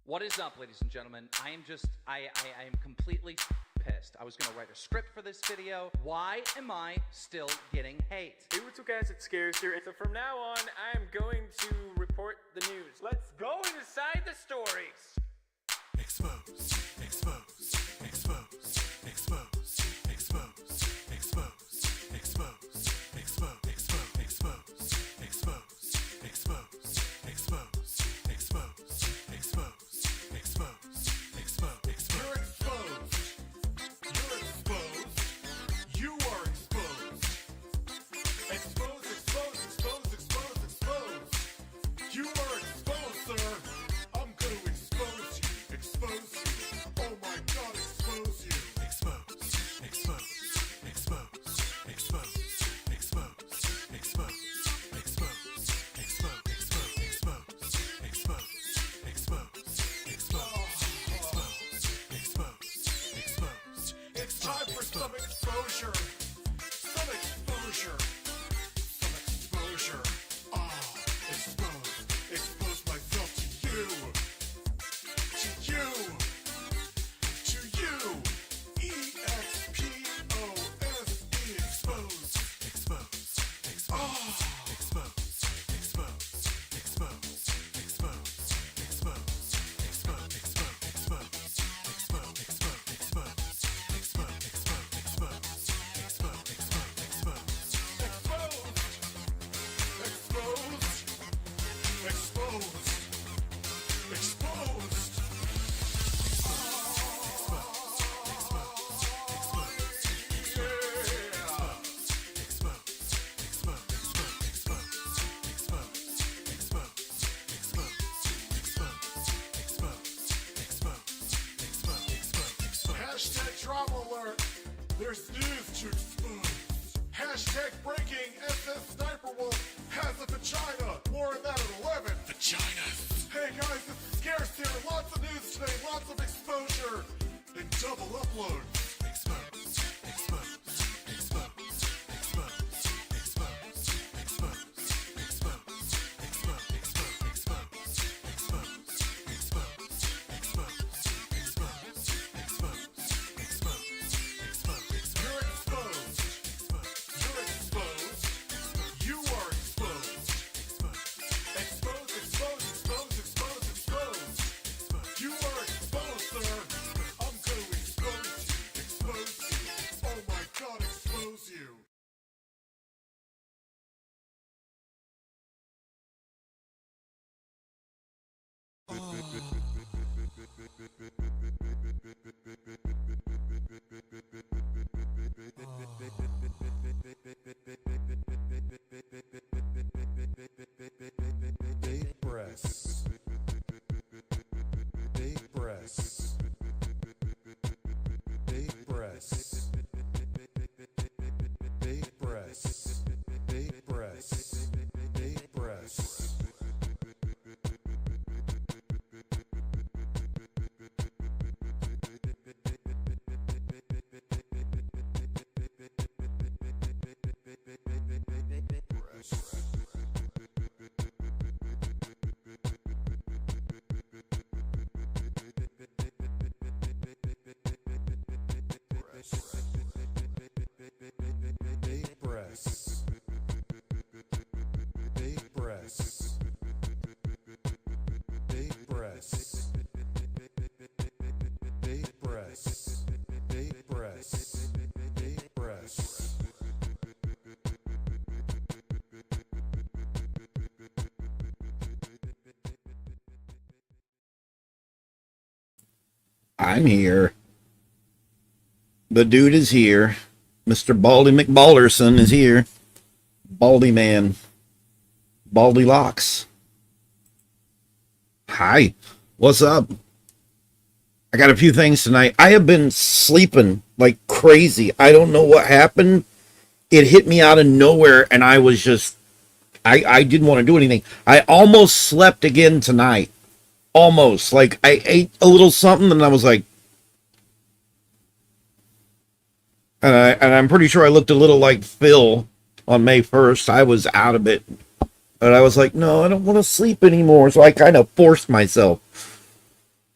What is up, ladies and gentlemen? I am completely pissed. I was going to write a script for this video. Why am I still getting hate? Hey, what's up guys, it's Scares here, and so from now on, I'm going to report the news. Let's go inside the stories! Exposed, exposed, exposed, exposed, exposed, exposed, exposed, exposed, exposed, exposed, exposed, exposed, exposed, exposed, exposed, exposed, exposed. You're exposed. You're exposed. You are exposed. Exposed, exposed, exposed, exposed, exposed. You are exposed, sir. I'm going to expose you. Expose you. Oh my God, expose you. Expose, expose, expose, expose, expose, expose, expose, expose, expose, expose, expose, expose. It's time for some exposure. Some exposure. Some exposure. Expose. Expose myself to you. To you. To you. E-X-P-O-S-E. Expose. Expose. Expose. Expose. Expose. Expose. Expose. Expose. Expose. Expose. Expose. Expose. Expose. Expose. Expose. Expose. Expose. Exposed. Exposed. Hashtag drama alert. There's news to expose. Hashtag breaking SS Sniper Wolf has a vagina. More on that at 11. Vaginas. Hey guys, it's Scarce here. Lots of news today. Lots of exposure. And double uploads. Exposed. Exposed. Exposed. Exposed. Exposed. Exposed. Exposed. Exposed. Exposed. Exposed. Exposed. Exposed. Exposed. Exposed. You're exposed. You're exposed. You are exposed. Exposed, exposed, exposed, exposed, exposed. You are exposed, sir. I'm going to expose you. Expose you. Oh my God, expose you. Big breasts. Big breasts. Big breasts. Big breasts. Big breasts. Big breasts. Big breasts. Big breasts. Big breasts. Big breasts. Big breasts. Big breasts. I'm here. The dude is here. Mr. Baldy McBalderson is here. Baldy Man. Baldy Locks. Hi. What's up? I got a few things tonight. I have been sleeping like crazy. I don't know what happened. It hit me out of nowhere and I was just... I didn't want to do anything. I almost slept again tonight. Almost. Like, I ate a little something and I was like... And I'm pretty sure I looked a little like Phil on May 1st. I was out of it. And I was like, no, I don't want to sleep anymore. So I kind of forced myself.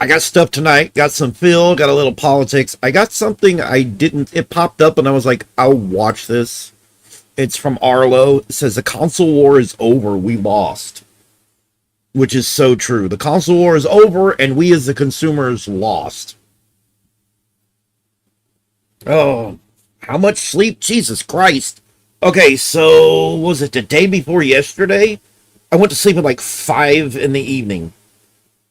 I got stuff tonight. Got some Phil. Got a little politics. I got something I didn't. It popped up, and I was like, I'll watch this. It's from Arlo. It says the console war is over. We lost, which is so true. The console war is over, and we as the consumers lost. Oh, how much sleep? Jesus Christ. Okay, so was it the day before yesterday? I went to sleep at like 5 in the evening.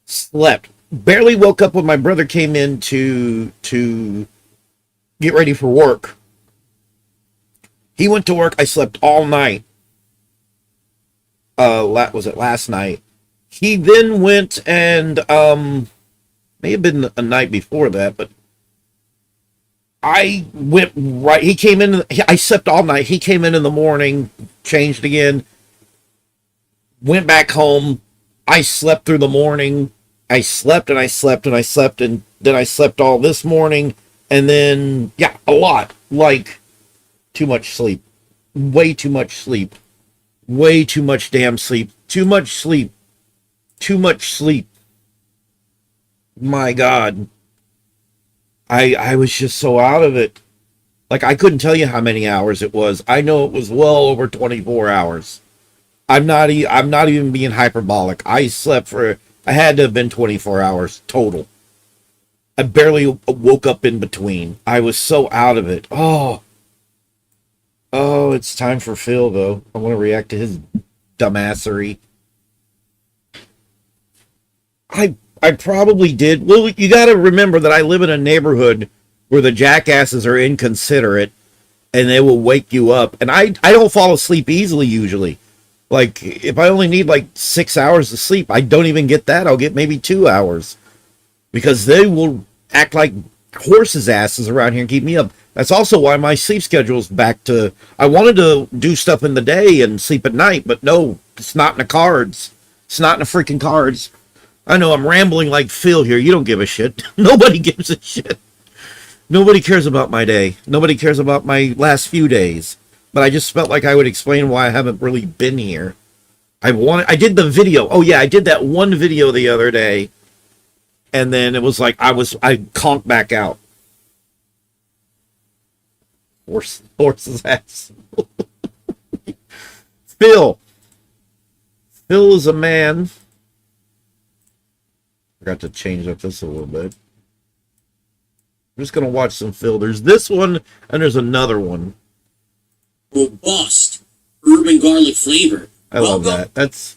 Slept. Barely woke up when my brother came in to get ready for work. He went to work. I slept all night. Was it last night? He then went and may have been a night before that, but I went right. He came in. I slept all night. He came in the morning, changed again, went back home. I slept through the morning. I slept and I slept and I slept, and then I slept all this morning, and then yeah, a lot. Like too much sleep, way too much sleep, way too much damn sleep, too much sleep, too much sleep. My God. I was just so out of it. Like, I couldn't tell you how many hours it was. I know it was well over 24 hours. I'm not even being hyperbolic. I had to have been 24 hours total. I barely woke up in between. I was so out of it. Oh, it's time for Phil, though. I want to react to his dumbassery. I probably did. Well, you got to remember that I live in a neighborhood where the jackasses are inconsiderate and they will wake you up. And I don't fall asleep easily usually. Like, if I only need like 6 hours of sleep, I don't even get that. I'll get maybe 2 hours because they will act like horses' asses around here and keep me up. That's also why my sleep schedule is back to, I wanted to do stuff in the day and sleep at night, but no, it's not in the cards. It's not in the freaking cards. I know I'm rambling like Phil here. You don't give a shit. Nobody gives a shit. Nobody cares about my day. Nobody cares about my last few days. But I just felt like I would explain why I haven't really been here. I did the video. Oh yeah, I did that one video the other day. And then it was like I conked back out. Horse's ass. Phil is a man. Forgot to change up this a little bit. I'm just going to watch some Phil. There's this one, and there's another one. Robust urban garlic flavor. I love that. That's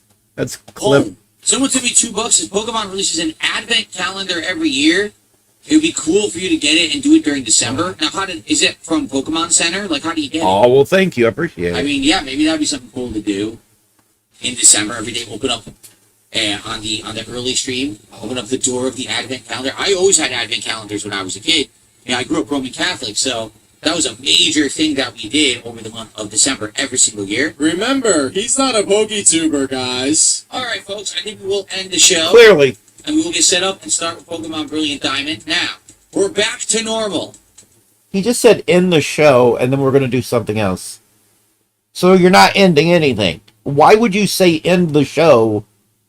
clip. Someone took me $2. If Pokemon releases an advent calendar every year, it would be cool for you to get it and do it during December. Now, is it from Pokemon Center? Like, how do you get it? Oh, well, thank you. I appreciate it. I mean, yeah, maybe that would be something cool to do in December. Every day, open up on the early stream, open up the door of the advent calendar. I always had advent calendars when I was a kid. And I grew up Roman Catholic, so that was a major thing that we did over the month of December every single year. Remember, he's not a PokeTuber, guys. All right, folks, I think we will end the show. Clearly. And we will get set up and start with Pokemon Brilliant Diamond. Now, we're back to normal. He just said end the show, and then we're going to do something else. So you're not ending anything. Why would you say end the show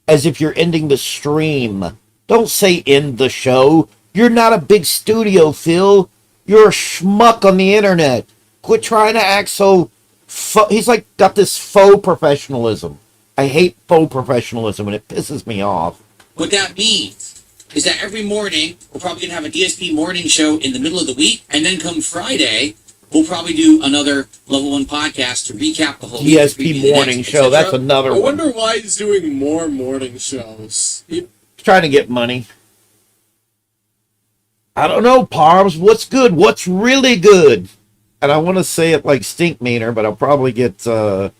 as if you're ending the stream? Don't say end the show. You're not a big studio, Phil. You're a schmuck on the internet. Quit trying to act so... He's like got this faux professionalism. I hate faux professionalism, and it pisses me off. What that means is that every morning, we're probably going to have a DSP morning show in the middle of the week, and then come Friday, we'll probably do another Level 1 podcast to recap the whole DSP morning show, that's another one. I wonder why he's doing more morning shows. He's trying to get money. I don't know, Parms. What's good? What's really good? And I want to say it like Stink Meaner, but I'll probably get I'll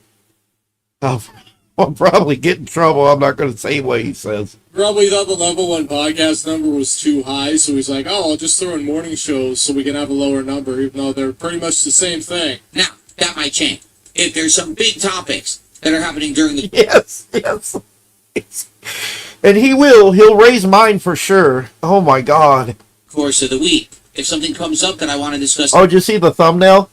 probably get in trouble. I'm not going to say what he says. Probably thought the Level 1 podcast number was too high, so he's like, oh, I'll just throw in morning shows so we can have a lower number, even though they're pretty much the same thing. Now, that might change. If there's some big topics that are happening during the... Yes. And he'll raise mine for sure. Oh my God. Course of the week. If something comes up that I want to discuss... Oh, did you see the thumbnail?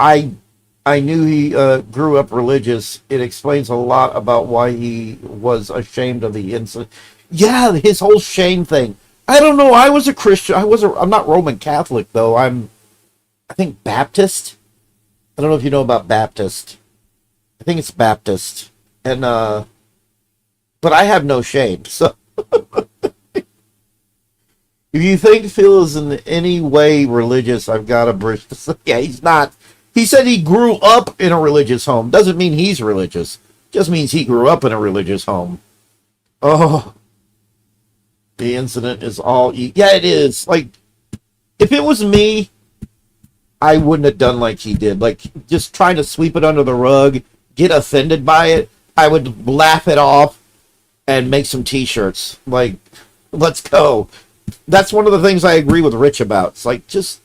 I knew he grew up religious. It explains a lot about why he was ashamed of the incident. Yeah, his whole shame thing. I don't know. I was a Christian. I'm not Roman Catholic though. I think Baptist. I don't know if you know about Baptist. I think it's Baptist. And but I have no shame. So if you think Phil is in any way religious, I've got a bridge to say. Yeah, he's not. He said he grew up in a religious home. Doesn't mean he's religious. Just means he grew up in a religious home. Oh, the incident is all. Yeah, it is. Like, if it was me, I wouldn't have done like he did. Like, just trying to sweep it under the rug, get offended by it. I would laugh it off and make some t-shirts. Like, let's go. That's one of the things I agree with Rich about. It's like, just,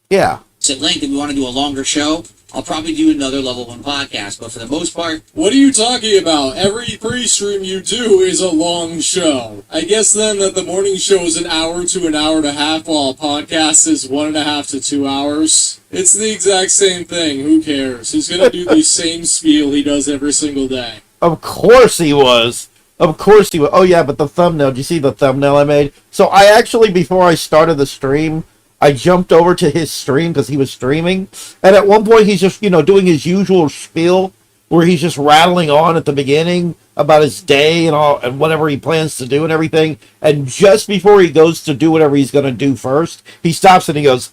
yeah. At length, if we want to do a longer show, I'll probably do another Level 1 podcast, but for the most part... What are you talking about? Every pre-stream you do is a long show. I guess then that the morning show is an hour to an hour and a half, while a podcast is 1.5 to 2 hours. It's the exact same thing. Who cares? He's gonna do the same spiel he does every single day. Of course he was. Of course he was. Oh yeah, but the thumbnail. Did you see the thumbnail I made? So I actually, before I started the stream, I jumped over to his stream because he was streaming. And at one point, he's just, doing his usual spiel where he's just rattling on at the beginning about his day and all and whatever he plans to do and everything. And just before he goes to do whatever he's going to do first, he stops and he goes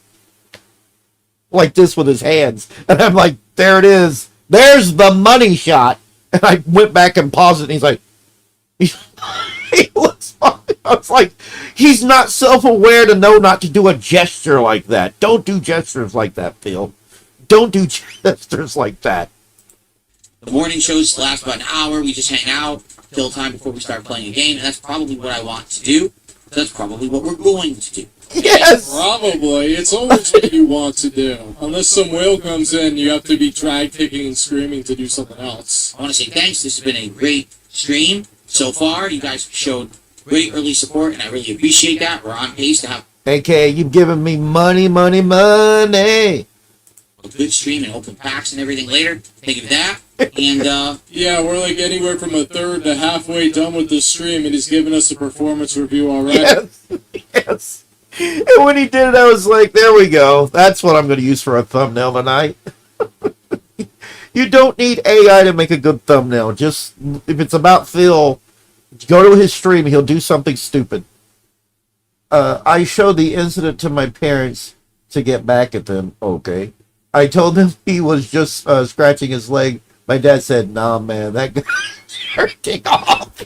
like this with his hands. And I'm like, there it is. There's the money shot. And I went back and paused it and he's like, he looks funny. I was like, he's not self-aware to know not to do a gesture like that. Don't do gestures like that, Phil. Don't do gestures like that. The morning shows last about an hour. We just hang out, fill time before we start playing a game, and that's probably what I want to do. That's probably what we're going to do. Yes! Probably. It's always what you want to do. Unless some whale comes in, you have to be drag kicking and screaming to do something else. I want to say thanks. This has been a great stream so far. You guys showed great early support, and I really appreciate that. We're on pace to have AKA, you've given me money. a good stream and open packs and everything later. Thank you for that. And, yeah, we're like anywhere from a third to halfway done with the stream, and he's giving us a performance review already. Yes, yes. And when he did it, I was like, there we go. That's what I'm going to use for a thumbnail tonight. You don't need AI to make a good thumbnail. Just, if it's about Phil, go to his stream. He'll do something stupid. I showed the incident to my parents to get back at them. Okay. I told them he was just scratching his leg. My dad said, nah, man, that guy's jerking off.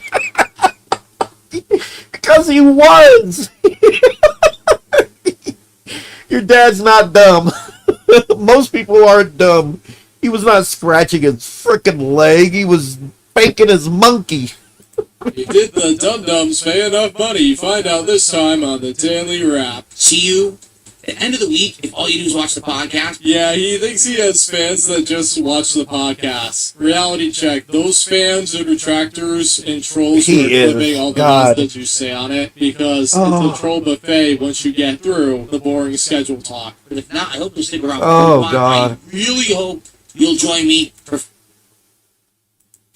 Because he was. Your dad's not dumb. Most people aren't dumb. He was not scratching his frickin' leg. He was faking his monkey. He did the dum-dums pay enough money. You find out this time on the Daily Wrap. see you at the end of the week if all you do is watch the podcast. Yeah, he thinks he has fans that just watch the podcast. Reality check. Those fans are detractors and trolls who are clipping all the ones that you say on it, because it's a troll buffet once you get through the boring schedule talk. But if not, I hope you'll stick around. God. I really hope you'll join me for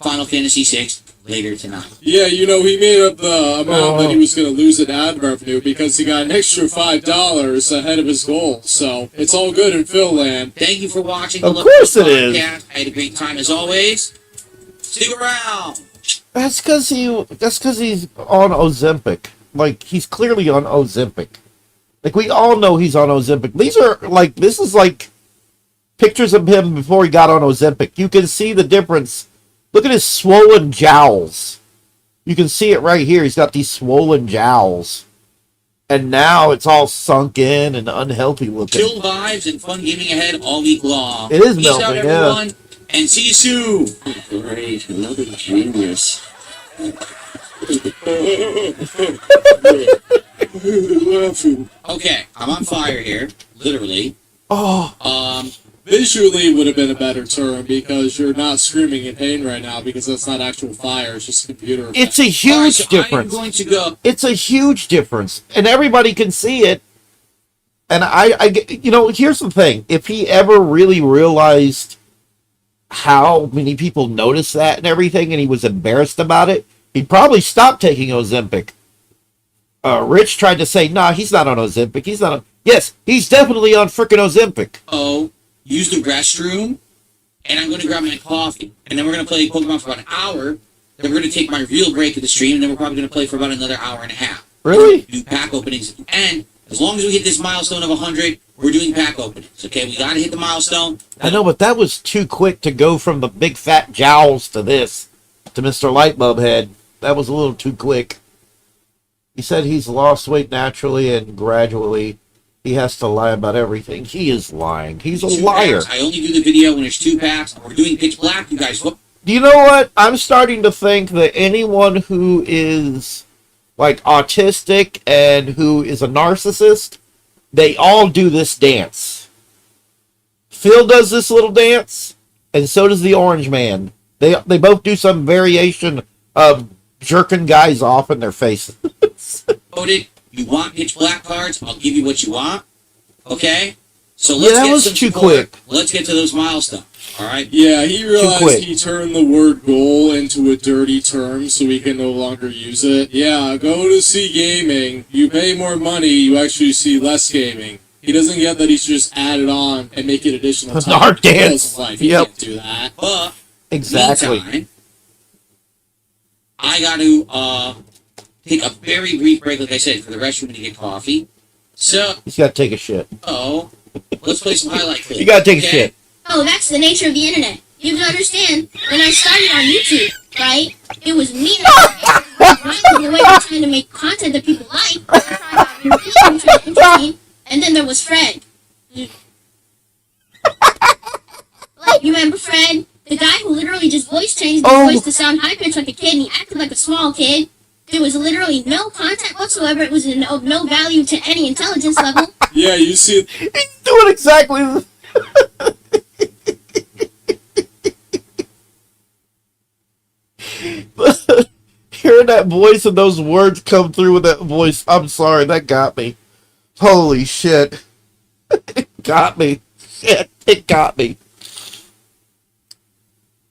Final Fantasy VI later tonight. Yeah, he made up the amount that he was going to lose in ad revenue because he got an extra $5 ahead of his goal. So it's all good in Phil land. Thank you for watching. Of course it is. I had a great time as always. Stick around. That's because he's on Ozempic. Like, he's clearly on Ozempic. Like, we all know he's on Ozempic. This is like pictures of him before he got on Ozempic. You can see the difference. Look at his swollen jowls. You can see it right here. He's got these swollen jowls. And now it's all sunk in and unhealthy looking. Chill vibes and fun gaming ahead all week long. It is Peace melting, out, everyone, and see you soon. Great, another genius. Okay, I'm on fire here, literally. Visually would have been a better term because you're not screaming in pain right now because that's not actual fire, it's just a computer effect. It's a huge All right, so difference. I'm going to go. It's a huge difference. And everybody can see it. And here's the thing. If he ever really realized how many people noticed that and everything, and he was embarrassed about it, He'd probably stop taking Ozempic. Rich tried to say, nah, he's not on Ozempic. He's not on... Yes, he's definitely on frickin' Ozempic. Oh, use the restroom, and I'm going to grab my coffee. And then we're going to play Pokemon for about an hour. Then we're going to take my real break of the stream, and then we're probably going to play for about another hour and a half. Really? Do pack openings at the end. As long as we hit this milestone of 100, we're doing pack openings. Okay, we got to hit the milestone. I know, but that was too quick to go from the big fat jowls to this, to Mr. Lightbulb Head. That was a little too quick. He said he's lost weight naturally and gradually. He has to lie about everything. He is lying. He's a liar. Packs. I only do the video when there's 2 packs. We're doing pitch black. You guys, whoop. Do you know what? I'm starting to think that anyone who is like autistic and who is a narcissist, they all do this dance. Phil does this little dance, and so does the Orange Man. They both do some variation of jerking guys off in their faces. Voted. You want pitch black cards? I'll give you what you want. Okay? So Yeah, that was too quick. Let's get to those milestones. All right? Yeah, he realized quick. he turned the word goal into a dirty term so he can no longer use it. Yeah, go to see gaming. You pay more money, you actually see less gaming. He doesn't get that he should just add it on and make it additional time. Our dance. Life. He Yep. can't do that. But, Exactly. meantime, I got to take a very brief break, like I said, for the restroom to get coffee. So, He's got to take a shit. let's play some highlight clips. You got to take a okay? shit. Oh, that's the nature of the internet. You have to understand, when I started on YouTube, right, it was me the way of trying to make content that people like, trying to be interesting, and then there was Fred. Like, you remember Fred? The guy who literally just voice changed his voice to sound high-pitched like a kid, and he acted like a small kid. There was literally no content whatsoever. It was of no value to any intelligence level. Yeah, you see, He's doing exactly the... Hearing that voice and those words come through with that voice, I'm sorry, that got me. Holy shit. It got me. Shit, it got me.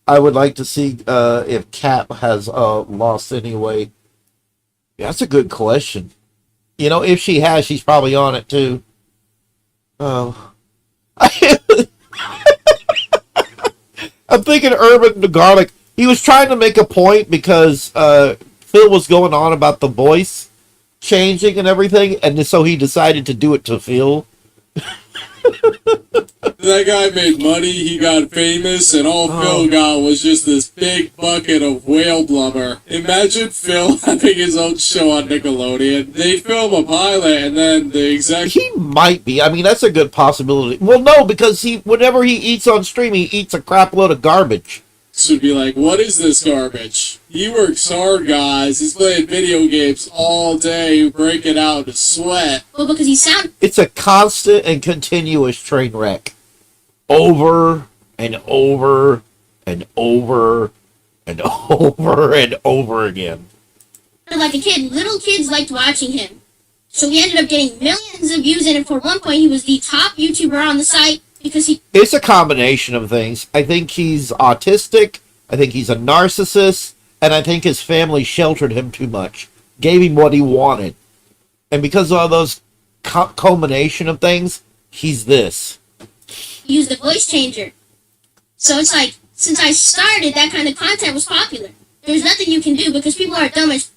I would like to see if Cap has lost any weight. Yeah, that's a good question. You know, if she has, she's probably on it too. Oh. I'm thinking Urban the Garlic. He was trying to make a point because Phil was going on about the voice changing and everything, and so he decided to do it to Phil. that guy made money, he got famous, and all Phil got was just this big bucket of whale blubber. Imagine Phil having his own show on Nickelodeon. They'd film a pilot, and then the exec... He might be. I mean, that's a good possibility. Well, no, because whenever he eats on stream, he eats a crap load of garbage. would be like, what is this garbage? He works hard, guys. He's playing video games all day, breaking out in sweat. Well, because he sounded... It's a constant and continuous train wreck. Over and over and over and over and over again. like a kid. Little kids liked watching him. So he ended up getting millions of views, and for one point he was the top YouTuber on the site because he... It's a combination of things. I think he's autistic, I think he's a narcissist, and I think his family sheltered him too much. Gave him what he wanted. And because of all those culmination of things, he's this. He used a voice changer. So it's like, since I started, that kind of content was popular. There's nothing you can do because people are dumb as...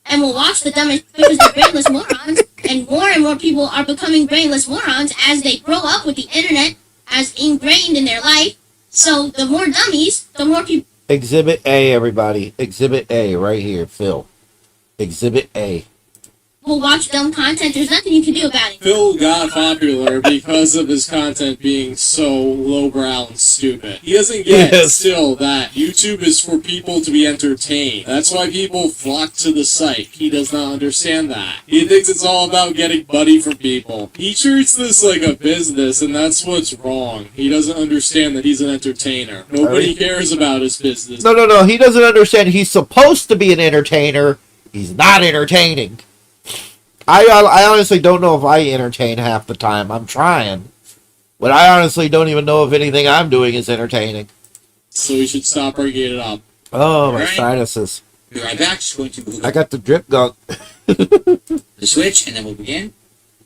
and will watch the dumbest because they're brainless morons, and more people are becoming brainless morons as they grow up with the internet as ingrained in their life. So the more dummies, the more people... Exhibit A, everybody. Exhibit A, right here, Phil. Exhibit A. will watch dumb content. There's nothing you can do about it. Phil got popular because of his content being so lowbrow and stupid. He doesn't get still that YouTube is for people to be entertained. That's why people flock to the site. He does not understand that. He thinks it's all about getting money from people. He treats this like a business, and that's what's wrong. He doesn't understand that he's an entertainer. Nobody cares about his business. No. He doesn't understand. He's supposed to be an entertainer. He's not entertaining. I honestly don't know if I entertain half the time. I'm trying. But I honestly don't even know if anything I'm doing is entertaining. So we should stop bringing it up. Oh, my Right. sinuses. Be right back. Just going to move I got the drip gun. the switch, and then we'll begin.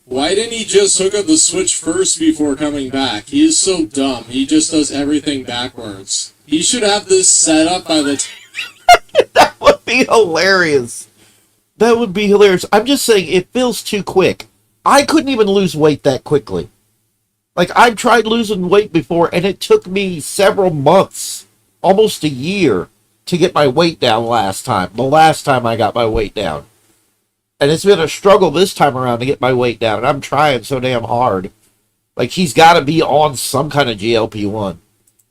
Why didn't he just hook up the switch first before coming back? He is so dumb. He just does everything backwards. He should have this set up by the That would be hilarious. That would be hilarious. I'm just saying, it feels too quick. I couldn't even lose weight that quickly. Like, I've tried losing weight before, and it took me several months, almost a year, to get my weight down last time. The last time I got my weight down. And it's been a struggle this time around to get my weight down, and I'm trying so damn hard. Like, he's got to be on some kind of GLP-1.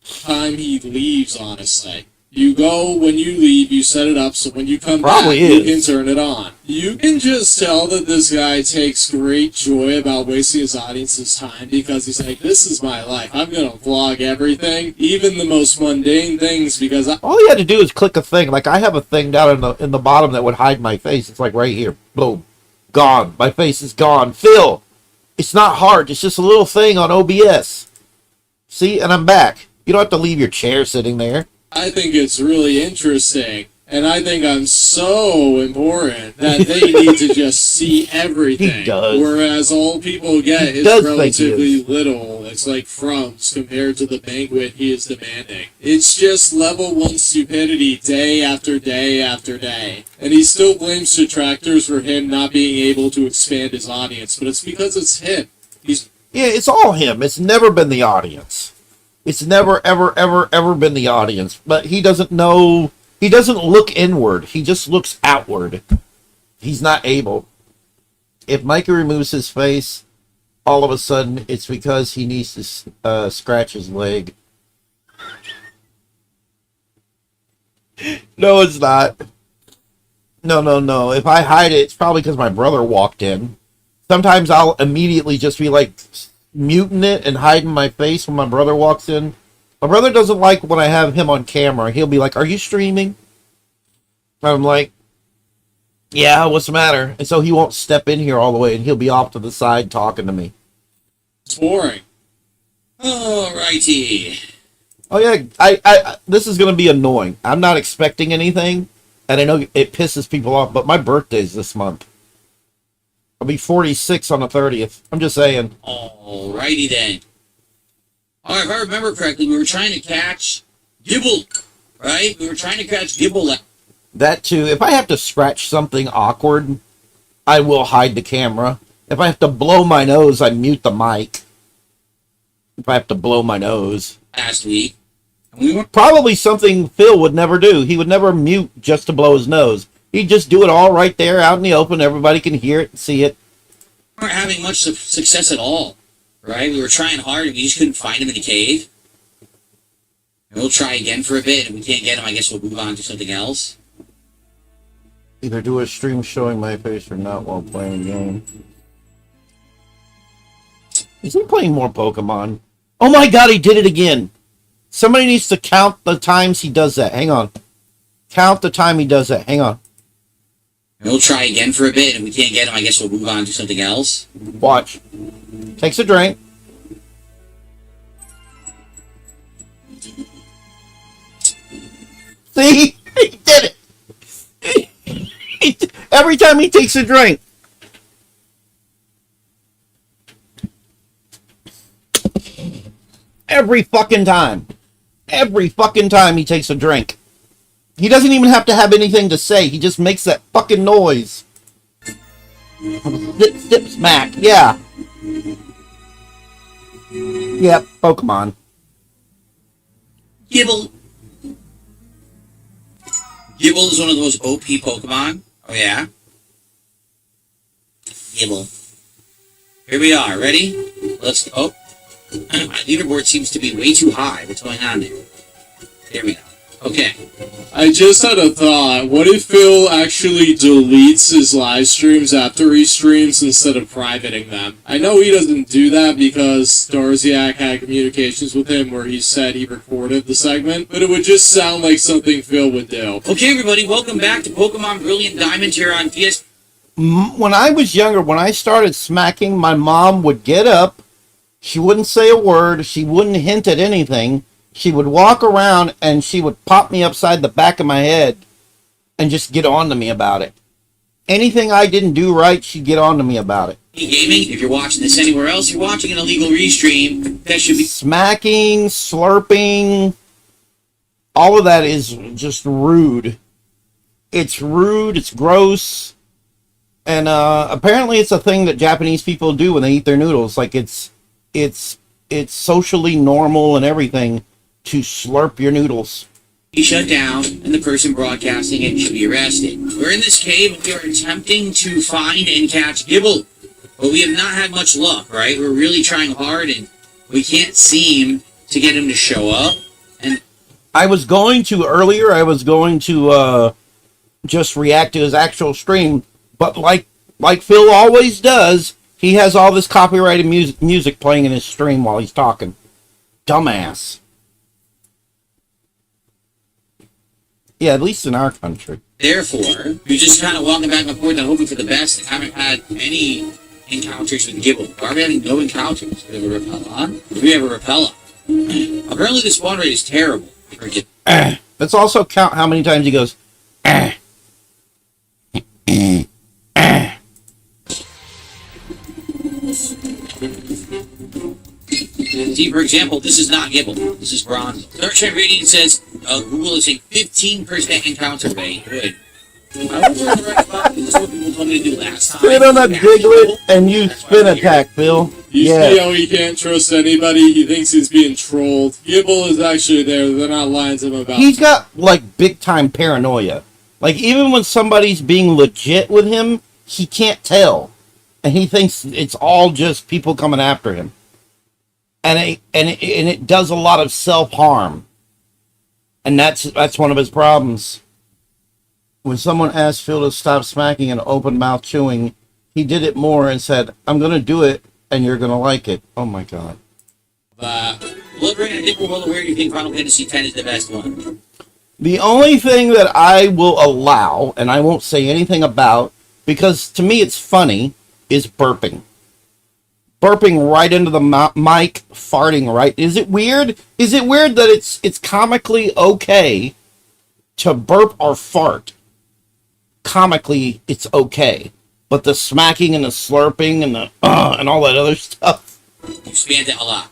time he leaves, honestly. You go when you leave, you set it up so when you come Probably back, you can is. turn it on. You can just tell that this guy takes great joy about wasting his audience's time because he's like, this is my life. I'm going to vlog everything, even the most mundane things, because All you had to do is click a thing. Like, I have a thing down in the bottom that would hide my face. It's like right here. Boom. Gone. My face is gone. Phil, it's not hard. It's just a little thing on OBS. See? And I'm back. You don't have to leave your chair sitting there. I think it's really interesting. And I think I'm so important that they need to just see everything. He does. Whereas all people get He is does think he relatively is. little. It's like crumbs compared to the banquet he is demanding. It's just level 1 stupidity day after day after day. And he still blames detractors for him not being able to expand his audience. But it's because it's him. He's Yeah, it's all him. It's never been the audience. It's never, ever, ever, ever been the audience. But he doesn't know. He doesn't look inward. He just looks outward. He's not able. If Mikey removes his face, all of a sudden, it's because he needs to scratch his leg. No, it's not. No. If I hide it, it's probably because my brother walked in. Sometimes I'll immediately just be like muting it and hiding my face when my brother walks in. My brother doesn't like when I have him on camera. He'll be like, "Are you streaming?" I'm like, "Yeah, what's the matter?" And so he won't step in here all the way, and he'll be off to the side talking to me. boring. Alrighty. Oh yeah, I this is gonna be annoying. I'm not expecting anything, and I know it pisses people off, but my birthday's this month. I'll be 46 on the 30th. I'm just saying. Alrighty then. Alright, if I remember correctly, we were trying to catch Gibble, right? We were trying to catch Gibble. That too. If I have to scratch something awkward, I will hide the camera. If I have to blow my nose, I mute the mic. If I have to blow my nose. Last week. And we weren't Probably something Phil would never do. He would never mute just to blow his nose. He'd just do it all right there out in the open. Everybody can hear it and see it. having much success at all, right? We were trying hard and we just couldn't find him in the cave. And we'll try again for a bit, and if we can't get him, I guess we'll move on to something else. Either do a stream showing my face or not while playing a game. Is he playing more Pokemon? Oh my god, he did it again! Somebody needs to count the times he does that. Hang on. Count the time he does that. Hang on. And we'll try again for a bit, and if we can't get him, I guess we'll move on to something else. Watch. Takes a drink. See? He did it! Every time he takes a drink. Every fucking time. Every fucking time he takes a drink. He doesn't even have to have anything to say. He just makes that fucking noise. Zip, smack. Yeah. Yep, Pokemon. Gibble. Gibble is one of the most OP Pokemon. Oh, yeah? Gibble. Here we are. Ready? Let's go. Oh. My leaderboard seems to be way too high. What's going on there? There we go. Okay. I just had a thought. What if Phil actually deletes his live streams after he streams instead of privating them? I know he doesn't do that because Starziak had communications with him where he said he recorded the segment, but it would just sound like something Phil would do. Okay, everybody. Welcome back to Pokemon Brilliant Diamond here on PS. When I was younger, when I started smacking, my mom would get up. She wouldn't say a word. She wouldn't hint at anything. She would walk around and she would pop me upside the back of my head and just get on to me about it. Anything I didn't do right, she'd get on to me about it. Gaming, if you're watching this anywhere else, you're watching an illegal restream. That should be Smacking, slurping, all of that is just rude. It's rude, it's gross, and apparently it's a thing that Japanese people do when they eat their noodles. Like it's socially normal and everything to slurp your noodles. be shut down, and the person broadcasting it should be arrested. We're in this cave, and we are attempting to find and catch Gibble, but we have not had much luck, right? We're really trying hard, and we can't seem to get him to show up. And I was going to just react to his actual stream, but like Phil always does, he has all this copyrighted music playing in his stream while he's talking. Dumbass. Yeah, at least in our country. therefore, you're just kind of walking back and forth and hoping for the best and haven't had any encounters with Gibble. Why are we having no encounters? We have a Rapella? We have a Rapella. Apparently the spawn rate is terrible. Let's also count how many times he goes, See, for example, this is not Gibble. This is Bronze. Search and rating says Google is a 15% encounter rate. Good. I hope we're in the right spot. This is what people told me to do last time. spin on a diglet and use spin attack, Phil. You Yeah. see how he can't trust anybody? He thinks he's being trolled. Gibble is actually there. They're not lying to him about He's got, like, big-time paranoia. Like, even when somebody's being legit with him, he can't tell. And he thinks it's all just people coming after him. And it does a lot of self-harm. And that's one of his problems. When someone asked Phil to stop smacking and open mouth chewing, he did it more and said, "I'm going to do it, and you're going to like it." Oh, my God. Delivering a different world where you think Final Fantasy X is the best one. The only thing that I will allow, and I won't say anything about, because to me it's funny, is burping. Burping right into the mic, farting right. Is it weird? Is it weird that it's comically okay to burp or fart? Comically, it's okay. But the smacking and the slurping and the and all that other stuff. You spanned it a lot.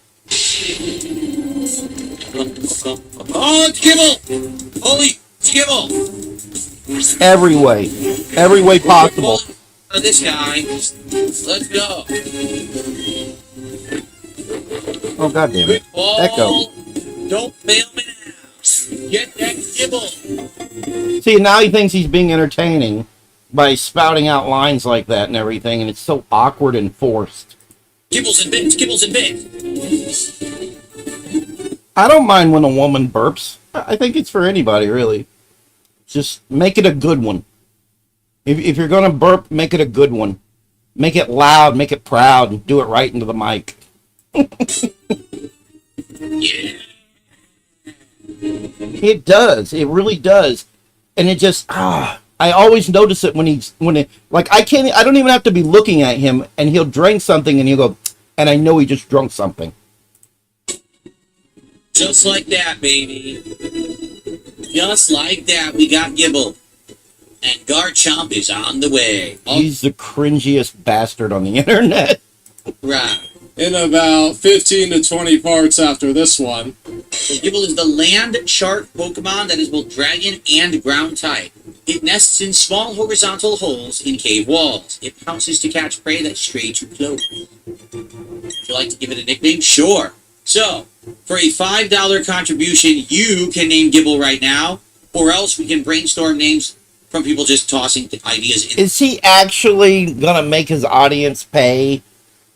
Oh, it's Gibble! Holy Gibble! Every way possible. This guy. Let's go. Oh, God damn it. Ball. Echo. Don't fail me now. Get that Gibble. See, now he thinks he's being entertaining by spouting out lines like that and everything, and it's so awkward and forced. Gibbles and bits. Gibbles and bits. I don't mind when a woman burps. I think it's for anybody, really. Just make it a good one. If you're going to burp, make it a good one. Make it loud, make it proud, and do it right into the mic. Yeah. It does. It really does. And it just, I always notice it like, I don't even have to be looking at him, and he'll drink something, and he'll go, and I know he just drunk something. Just like that, baby. Just like that, we got Gibble. And Garchomp is on the way. He's the cringiest bastard on the internet. Right. in about 15 to 20 parts after this one. Gibble is the land shark Pokemon that is both dragon and ground type. It nests in small horizontal holes in cave walls. It pounces to catch prey that stray too close. Would you like to give it a nickname? Sure. So, for a $5 contribution, you can name Gibble right now, or else we can brainstorm names from people just tossing ideas in. Is he actually gonna make his audience pay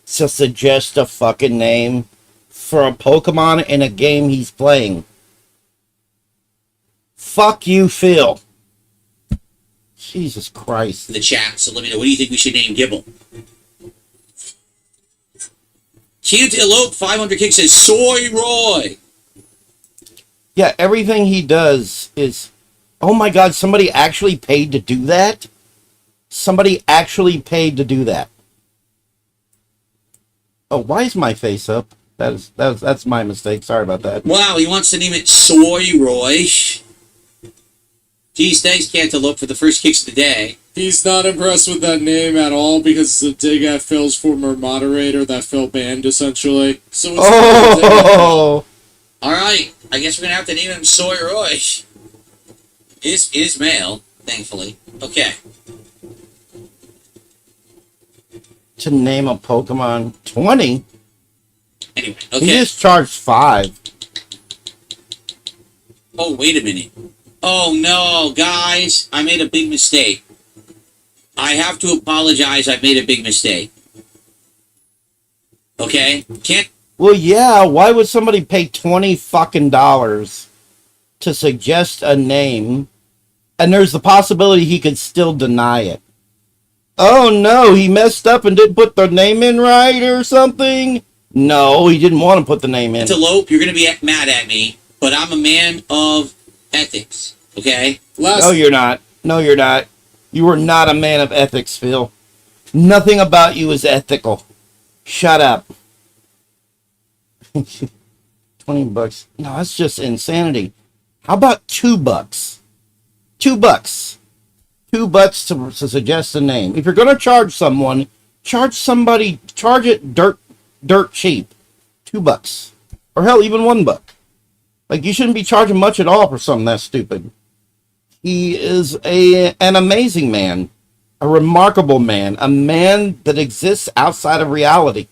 to suggest a fucking name for a Pokemon in a game he's playing? Fuck you, Phil. Jesus Christ. In the chat, so let me know. What do you think we should name Gibble? Can't Elope 500 Kick says Soy Roy. Yeah, everything he does is... Oh my god, somebody actually paid to do that? Somebody actually paid to do that. Oh, why is my face up? That's my mistake. Sorry about that. Wow, he wants to name it Soy Roy. Geez, thanks, Cantaloupe, for the first kicks of the day. He's not impressed with that name at all because it's a dig at Phil's former moderator that Phil banned, essentially. So it's a dig at Phil. All right, I guess we're gonna have to name him Soy Roy. Is male, thankfully. Okay. To name a Pokemon 20? Anyway, He okay. just charged 5. Oh, wait a minute. Oh no, guys, I made a big mistake. I have to apologize. I've made a big mistake. Okay? Can't. Well, yeah, why would somebody pay 20 fucking dollars to suggest a name, and there's the possibility he could still deny it? Oh no, he messed up and didn't put the name in right or something? No, he didn't want to put the name in. Cantaloupe, you're gonna be mad at me, but I'm a man of ethics. Okay? No, you're not. No, you're not. You are not a man of ethics, Phil. Nothing about you is ethical. Shut up. 20 bucks. No, that's just insanity. How about $2? $2. $2 to suggest a name. If you're going to charge someone, charge it dirt cheap. $2. Or hell, even $1. Like, you shouldn't be charging much at all for something that stupid. He is an amazing man, a remarkable man, a man that exists outside of reality.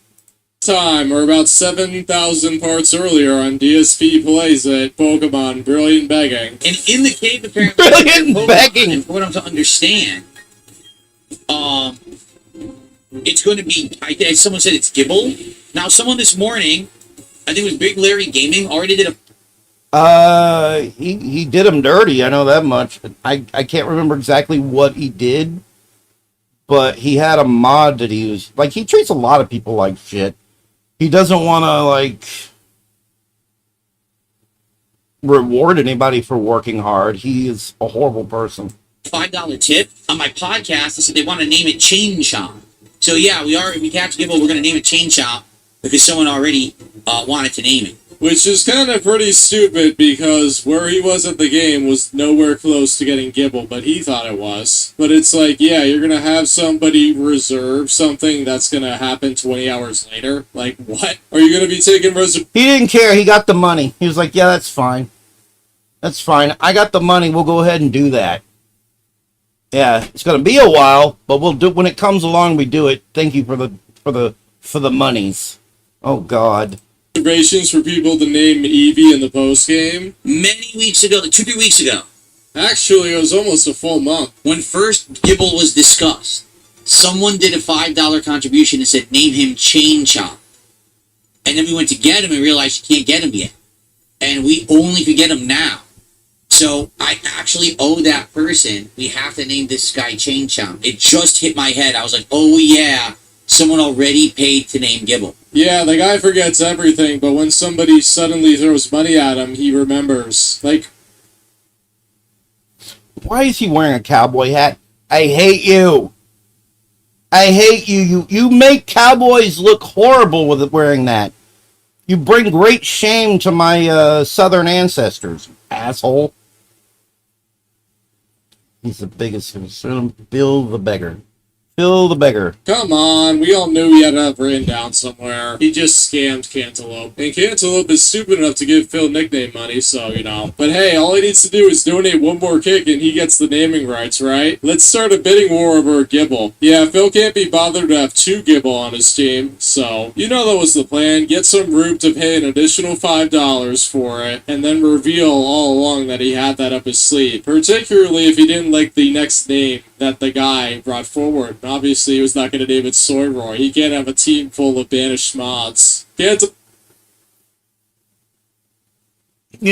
Time, or about 7,000 parts earlier on DSP Plays It, Pokemon Brilliant Begging. And in the cave, apparently, Brilliant Pokemon, begging! and for what I'm to understand, it's going to be, someone said it's Gibble. Now, someone this morning, I think it was Big Larry Gaming, already did a. He did him dirty. I know that much. I can't remember exactly what he did, but he had a mod that he was like. He treats a lot of people like shit. He doesn't want to like reward anybody for working hard. He is a horrible person. $5 tip on my podcast. They said they want to name it Chain Chomp. So yeah, if we catch Gibble, we're going to name it Chain Chomp because someone already wanted to name it. Which is kind of pretty stupid because where he was at the game was nowhere close to getting Gibble, but he thought it was. But it's like, yeah, you're going to have somebody reserve something that's going to happen 20 hours later? Like, what? Are you going to be taking He didn't care. He got the money. He was like, yeah, that's fine. That's fine. I got the money. We'll go ahead and do that. Yeah, it's going to be a while, but we'll do when it comes along, we do it. Thank you for the monies. Oh, God. reservations for people to name Eevee in the post game? Many weeks ago, 2-3 weeks ago. Actually, it was almost a full month. When first Gibble was discussed, someone did a $5 contribution and said, name him Chain Chomp. And then we went to get him and realized you can't get him yet. And we only could get him now. So I actually owe that person, we have to name this guy Chain Chomp. It just hit my head. I was like, oh yeah, someone already paid to name Gibble. Yeah, the guy forgets everything, but when somebody suddenly throws money at him, he remembers. Like, why is he wearing a cowboy hat? I hate you. I hate you. You make cowboys look horrible with wearing that. You bring great shame to my southern ancestors, asshole. He's the biggest concern. Bill the beggar. Bill the beggar. come on, we all knew he had that written down somewhere. He just scammed Cantaloupe. And Cantaloupe is stupid enough to give Phil nickname money, so, you know. But hey, all he needs to do is donate one more kick and he gets the naming rights, right? Let's start a bidding war over Gibble. Yeah, Phil can't be bothered to have 2 Gibble on his team, so, you know that was the plan. Get some Rube to pay an additional $5 for it, and then reveal all along that he had that up his sleeve. Particularly if he didn't like the next name that the guy brought forward. Obviously, he was not going to name it Soy Roy. He can't have a team full of banished mods. You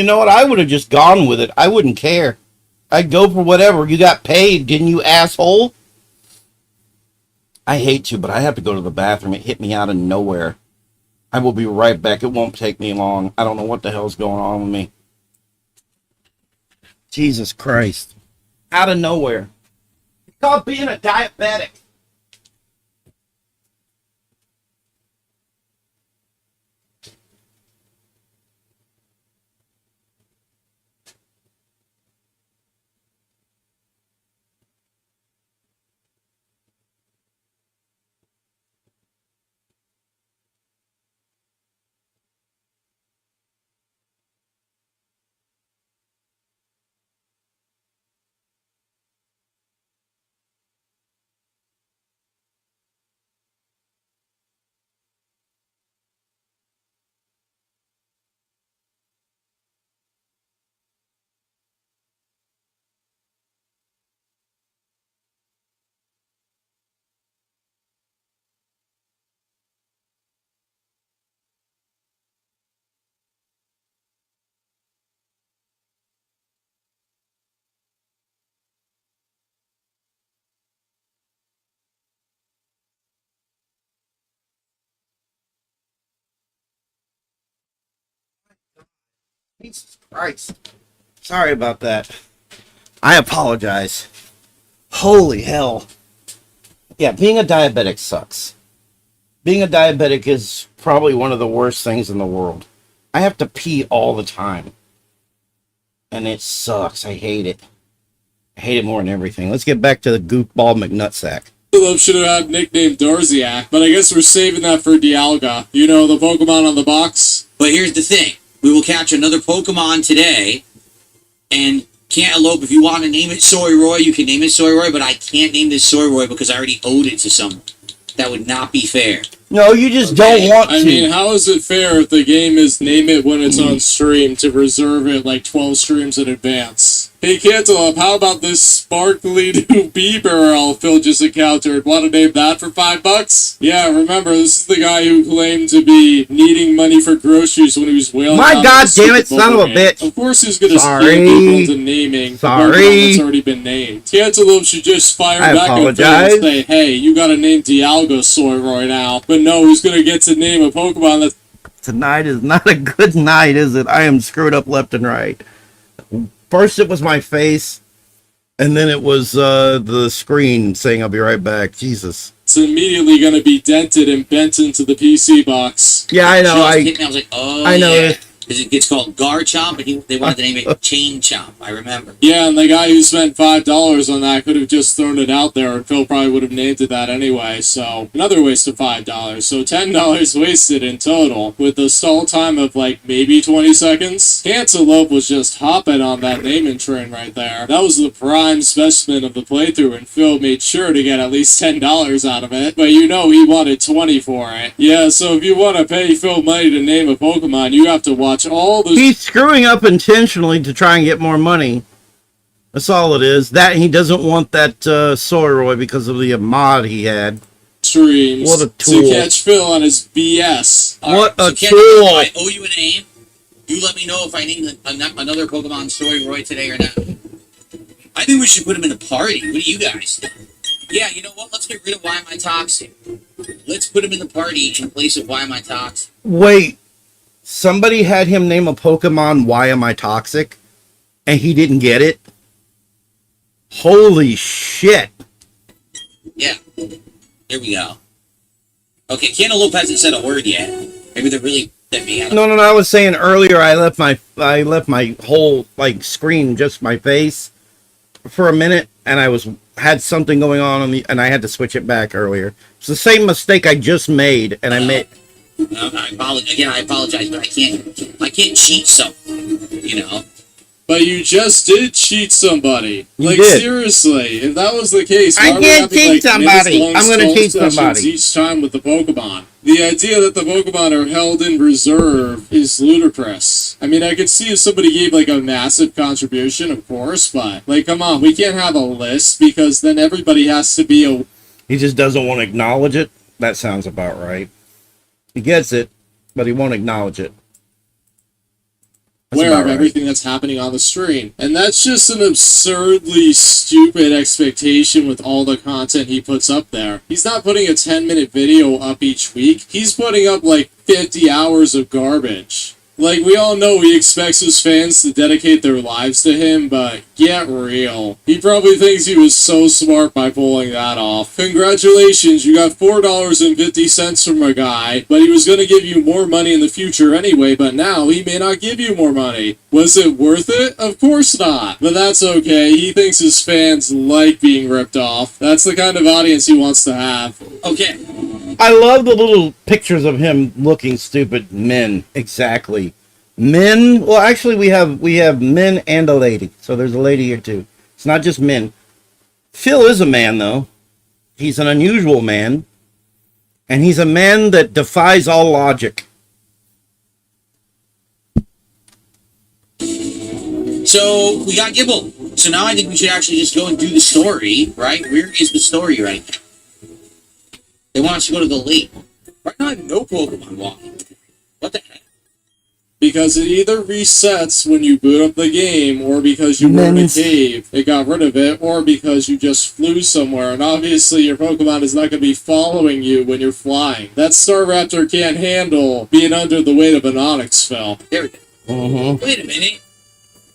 know what? I would have just gone with it. I wouldn't care. I'd go for whatever. You got paid, didn't you, asshole? I hate to, but I have to go to the bathroom. It hit me out of nowhere. I will be right back. It won't take me long. I don't know what the hell's going on with me. Jesus Christ. Out of nowhere. It's called being a diabetic. Jesus Christ. Sorry about that. I apologize. Holy hell. Yeah, being a diabetic sucks. Being a diabetic is probably one of the worst things in the world. I have to pee all the time. And it sucks. I hate it. I hate it more than everything. Let's get back to the goofball McNutsack. Philip should have had nicknamed Dorziak, but I guess we're saving that for Dialga. You know, the Pokemon on the box? But here's the thing. We will catch another Pokemon today, and Cantaloupe, if you want to name it Soyroy, you can name it Soyroy, but I can't name this Soyroy because I already owed it to someone. That would not be fair. No, you just don't want to. I mean, how is it fair if the game is name it when it's on stream to reserve it like 12 streams in advance? Hey, Cantaloupe, how about this sparkly new bee barrel Phil just encountered? Want to name that for $5? Yeah, remember, this is the guy who claimed to be needing money for groceries when he was wailing My on God the damn it, Super son of a Bowl game. bitch. Of course he's going to Sorry. scam people into naming the Pokemon that's already been named. Cantaloupe should just fire I back at Phil apologize. and say, hey, you got to name Dialga Soyroy now. But no, he's going to get to name a Pokemon that's Tonight is not a good night, is it? I am screwed up left and right. First it was my face, and then it was the screen saying I'll be right back. Jesus. it's immediately going to be dented and bent into the PC box. Yeah, I know. I was like, oh, I know. yeah. Because it gets called Garchomp, and they wanted to name it Chain Chomp. I remember. Yeah, and the guy who spent $5 on that could have just thrown it out there, and Phil probably would have named it that anyway. So another waste of $5. So $10 wasted in total, with a stall time of like maybe 20 seconds. Cantaloupe was just hopping on that naming train right there. That was the prime specimen of the playthrough, and Phil made sure to get at least $10 out of it. But you know he wanted 20 for it. Yeah, so if you want to pay Phil money to name a Pokemon, you have to watch all the He's screwing up intentionally to try and get more money. That's all it is. That he doesn't want that Soyroy because of the mod he had. streams What a to tool. catch Phil on his BS. What a Ken, tool. I owe you a name. You let me know if I name another Pokemon Soyroy today or not. I think we should put him in a party. What do you guys think? Yeah, you know what? Let's get rid of Why Am I Toxic. Let's put him in the party in place of Why Am I Toxic. Wait. Somebody had him name a Pokemon Why Am I Toxic? And he didn't get it? Holy shit. Yeah. Here we go. Okay, Cantaloupe hasn't said a word yet. Maybe they're really that me out. No, I was saying earlier I left my whole like screen, just my face, for a minute, and I had something going on and I had to switch it back earlier. It's the same mistake I just made, and I made. I apologize, but I can't cheat something, you know. But you just did cheat somebody. You Like, did. seriously, if that was the case, I why are we can't having, cheat like, somebody. minutes-long I'm gonna stall cheat sessions somebody. each time with the Pokemon. The idea that the Pokemon are held in reserve is ludicrous. I mean, I could see if somebody gave, like, a massive contribution, of course, but, like, come on, we can't have a list, because then everybody has to be a... He just doesn't want to acknowledge it. That sounds about right. He gets it, but he won't acknowledge it. That's aware about of right. everything that's happening on the screen. And that's just an absurdly stupid expectation with all the content he puts up there. He's not putting a 10-minute video up each week. He's putting up like 50 hours of garbage. Like, we all know he expects his fans to dedicate their lives to him, but get real. He probably thinks he was so smart by pulling that off. Congratulations, you got $4.50 from a guy, but he was going to give you more money in the future anyway, but now he may not give you more money. Was it worth it? Of course not. But that's okay, he thinks his fans like being ripped off. That's the kind of audience he wants to have. Okay. I love the little pictures of him looking stupid. Men, exactly. Men. Well, actually, we have men and a lady. So there's a lady here too. It's not just men. Phil is a man, though. He's an unusual man, and he's a man that defies all logic. So we got Gibble. So now I think we should actually just go and do the story, right? Where is the story right now? They want us to go to the lake. Right now I have no Pokemon walking. What the heck? Because it either resets when you boot up the game, or because you were in a cave, it got rid of it, or because you just flew somewhere, and obviously your Pokemon is not going to be following you when you're flying. That Staraptor can't handle being under the weight of an Onix spell. There we go. Mm-hmm. Wait a minute.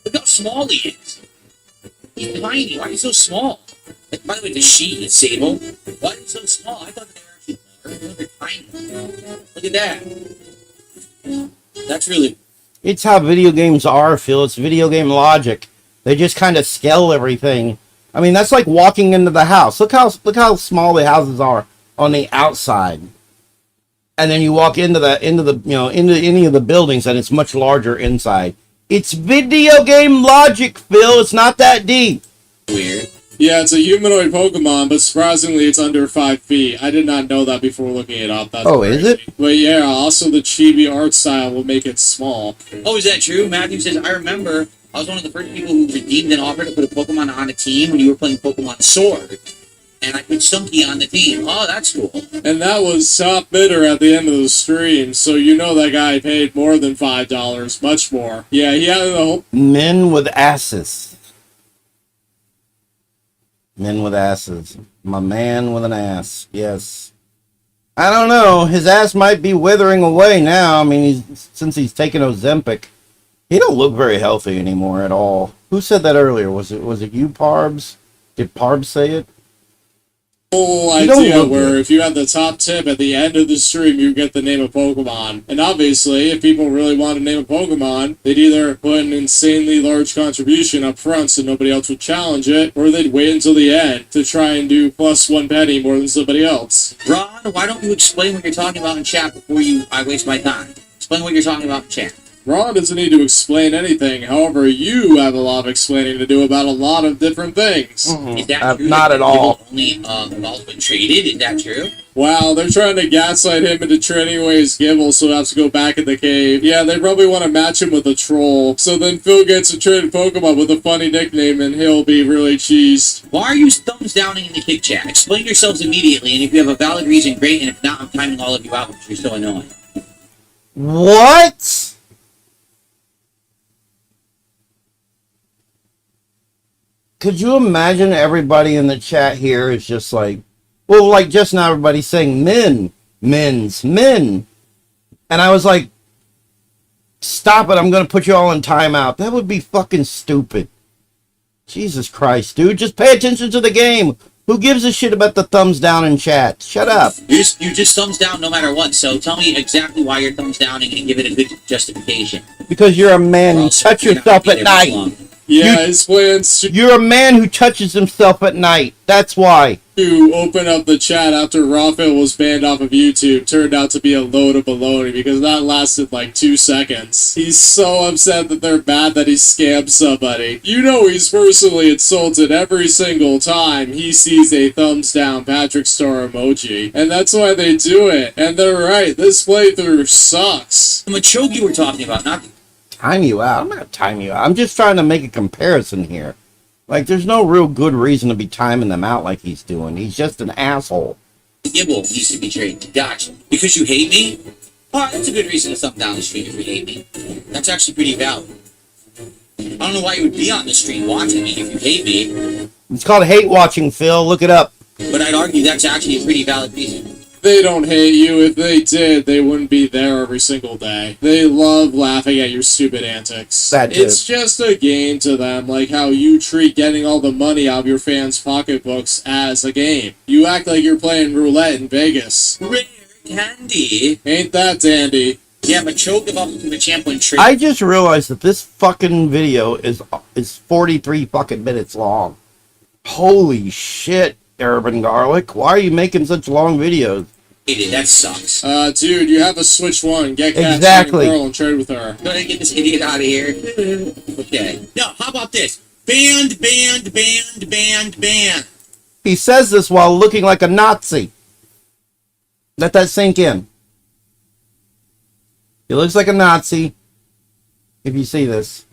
Look how small he is. He's tiny. Why is he so small? Like, by the way, the she is Sable. Why is he so small? I thought they were actually larger. They're tiny. Look at that. That's really. It's how video games are, Phil. It's video game logic. They just kind of scale everything. I mean, that's like walking into the house. Look how small the houses are on the outside, and then you walk into any of the buildings, and it's much larger inside. It's video game logic, Phil. It's not that deep. Weird. Yeah, it's a humanoid Pokemon, but surprisingly, it's under 5 feet. I did not know that before looking it up. That's Is crazy. it? But yeah, also the chibi art style will make it small. Oh, is that true? Matthew says, I remember I was one of the first people who redeemed an offer to put a Pokemon on a team when you were playing Pokemon Sword. And I put Stunky on the team. Oh, that's cool. And that was top bidder at the end of the stream, so you know that guy paid more than $5, much more. Yeah, he had the whole... Men with asses. Men with asses. My man with an ass. Yes. I don't know. His ass might be withering away now. I mean, since he's taken Ozempic, he don't look very healthy anymore at all. Who said that earlier? Was it you, Parbs? Did Parbs say it? whole You don't idea look where good. if you had the top tip at the end of the stream, you get the name of Pokemon. And obviously, if people really want to name a Pokemon, they'd either put an insanely large contribution up front so nobody else would challenge it, or they'd wait until the end to try and do plus 1 penny more than somebody else. Ron, why don't you explain what you're talking about in chat before I waste my time? Explain what you're talking about in chat. Ron doesn't need to explain anything. However, you have a lot of explaining to do about a lot of different things. Is that true? Not that at all. Only balls been traded? Is that true? Wow, they're trying to gaslight him into trading away his Gibble so he has to go back in the cave. Yeah, they probably want to match him with a troll. So then Phil gets a traded Pokemon with a funny nickname and he'll be really cheesed. Why are you thumbs downing in the kick chat? Explain yourselves immediately, and if you have a valid reason, great, and if not, I'm timing all of you out because you're so annoying. What? Could you imagine everybody in the chat here is just like, well, like just now everybody's saying men. And I was like, stop it, I'm going to put you all in timeout. That would be fucking stupid. Jesus Christ, dude, just pay attention to the game. Who gives a shit about the thumbs down in chat? Shut up. You're just thumbs down no matter what, so tell me exactly why you're thumbs downing and give it a good justification. Because you're a man, you touch yourself at night. Yeah, his plans You're a man who touches himself at night. That's why. to open up the chat after Raphael was banned off of YouTube turned out to be a load of baloney because that lasted like 2 seconds. He's so upset that they're mad that he scammed somebody. You know he's personally insulted every single time he sees a thumbs down Patrick Star emoji. And that's why they do it. And they're right, this playthrough sucks. The Machoke we're talking about, not the... Time you out. I'm not timing you out. I'm just trying to make a comparison here. Like, there's no real good reason to be timing them out like he's doing. He's just an asshole. Gibble needs to be traded. Gotcha. Because you hate me? Alright, that's a good reason to thumb down the stream if you hate me. That's actually pretty valid. I don't know why you would be on the stream watching me if you hate me, It's called hate watching, Phil. Look it up. but I'd argue that's actually a pretty valid reason. They don't hate you. If they did, they wouldn't be there every single day. They love laughing at your stupid antics. That too. It's just a game to them, like how you treat getting all the money out of your fans' pocketbooks as a game. You act like you're playing roulette in Vegas. Rare candy. Ain't that dandy? Yeah, Machoke evolved into a champ when trade. I just realized that this fucking video is 43 fucking minutes long. Holy shit, Urban Garlic. Why are you making such long videos? That sucks. Dude, you have to switch one. Get Cat Exactly. Girl and trade with her. Go ahead and get this idiot out of here. Okay. Now, how about this? Banned. He says this while looking like a Nazi. Let that sink in. He looks like a Nazi, if you see this.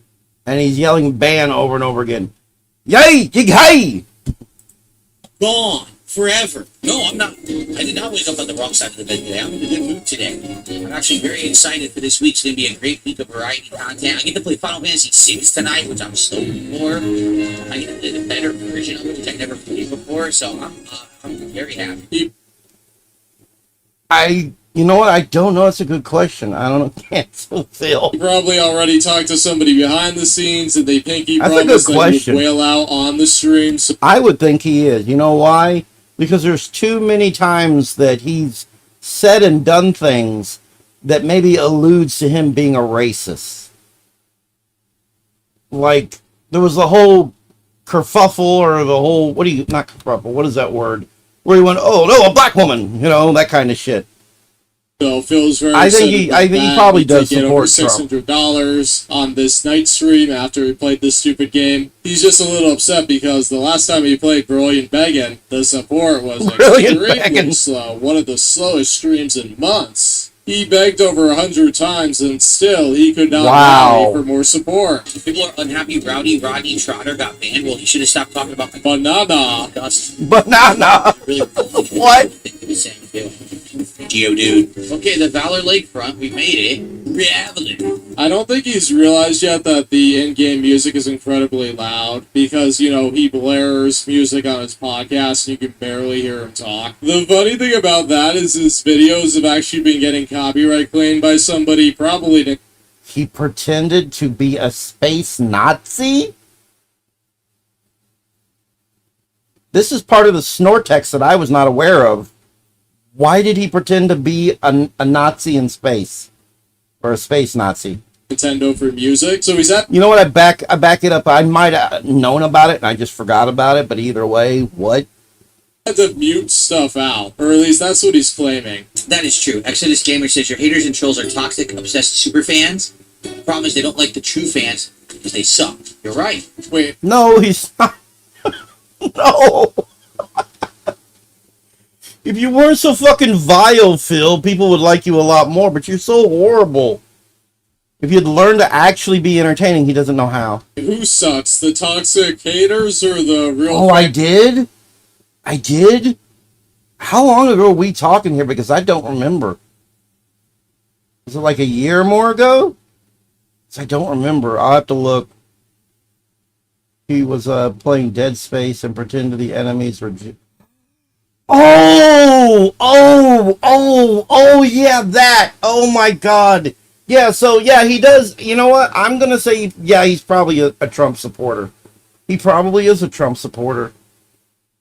And he's yelling ban over and over again. Yay! Yay! Gone. Forever. No, I'm not. I did not wake up on the wrong side of the bed today. I'm in a good mood today. I'm actually very excited for this week. It's going to be a great week of variety content. I get to play Final Fantasy VI tonight, which I'm stoked for. I get to play the better version of it, which I never played before. So I'm very happy. You know what? I don't know. It's a good question. I don't know. Cancel Phil. He probably already talked to somebody behind the scenes and they pinky That's a good promised that he question. would wail out on the stream. So I would think he is. You know why? Because there's too many times that he's said and done things that maybe alludes to him being a racist. Like, there was the whole kerfuffle or the whole, not kerfuffle, what is that word? Where he went, oh, no, a black woman, that kind of shit. So Phil's very I think upset he about that. probably He does did get over support Trump. $600 on this night stream after he played this stupid game. He's just a little upset because the last time he played Brilliant Beggin', the support was Brilliant extremely Beggin'. slow. One of the slowest streams in months. He begged over 100 times and still he could not rally for more support. People are unhappy Rodney Trotter got banned. Well, he should have stopped talking about my Banana. dust. Banana. Really, What? he was saying, too. Geodude. Okay, the Valor Lakefront, we made it. Traveling. I don't think he's realized yet that the in-game music is incredibly loud because, he blares music on his podcast and you can barely hear him talk. The funny thing about that is his videos have actually been getting copyright claimed by somebody probably. He pretended to be a space Nazi? This is part of the Snortex that I was not aware of. Why did he pretend to be a Nazi in space? Or a space Nazi? Nintendo for music. So he's at You know what? I back it up. I might have known about it and I just forgot about it. But either way, what? to mute stuff out. Or at least that's what he's claiming. That is true. Exodus Gamer says your haters and trolls are toxic, obsessed super fans. The problem is they don't like the true fans because they suck. You're right. Wait, No, he's not. No. If you weren't so fucking vile, Phil, people would like you a lot more, but you're so horrible. If you'd learn to actually be entertaining, he doesn't know how. who sucks? The toxic haters or the real... Oh, I did? I did? How long ago were we talking here? Because I don't remember. Was it like a year or more ago? 'Cause I don't remember. I'll have to look. He was playing Dead Space and pretended the enemies were... Oh, yeah, that. Oh, my God. Yeah, so, yeah, he does. You know what? I'm going to say, yeah, he's probably a Trump supporter. He probably is a Trump supporter.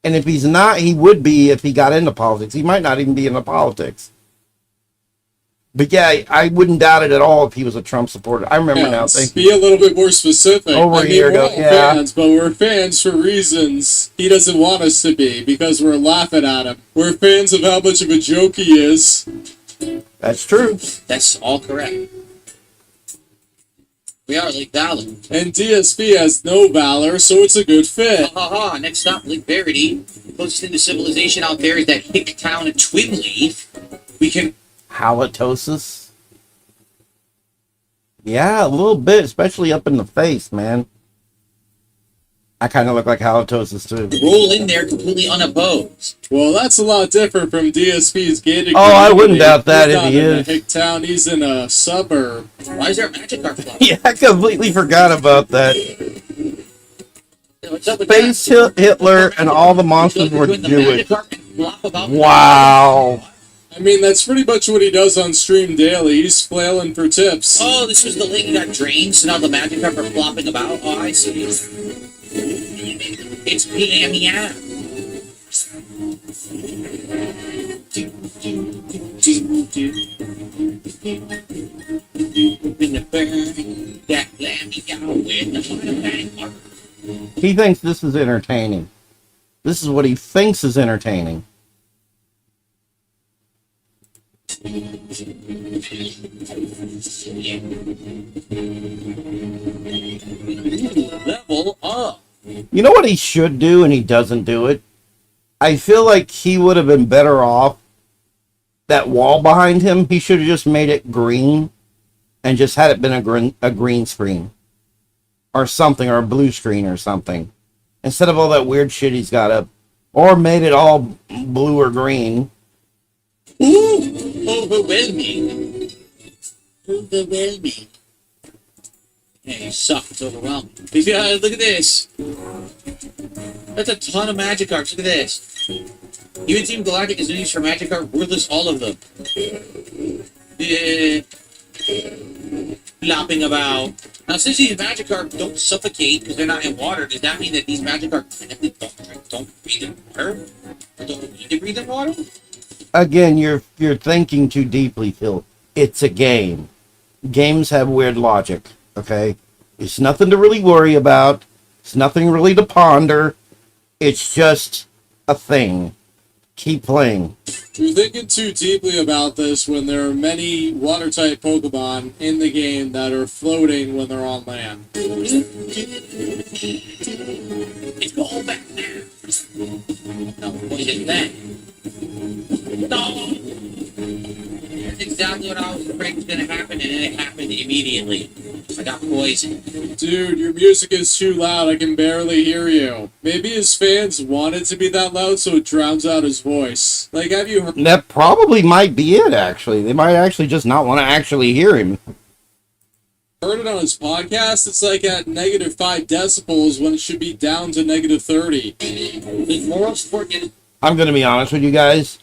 And if he's not, he would be if he got into politics. He might not even be into politics. But yeah, I wouldn't doubt it at all if he was a Trump supporter. I remember now. Thank you. Be a little bit more specific. Over a year we're ago, all yeah. fans, but we're fans for reasons he doesn't want us to be because we're laughing at him. We're fans of how much of a joke he is. That's true. That's all correct. We are Lake Valor. And DSP has no valor, so it's a good fit. Ha ha ha. Next stop, Lake Verity. Closest into civilization out there is that hick town of Twimley. We can... Halitosis. Yeah, a little bit, especially up in the face, man. I kind of look like halitosis too. roll in there completely unopposed. Well, that's a lot different from DSP's gated. Oh, I wouldn't community. doubt that He's if not he in is. a hick town. He's in a suburb. Why is there a magic car flying? Yeah, I completely forgot about that. What's up with Space that? Hitler and all the monsters were Doing the Jewish. magic carpet and flop about. Wow. I mean, that's pretty much what he does on stream daily. He's flailing for tips. Oh, this was the lady that got drained, so now the magic carpet flopping about. Oh, I see. It's PM. He thinks this is entertaining. This is what he thinks is entertaining. Level up. You know what he should do and he doesn't do it? I feel like he would have been better off. That wall behind him, he should have just made it green and just had it been a green screen or something, or a blue screen or something, instead of all that weird shit he's got up, or made it all blue or green. Ooh, overwhelming. Overwhelming. Yeah, you suck. It's overwhelming. Yeah, look at this. That's a ton of magic cards. Look at this. Even Team Galactic is used for magic card. Worthless, all of them. flopping about. Now, since these Magikarp don't suffocate because they're not in water, does that mean that these Magikarp technically don't breathe in water? Or don't need to breathe in water? Again, you're thinking too deeply, Phil. It's a game. Games have weird logic, okay? It's nothing to really worry about. It's nothing really to ponder. It's just a thing. Keep playing. You're thinking too deeply about this when there are many water-type Pokemon in the game that are floating when they're on land. It's all back there. No, what is that? No! That's exactly what I was afraid was going to happen, and then it happened immediately. I got poisoned. Dude, your music is too loud. I can barely hear you. Maybe his fans want it to be that loud so it drowns out his voice. Like, have you heard... That probably might be it, actually. They might actually just not want to actually hear him. Heard it on his podcast? It's like at negative 5 decibels when it should be down to negative 30. With moral support, I'm going to be honest with you guys.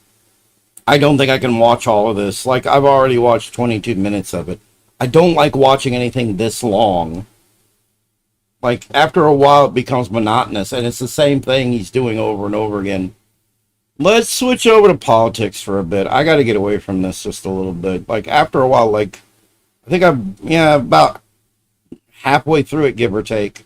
I don't think I can watch all of this. Like, I've already watched 22 minutes of it. I don't like watching anything this long. Like, after a while, it becomes monotonous, and it's the same thing he's doing over and over again. Let's switch over to politics for a bit. I got to get away from this just a little bit. Like, after a while, like, I think I'm, about halfway through it, give or take.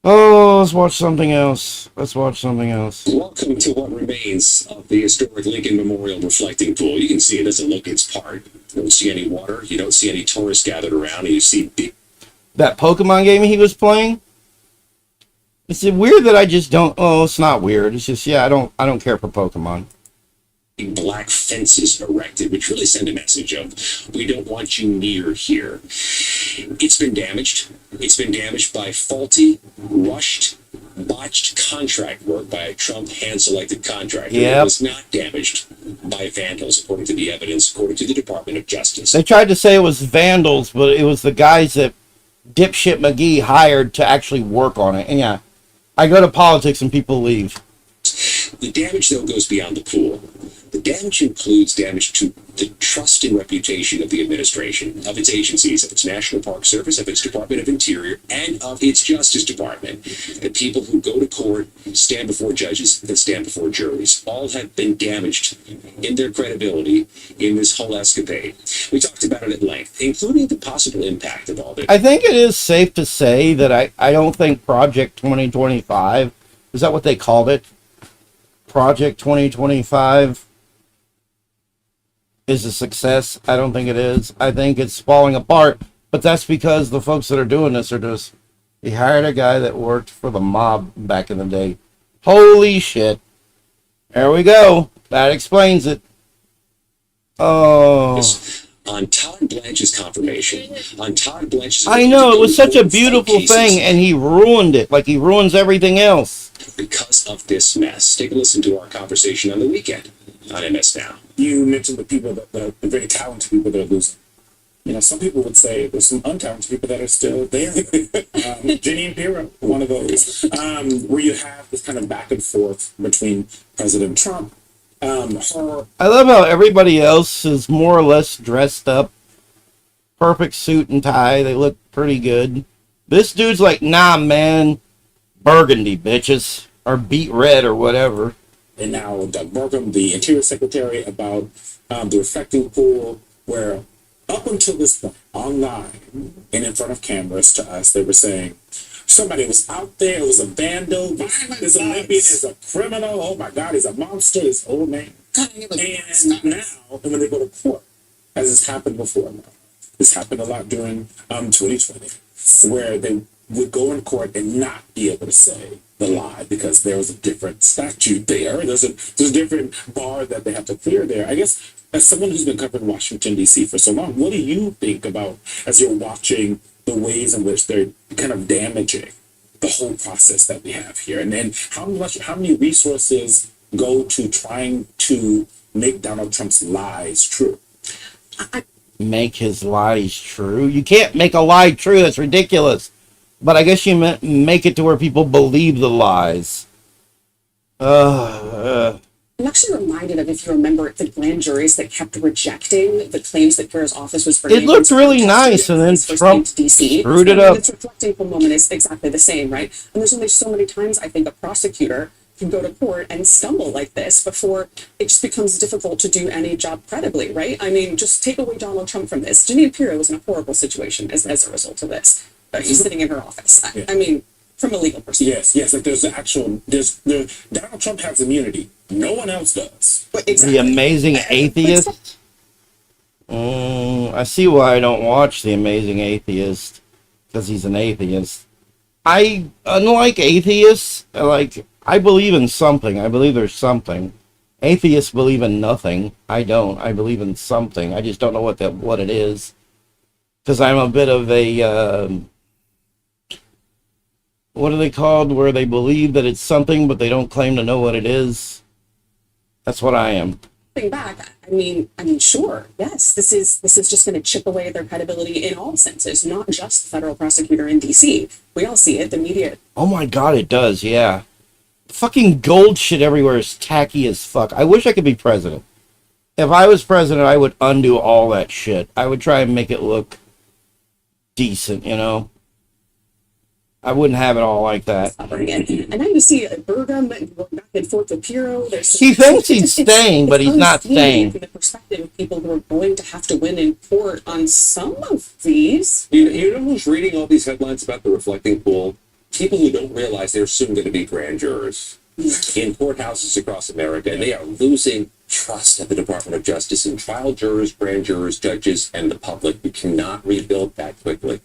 Oh, let's watch something else. Welcome to what remains of the historic Lincoln Memorial reflecting pool. You can see it doesn't look its part. You don't see any water. You don't see any tourists gathered around. And you see big... That Pokemon game he was playing? Is it weird that I just don't... Oh, it's not weird. It's just, I don't care for Pokemon. black fences erected, which really send a message of, we don't want you near here. It's been damaged. It's been damaged by faulty, rushed, botched contract work by a Trump hand-selected contractor. Yep. It was not damaged by vandals, according to the evidence, according to the Department of Justice. They tried to say it was vandals, but it was the guys that dipshit McGee hired to actually work on it. And yeah, I go to politics and people leave. The damage, though, goes beyond the pool. The damage includes damage to the trust and reputation of the administration, of its agencies, of its National Park Service, of its Department of Interior, and of its Justice Department. The people who go to court, stand before judges, and stand before juries, all have been damaged in their credibility in this whole escapade. We talked about it at length, including the possible impact of all this. I think it is safe to say that I don't think Project 2025, is that what they called it? Project 2025 is a success. I don't think it is. I think it's falling apart, but that's because the folks that are doing this are just, they hired a guy that worked for the mob back in the day. Holy shit. There we go. That explains it. Oh. On Todd Blanche's confirmation, on Todd Blanche's... I know, it was such a beautiful thing, and he ruined it, like he ruins everything else. Because of this mess. Take a listen to our conversation on the weekend on MS Now. You mentioned the people the very talented people that are losing. You know, some people would say there's some untalented people that are still there. Jenny and Piro, one of those. Where you have this kind of back and forth between President Trump, her... I love how everybody else is more or less dressed up. Perfect suit and tie. They look pretty good. This dude's like, nah, man. Burgundy, bitches. Or beet red or whatever. And now Doug Burgum, the Interior Secretary, about the reflecting pool, where up until this point, online and in front of cameras to us, they were saying, somebody was out there, it was a vandal, this Olympian is a criminal, oh my God, he's a monster, this old man. And now, and when they go to court, as has happened before now, this happened a lot during 2020, where they would go in court and not be able to say the lie because there was a different statute there. There's a different bar that they have to clear there. I guess as someone who's been covering Washington, D.C. for so long, what do you think about as you're watching the ways in which they're kind of damaging the whole process that we have here? And then how many resources go to trying to make Donald Trump's lies true? Make his lies true? You can't make a lie true. That's ridiculous. But I guess you make it to where people believe the lies. What I'm actually reminded of, if you remember, the grand juries that kept rejecting the claims that Farrah's office was bringing. It looked really nice, and then Trump screwed it up. It's reflecting for a moment is exactly the same, right? And there's only so many times I think a prosecutor can go to court and stumble like this before it just becomes difficult to do any job credibly, right? I mean, just take away Donald Trump from this. Jeanine Pirro was in a horrible situation as a result of this. She's sitting in her office. I mean, from a legal perspective. Yes. Like Donald Trump has immunity. No one else does. Exactly. The Amazing Atheist. I see why I don't watch The Amazing Atheist, because he's an atheist. Unlike atheists, I believe in something. I believe there's something. Atheists believe in nothing. I don't. I believe in something. I just don't know what it is, because I'm a bit of a what are they called, where they believe that it's something but they don't claim to know what it is. That's what I am. Back, I mean, sure, yes, this is just going to chip away at their credibility in all senses, not just the federal prosecutor in D.C. We all see it, the media. Oh my God, it does, yeah. Fucking gold shit everywhere is tacky as fuck. I wish I could be president. If I was president, I would undo all that shit. I would try and make it look decent, you know? I wouldn't have it all like that. And now you see Burgum back and forth with Pirro. He thinks he's staying, but he's not staying. From the perspective of people who are going to have to win in court on some of these. You know who's reading all these headlines about the reflecting pool? People who don't realize they're soon going to be grand jurors in courthouses across America, and they are losing trust at the Department of Justice and trial jurors, grand jurors, judges, and the public. We cannot rebuild that quickly.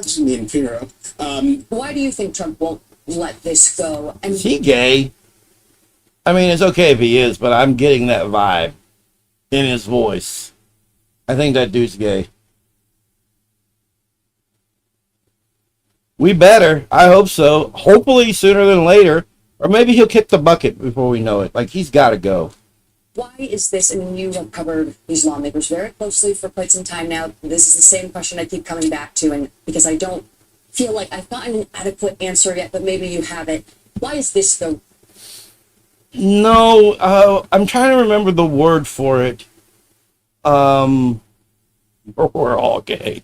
Jeanine Pirro. Why do you think Trump won't let this go? And Is he gay? I mean, it's okay if he is, but I'm getting that vibe in his voice. I think that dude's gay. We better. I hope so. Hopefully sooner than later. Or maybe he'll kick the bucket before we know it. Like, he's got to go. why is this? I mean, you have covered these lawmakers very closely for quite some time now. This is the same question I keep coming back to, and because I don't feel like I've gotten an adequate answer yet, but maybe you have it. Why is this the... No, I'm trying to remember the word for it. We're all gay.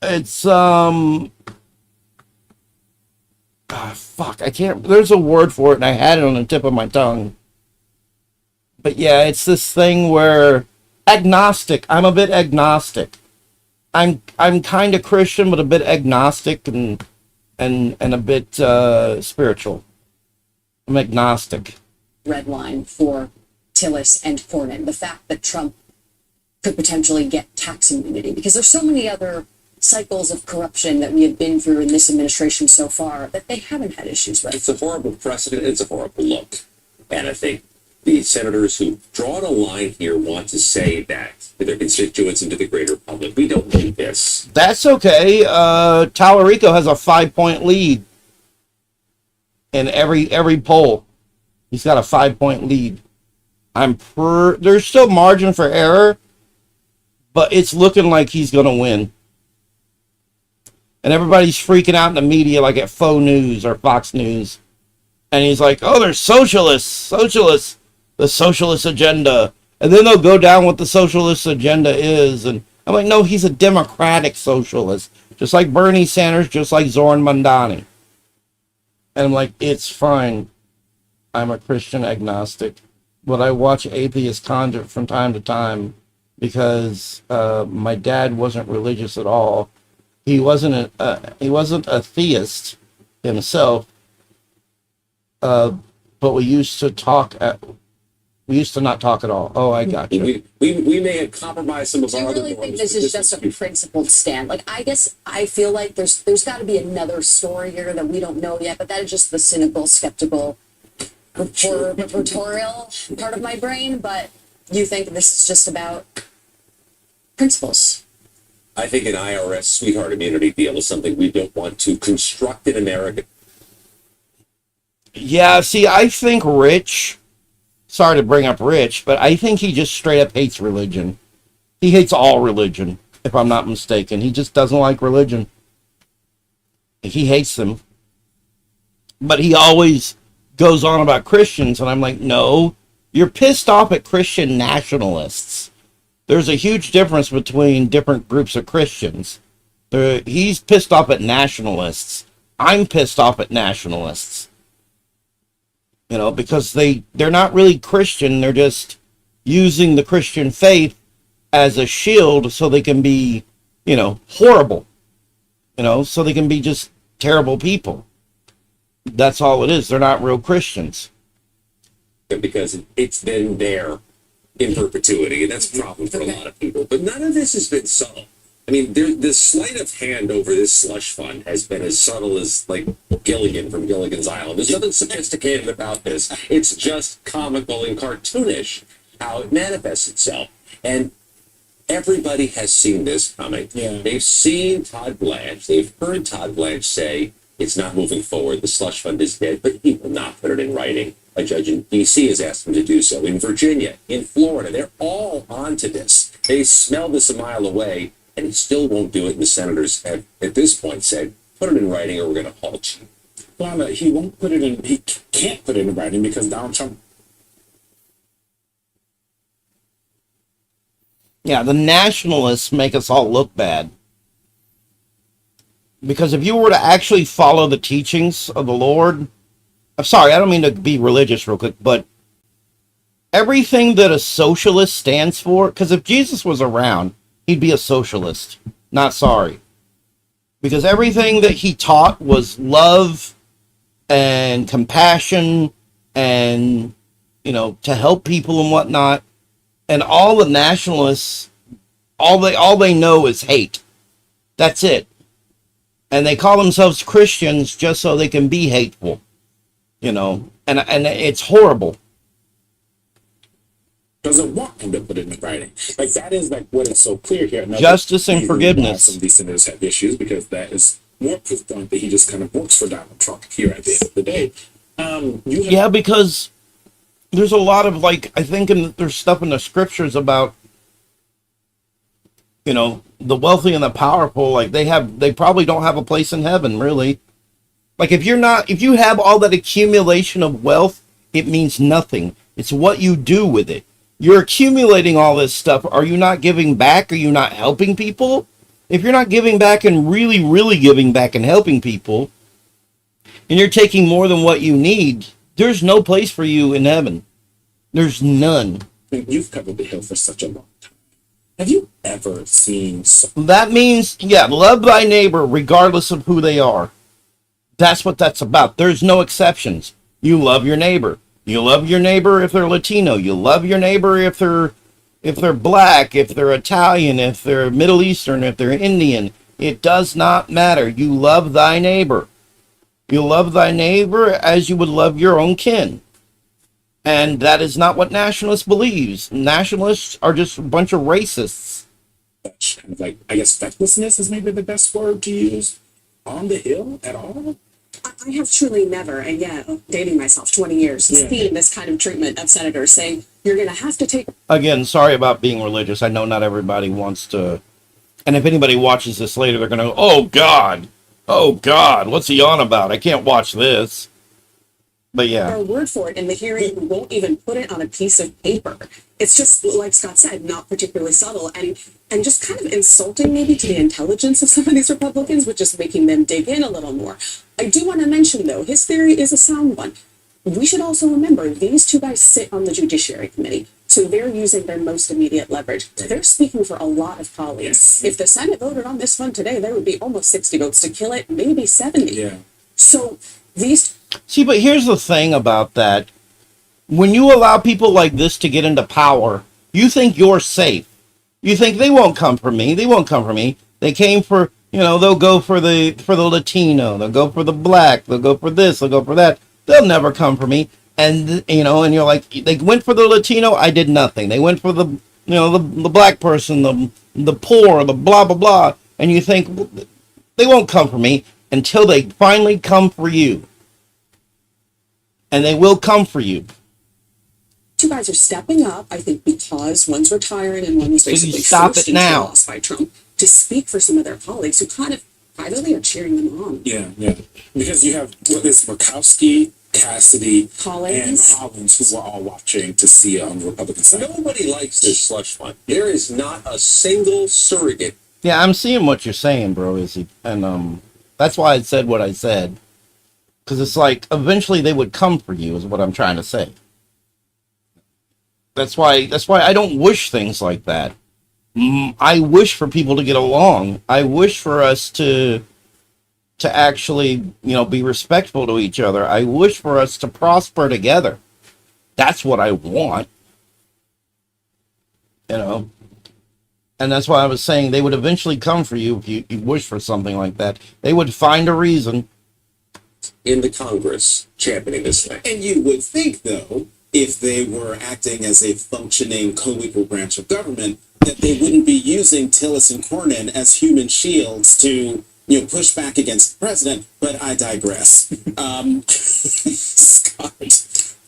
It's, fuck, I can't, there's a word for it, and I had it on the tip of my tongue. But yeah, it's this thing where, agnostic, I'm a bit agnostic. I'm kind of Christian, but a bit agnostic and a bit spiritual. I'm agnostic. red line for Tillis and Cornyn, the fact that Trump could potentially get tax immunity, because there's so many other cycles of corruption that we have been through in this administration so far that they haven't had issues with. It's a horrible precedent. It's a horrible look. And I think the senators who've drawn a line here want to say that to their constituents and to the greater public. We don't need this. That's okay. Tallarico has a 5-point lead in every poll. He's got a 5-point lead. There's still margin for error, but it's looking like he's going to win. And everybody's freaking out in the media, like at Faux News or Fox News. And he's like, oh, they're socialists, the socialist agenda. And then they'll go down what the socialist agenda is. And I'm like, no, he's a democratic socialist. Just like Bernie Sanders, just like Zoran Mandani. And I'm like, it's fine. I'm a Christian agnostic. But I watch atheist content from time to time because my dad wasn't religious at all. He wasn't a theist himself. But we used to not talk at all. Oh, I got you. We may have compromised some of Do our you other really norms, think this but is just a principled stand? Like, I guess I feel like there's got to be another story here that we don't know yet, but that is just the cynical, skeptical, reportorial part of my brain. But you think this is just about principles? I think an IRS sweetheart immunity deal is something we don't want to construct in America. Yeah, see, I think Rich, sorry to bring up Rich, but I think he just straight up hates religion. He hates all religion, if I'm not mistaken. He just doesn't like religion. he hates them. But he always goes on about Christians, and I'm like, no, you're pissed off at Christian nationalists. There's a huge difference between different groups of Christians. He's pissed off at nationalists. I'm pissed off at nationalists. Because they're not really Christian. They're just using the Christian faith as a shield so they can be, horrible. So they can be just terrible people. That's all it is. They're not real Christians. Because it's been there in perpetuity, and that's a problem for a lot of people. But none of this has been subtle. I mean, the sleight of hand over this slush fund has been as subtle as, like, Gilligan from Gilligan's Island. There's nothing sophisticated about this. It's just comical and cartoonish how it manifests itself. And everybody has seen this coming. Yeah. They've seen Todd Blanche. They've heard Todd Blanche say it's not moving forward. The slush fund is dead, but he will not put it in writing. A judge in D.C. has asked him to do so. In Virginia, in Florida, they're all onto this. They smell this a mile away, and he still won't do it. And the senators have, at this point, said, put it in writing or we're going to halt you. Well, he won't put it in, he can't put it in writing because Donald Trump. Yeah, the nationalists make us all look bad. Because if you were to actually follow the teachings of the Lord, I'm sorry, I don't mean to be religious real quick, but everything that a socialist stands for, because if Jesus was around, he'd be a socialist. Not sorry. Because everything that he taught was love and compassion and, to help people and whatnot. And all the nationalists, all they know is hate. That's it. And they call themselves Christians just so they can be hateful. And it's horrible. Doesn't want him to put it in writing. Like, that is like what is so clear here. Now, Justice and forgiveness. Some of these senators have issues because that is more proof point that he just kind of works for Donald Trump here at the end of the day. Yeah, because there's a lot of, like, I think there's stuff in the scriptures about, the wealthy and the powerful. Like, they probably don't have a place in heaven, really. Like, if you have all that accumulation of wealth, it means nothing. It's what you do with it. You're accumulating all this stuff. Are you not giving back? Are you not helping people? If you're not giving back and really, really giving back and helping people, and you're taking more than what you need, there's no place for you in heaven. There's none. You've covered the Hill for such a long time. Have you ever seen... That means, love thy neighbor regardless of who they are. That's what that's about. There's no exceptions. You love your neighbor. You love your neighbor if they're Latino. You love your neighbor if they're black, if they're Italian, if they're Middle Eastern, if they're Indian. It does not matter. You love thy neighbor. You love thy neighbor as you would love your own kin. And that is not what nationalists believes. Nationalists are just a bunch of racists. Kind of like, I guess, fecklessness is maybe the best word to use on the Hill at all. I have truly never, and dating myself 20 years, seen this kind of treatment of senators saying, you're going to have to take... Again, sorry about being religious. I know not everybody wants to... And if anybody watches this later, they're going to go, oh God, what's he on about? I can't watch this. But yeah. Our word for it in the hearing, we won't even put it on a piece of paper. It's just, like Scott said, not particularly subtle and just kind of insulting maybe to the intelligence of some of these Republicans, which is making them dig in a little more. I do want to mention, though, his theory is a sound one. We should also remember these two guys sit on the Judiciary Committee, so they're using their most immediate leverage. They're speaking for a lot of colleagues. If the Senate voted on this one today, there would be almost 60 votes to kill it, maybe 70. Yeah. So these... See, but here's the thing about that. When you allow people like this to get into power, you think you're safe. You think they won't come for me. They won't come for me. They came for, they'll go for the Latino. They'll go for the black. They'll go for this. They'll go for that. They'll never come for me. And, and you're like, they went for the Latino. I did nothing. They went for the black person, the poor, the blah, blah, blah. And you think they won't come for me until they finally come for you. And they will come for you. Two guys are stepping up, I think, because one's retiring and one was basically stop it forced now. into loss by Trump to speak for some of their colleagues who kind of privately are cheering them on. Yeah, yeah. Because you have what is Murkowski, Cassidy, Collins. and Collins, who were all watching to see on the Republican side. Nobody likes this slush fund. There is not a single surrogate. Yeah, I'm seeing what you're saying, bro, Izzy. And that's why I said what I said. Because it's like, eventually they would come for you, is what I'm trying to say. That's why I don't wish things like that. I wish for people to get along. I wish for us to actually, be respectful to each other. I wish for us to prosper together. That's what I want. And that's why I was saying they would eventually come for you if you wish for something like that. They would find a reason. In the Congress championing this thing. And you would think, though, if they were acting as a functioning co-equal branch of government, that they wouldn't be using Tillis and Cornyn as human shields to, push back against the president. But I digress. Scott,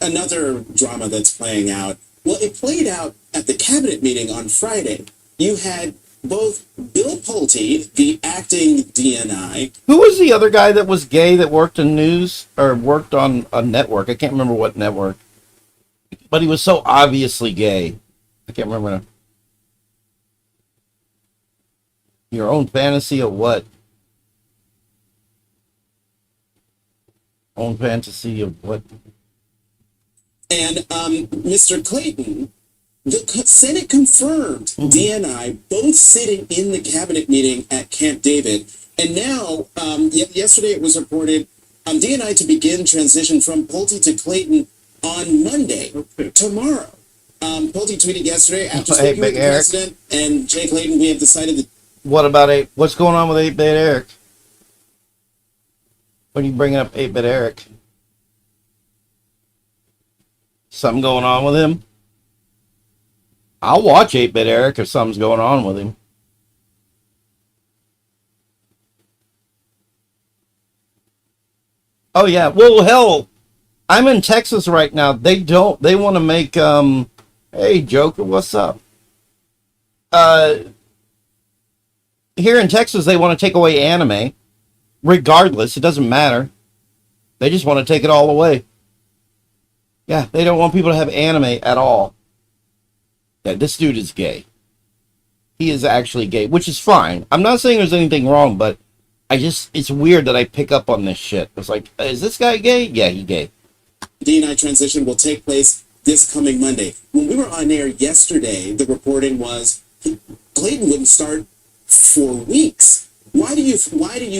another drama that's playing out. Well, it played out at the cabinet meeting on Friday. You had both Bill Pulte, the acting DNI. Who was the other guy that was gay that worked in news or worked on a network? I can't remember what network. But he was so obviously gay. I can't remember. Your own fantasy of what? Own fantasy of what? And Mr. Clayton, the Senate confirmed DNI both sitting in the cabinet meeting at Camp David. And now, yesterday it was reported DNI to begin transition from Pulte to Clayton on Monday, tomorrow. Pulte tweeted yesterday after speaking with the president and Jay Clayton, we have decided that. What's going on with 8-Bit Eric? When you bringing up 8-Bit Eric? Something going on with him? I'll watch 8-Bit Eric if something's going on with him. Oh yeah, well hell, I'm in Texas right now. They want to make hey Joker, what's up? Here in Texas they want to take away anime. Regardless, it doesn't matter. They just want to take it all away. Yeah, they don't want people to have anime at all. Yeah, this dude is gay. He is actually gay, which is fine. I'm not saying there's anything wrong, but it's weird that I pick up on this shit. It's like, is this guy gay? Yeah, he's gay. DNI transition will take place this coming Monday. When we were on air yesterday, the reporting was Clayton wouldn't start for weeks. Why do you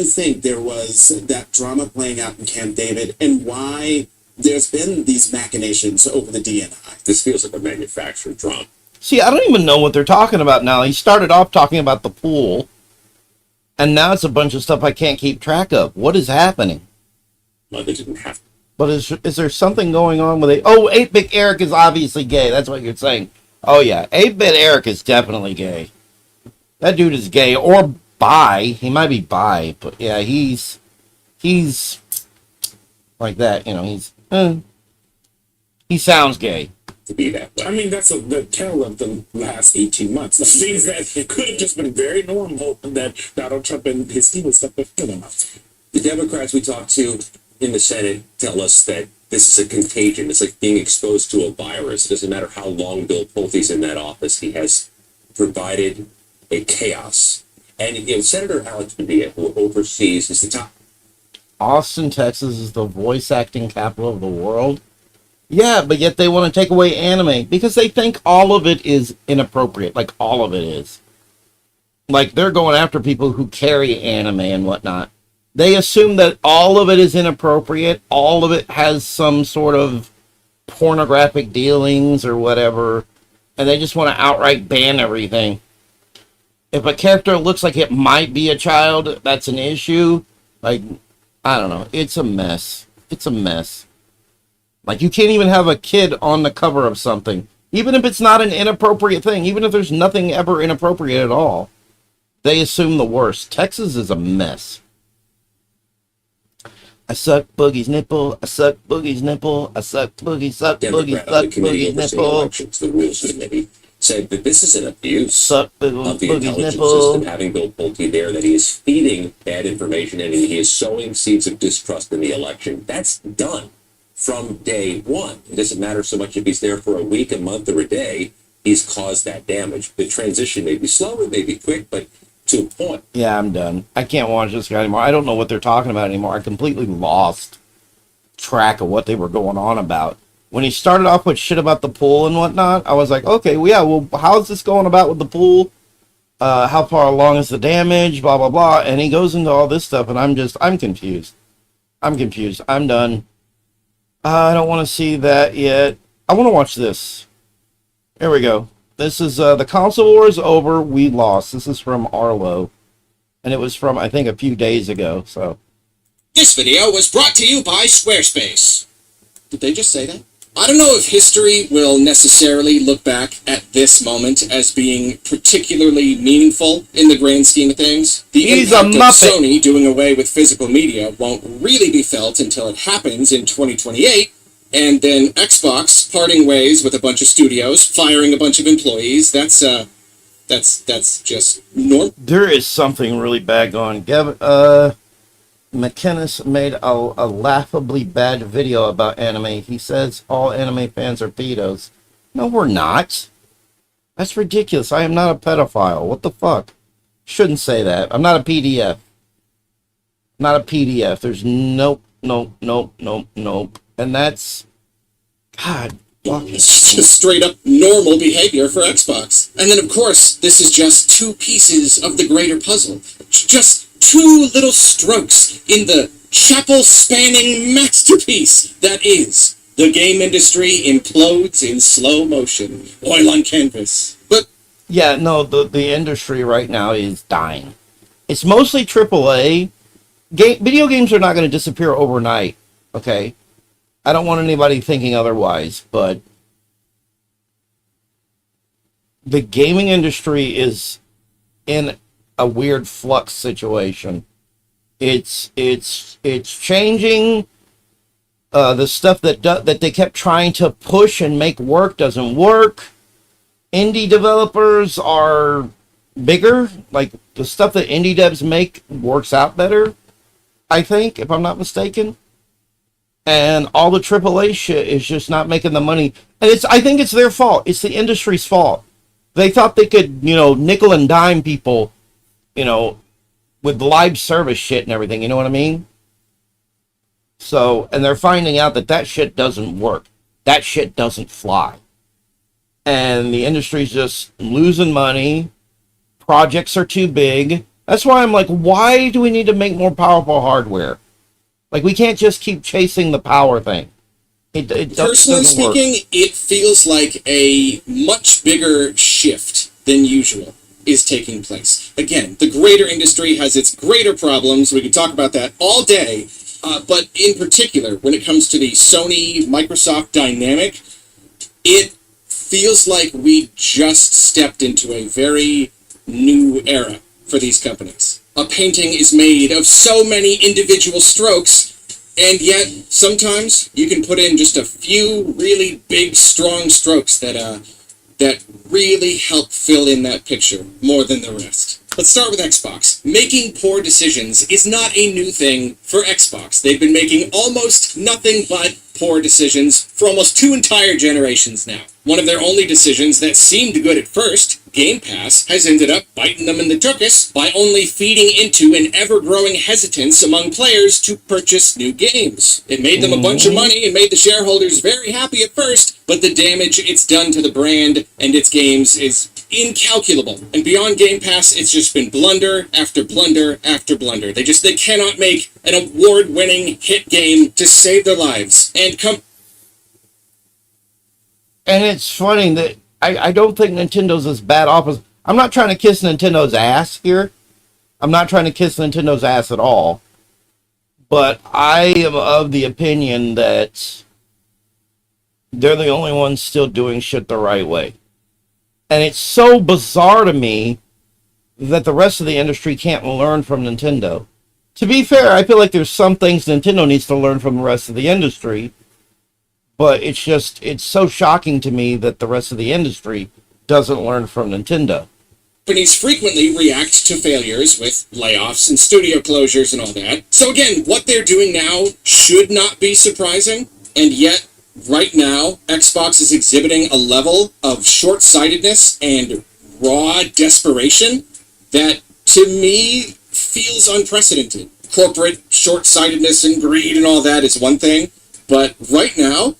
think there was that drama playing out in Camp David, and why there's been these machinations over the DNI? This feels like a manufactured drama. See, I don't even know what they're talking about now. He started off talking about the pool, and now it's a bunch of stuff I can't keep track of. What is happening? Well, they didn't have to. But is there something going on with it? Oh, 8-Bit Eric is obviously gay. That's what you're saying. Oh, yeah. 8-Bit Eric is definitely gay. That dude is gay. Or bi. He might be bi. But, yeah, he's like that. He sounds gay. To be that way. I mean, that's the tale of the last 18 months. The things that could have just been very normal that Donald Trump and his team and stuff have killing us. The Democrats we talked to in the Senate tell us that this is a contagion. It's like being exposed to a virus. It doesn't matter how long Bill Pulte's in that office. He has provided a chaos. And Senator Alex Padilla, who oversees, is the top. Austin, Texas is the voice acting capital of the world. Yeah, but yet they want to take away anime because they think all of it is inappropriate. Like, all of it is. Like, they're going after people who carry anime and whatnot. They assume that all of it is inappropriate. All of it has some sort of pornographic dealings or whatever. And they just want to outright ban everything. If a character looks like it might be a child, that's an issue. Like, I don't know. It's a mess. It's a mess. Like, you can't even have a kid on the cover of something. Even if it's not an inappropriate thing. Even if there's nothing ever inappropriate at all. They assume the worst. Texas is a mess. I suck Boogie's nipple. I suck Boogie's nipple. I suck Boogie, suck Boogie, suck Boogie's nipple. The rules committee said that this is an abuse Suck the of the boogie's intelligence nipple. system, having Bill Pulte there, that he is feeding bad information and he is sowing seeds of distrust in the election. That's done from day one. It doesn't matter so much if he's there for a week, a month, or a day. He's caused that damage. The transition may be slow, it may be quick, but to a point. Yeah, I'm done. I can't watch this guy anymore. I don't know what they're talking about anymore. I completely lost track of what they were going on about. When he started off with shit about the pool and whatnot, I was like, okay, well, yeah, well, how's this going about with the pool? How far along is the damage? Blah, blah, blah. And he goes into all this stuff, and I'm confused. I'm confused. I'm done. I don't want to see that yet. I want to watch this. Here we go. This is, the console war is over. We lost. This is from Arlo. And it was from, I think, a few days ago, so. This video was brought to you by Squarespace. Did they just say that? I don't know if history will necessarily look back at this moment as being particularly meaningful in the grand scheme of things. The He's a impact of Muppet. Sony doing away with physical media won't really be felt until it happens in 2028, and then Xbox parting ways with a bunch of studios, firing a bunch of employees. That's just normal. There is something really bad going. McKinnis made a laughably bad video about anime. He says all anime fans are pedos. No, we're not. That's ridiculous. I am not a pedophile. What the fuck? Shouldn't say that. I'm not a PDF. Not a PDF. There's nope. And that's... God. It's just straight up normal behavior for Xbox. And then, of course, this is just two pieces of the greater puzzle. Just two little strokes in the chapel-spanning masterpiece that is the game industry implodes in slow motion. Oil on canvas. But yeah, no, the industry right now is dying. It's mostly AAA. Video games are not going to disappear overnight, okay? I don't want anybody thinking otherwise, but the gaming industry is in a weird flux situation. It's changing. The stuff that they kept trying to push and make work doesn't work. Indie developers are bigger. Like, the stuff that indie devs make works out better, I think, if I'm not mistaken. And all the AAA shit is just not making the money. And I think it's their fault. It's the industry's fault. They thought they could, nickel and dime people, with live service shit and everything. You know what I mean? So, and they're finding out that shit doesn't work. That shit doesn't fly. And the industry's just losing money. Projects are too big. That's why I'm like, why do we need to make more powerful hardware? Like, we can't just keep chasing the power thing. personally speaking, it feels like a much bigger shift than usual is taking place. Again, the greater industry has its greater problems. We could talk about that all day. But in particular, when it comes to the Sony-Microsoft dynamic, it feels like we just stepped into a very new era for these companies. A painting is made of so many individual strokes, and yet sometimes you can put in just a few really big, strong strokes that really help fill in that picture more than the rest. Let's start with Xbox. Making poor decisions is not a new thing for Xbox. They've been making almost nothing but poor decisions for almost 2 entire generations now. One of their only decisions that seemed good at first, Game Pass, has ended up biting them in the tuchus by only feeding into an ever-growing hesitance among players to purchase new games. It made them a bunch of money and made the shareholders very happy at first, but the damage it's done to the brand and its games is incalculable. And beyond Game Pass, it's just been blunder after blunder after blunder. They cannot make an award-winning hit game to save their lives. And it's funny that I don't think Nintendo's as bad off as... I'm not trying to kiss Nintendo's ass here. I'm not trying to kiss Nintendo's ass at all. But I am of the opinion that they're the only ones still doing shit the right way. And it's so bizarre to me that the rest of the industry can't learn from Nintendo. To be fair, I feel like there's some things Nintendo needs to learn from the rest of the industry. But it's so shocking to me that the rest of the industry doesn't learn from Nintendo. Companies frequently react to failures with layoffs and studio closures and all that. So again, what they're doing now should not be surprising, and yet right now Xbox is exhibiting a level of short-sightedness and raw desperation that to me feels unprecedented. Corporate short-sightedness and greed and all that is one thing, but right now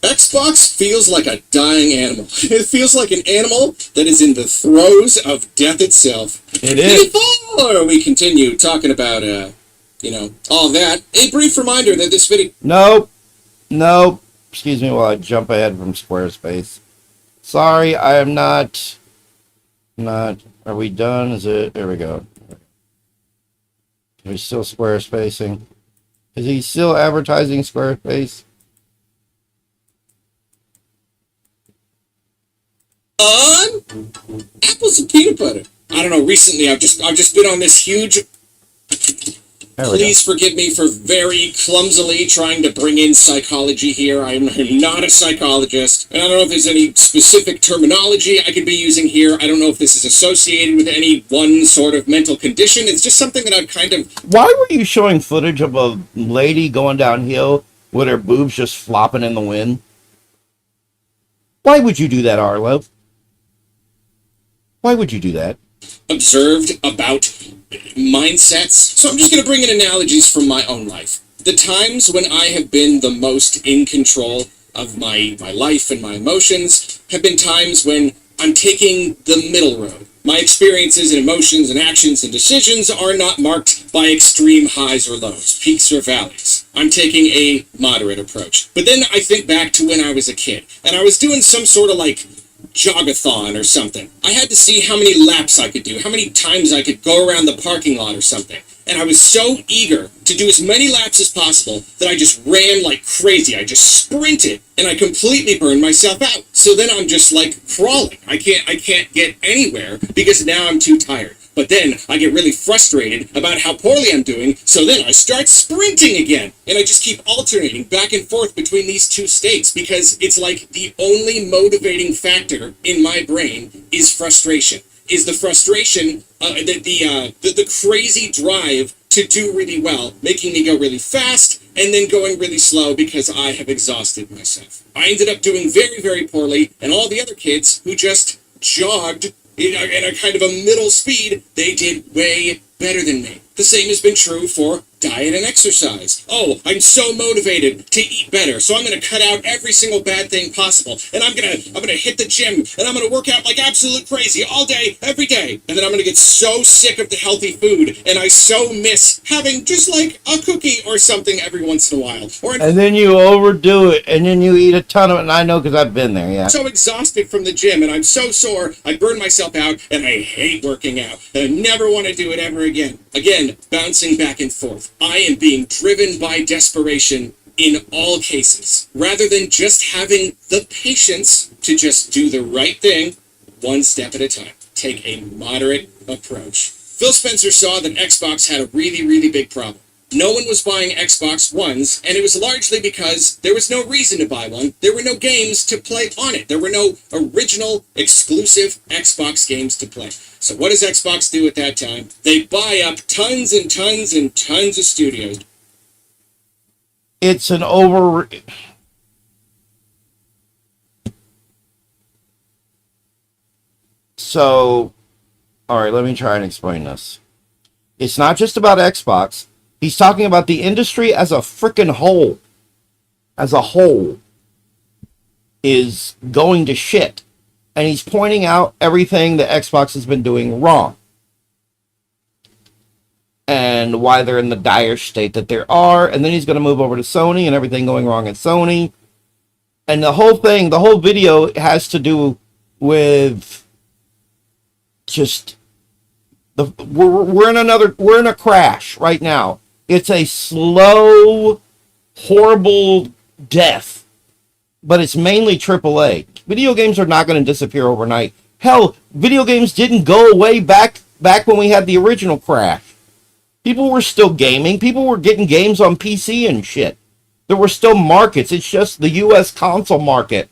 Xbox feels like a dying animal. It feels like an animal that is in the throes of death itself. It is. Before we continue talking about, all that, a brief reminder that this video... Nope. Excuse me while I jump ahead from Squarespace. Sorry, I am not... Are we done? Is it... There we go. Are we still Squarespacing? Is he still advertising Squarespace? Apples and peanut butter. I don't know, recently I've just been on this huge... Please forgive me for very clumsily trying to bring in psychology here. I'm not a psychologist, and I don't know if there's any specific terminology I could be using here. I don't know if this is associated with any one sort of mental condition. It's just something that I've kind of... Why were you showing footage of a lady going downhill with her boobs just flopping in the wind? Why would you do that, Arlo? Why would you do that? Observed about mindsets. So I'm just going to bring in analogies from my own life. The times when I have been the most in control of my life and my emotions have been times when I'm taking the middle road. My experiences and emotions and actions and decisions are not marked by extreme highs or lows, peaks or valleys. I'm taking a moderate approach. But then I think back to when I was a kid, and I was doing some sort of like jogathon or something. I had to see how many laps I could do, how many times I could go around the parking lot or something. And I was so eager to do as many laps as possible that I just ran like crazy. I just sprinted and I completely burned myself out. So then I'm just like crawling. I can't get anywhere because now I'm too tired. But then I get really frustrated about how poorly I'm doing, so then I start sprinting again. And I just keep alternating back and forth between these two states because it's like the only motivating factor in my brain is frustration. Is the frustration, the crazy drive to do really well, making me go really fast and then going really slow because I have exhausted myself. I ended up doing very, very poorly, and all the other kids who just jogged at a kind of a middle speed, they did way better than me. The same has been true for diet and exercise. Oh, I'm so motivated to eat better, so I'm going to cut out every single bad thing possible, and I'm going to hit the gym, and I'm going to work out like absolute crazy all day, every day, and then I'm going to get so sick of the healthy food, and I so miss having just like a cookie or something every once in a while. And then you overdo it, and then you eat a ton of it, and I know because I've been there, yeah. I'm so exhausted from the gym, and I'm so sore, I burn myself out, and I hate working out, and I never want to do it ever again. Again, bouncing back and forth. I am being driven by desperation in all cases, rather than just having the patience to just do the right thing one step at a time. Take a moderate approach. Phil Spencer saw that Xbox had a really, really big problem. No one was buying Xbox Ones, and it was largely because there was no reason to buy one. There were no games to play on it. There were no original, exclusive Xbox games to play. So what does Xbox do at that time? They buy up tons and tons and tons of studios. It's an over... So, alright, let me try and explain this. It's not just about Xbox. He's talking about the industry as a frickin' whole. As a whole. Is going to shit. And he's pointing out everything that Xbox has been doing wrong. And why they're in the dire state that they are. And then he's going to move over to Sony and everything going wrong at Sony. And the whole thing, the whole video has to do with just... We're in a crash right now. It's a slow, horrible death. But it's mainly AAA. Video games are not going to disappear overnight. Hell, video games didn't go away back when we had the original crash. People were still gaming. People were getting games on PC and shit. There were still markets. It's just the U.S. console market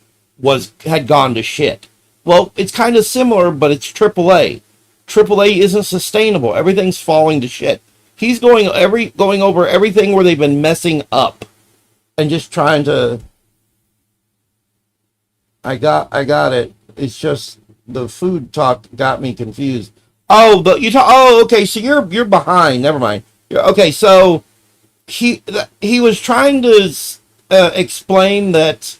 had gone to shit. Well, it's kind of similar, but it's AAA. AAA isn't sustainable. Everything's falling to shit. He's going over everything where they've been messing up and just trying to. I got it. It's just the food talk got me confused. Oh, okay. So you're behind. Never mind. Okay, so he was trying to explain that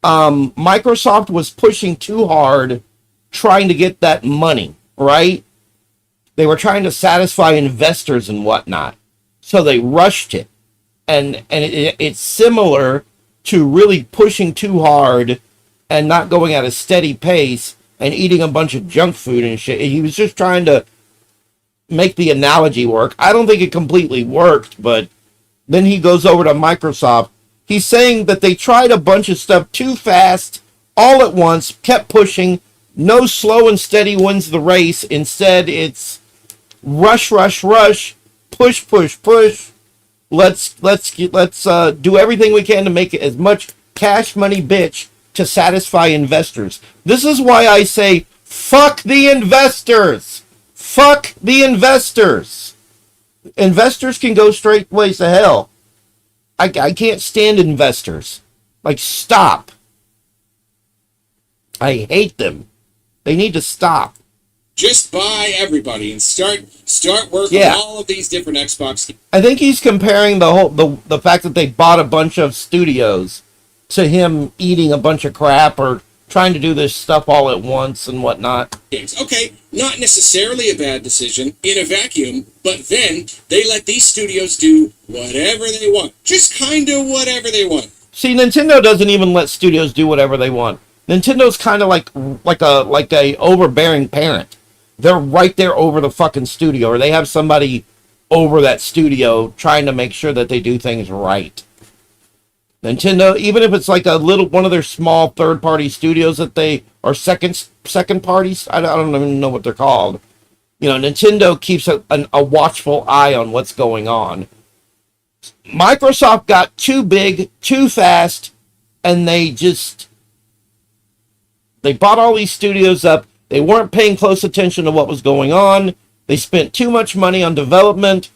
Microsoft was pushing too hard, trying to get that money, right? They were trying to satisfy investors and whatnot, so they rushed it, and it's similar to really pushing too hard and not going at a steady pace and eating a bunch of junk food and shit. He was just trying to make the analogy work. I don't think it completely worked, but then he goes over to Microsoft. He's saying that they tried a bunch of stuff too fast, all at once, kept pushing. No slow and steady wins the race. Instead, it's rush, rush, rush, push, push, push. Let's do everything we can to make it as much cash money, bitch, to satisfy investors. This is why I say, fuck the investors. Fuck the investors. Investors can go straight ways to hell. I can't stand investors. Like, stop. I hate them. They need to stop. Just buy everybody and start working on all of these different Xbox games. I think he's comparing the fact that they bought a bunch of studios to him eating a bunch of crap or trying to do this stuff all at once and whatnot. Okay, not necessarily a bad decision in a vacuum, but then they let these studios do whatever they want. Just kind of whatever they want. See, Nintendo doesn't even let studios do whatever they want. Nintendo's kind of like a overbearing parent. They're right there over the fucking studio, or they have somebody over that studio trying to make sure that they do things right. Nintendo, even if it's like a little one of their small third-party studios that they or second parties, I don't even know what they're called. You know, Nintendo keeps a watchful eye on what's going on. Microsoft got too big, too fast, and they bought all these studios up. They weren't paying close attention to what was going on. They spent too much money on development.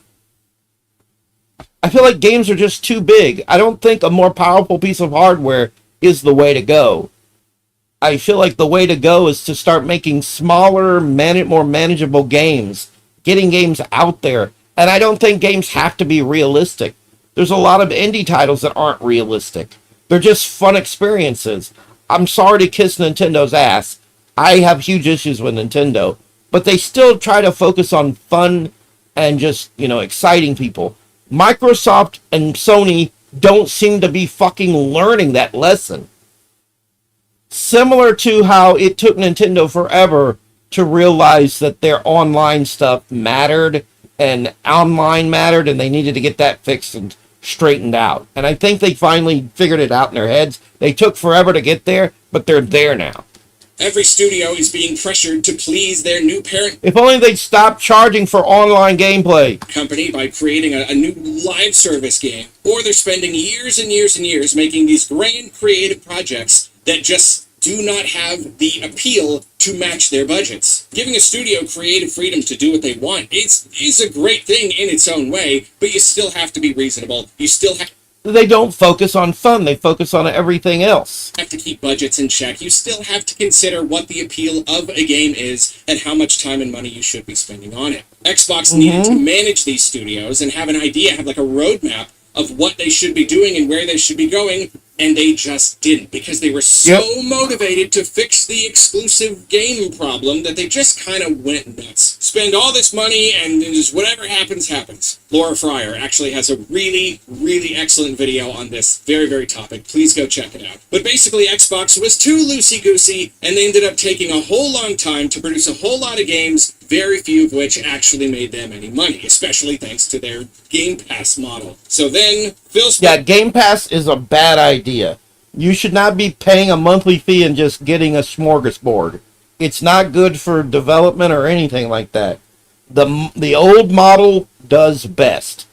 I feel like games are just too big. I don't think a more powerful piece of hardware is the way to go. I feel like the way to go is to start making smaller, more manageable games, getting games out there. And I don't think games have to be realistic. There's a lot of indie titles that aren't realistic. They're just fun experiences. I'm sorry to kiss Nintendo's ass. I have huge issues with Nintendo, but they still try to focus on fun and just, exciting people. Microsoft and Sony don't seem to be fucking learning that lesson. Similar to how it took Nintendo forever to realize that their online stuff mattered and online mattered, and they needed to get that fixed and straightened out. And I think they finally figured it out in their heads. They took forever to get there, but they're there now. Every studio is being pressured to please their new parent If only they'd stop charging for online gameplay. company by creating a new live service game. Or they're spending years and years and years making these grand creative projects that just do not have the appeal to match their budgets. Giving a studio creative freedom to do what they want is a great thing in its own way, but you still have to be reasonable. You still have They don't focus on fun. They focus on everything else. to keep budgets in check. You still have to consider what the appeal of a game is and how much time and money you should be spending on it. Xbox needed to manage these studios and have an idea, have like a roadmap of what they should be doing and where they should be going, and they just didn't, because they were so motivated to fix the exclusive game problem that they just kind of went nuts. Spend all this money and then just whatever happens, happens. Laura Fryer actually has a really, really excellent video on this very, very topic. Please go check it out. But basically, Xbox was too loosey-goosey, and they ended up taking a whole long time to produce a whole lot of games, very few of which actually made them any money, especially thanks to their Game Pass model. So then, Phil Spencer... Yeah, Game Pass is a bad idea. You should not be paying a monthly fee and just getting a smorgasbord. It's not good for development or anything like that. The old model does best.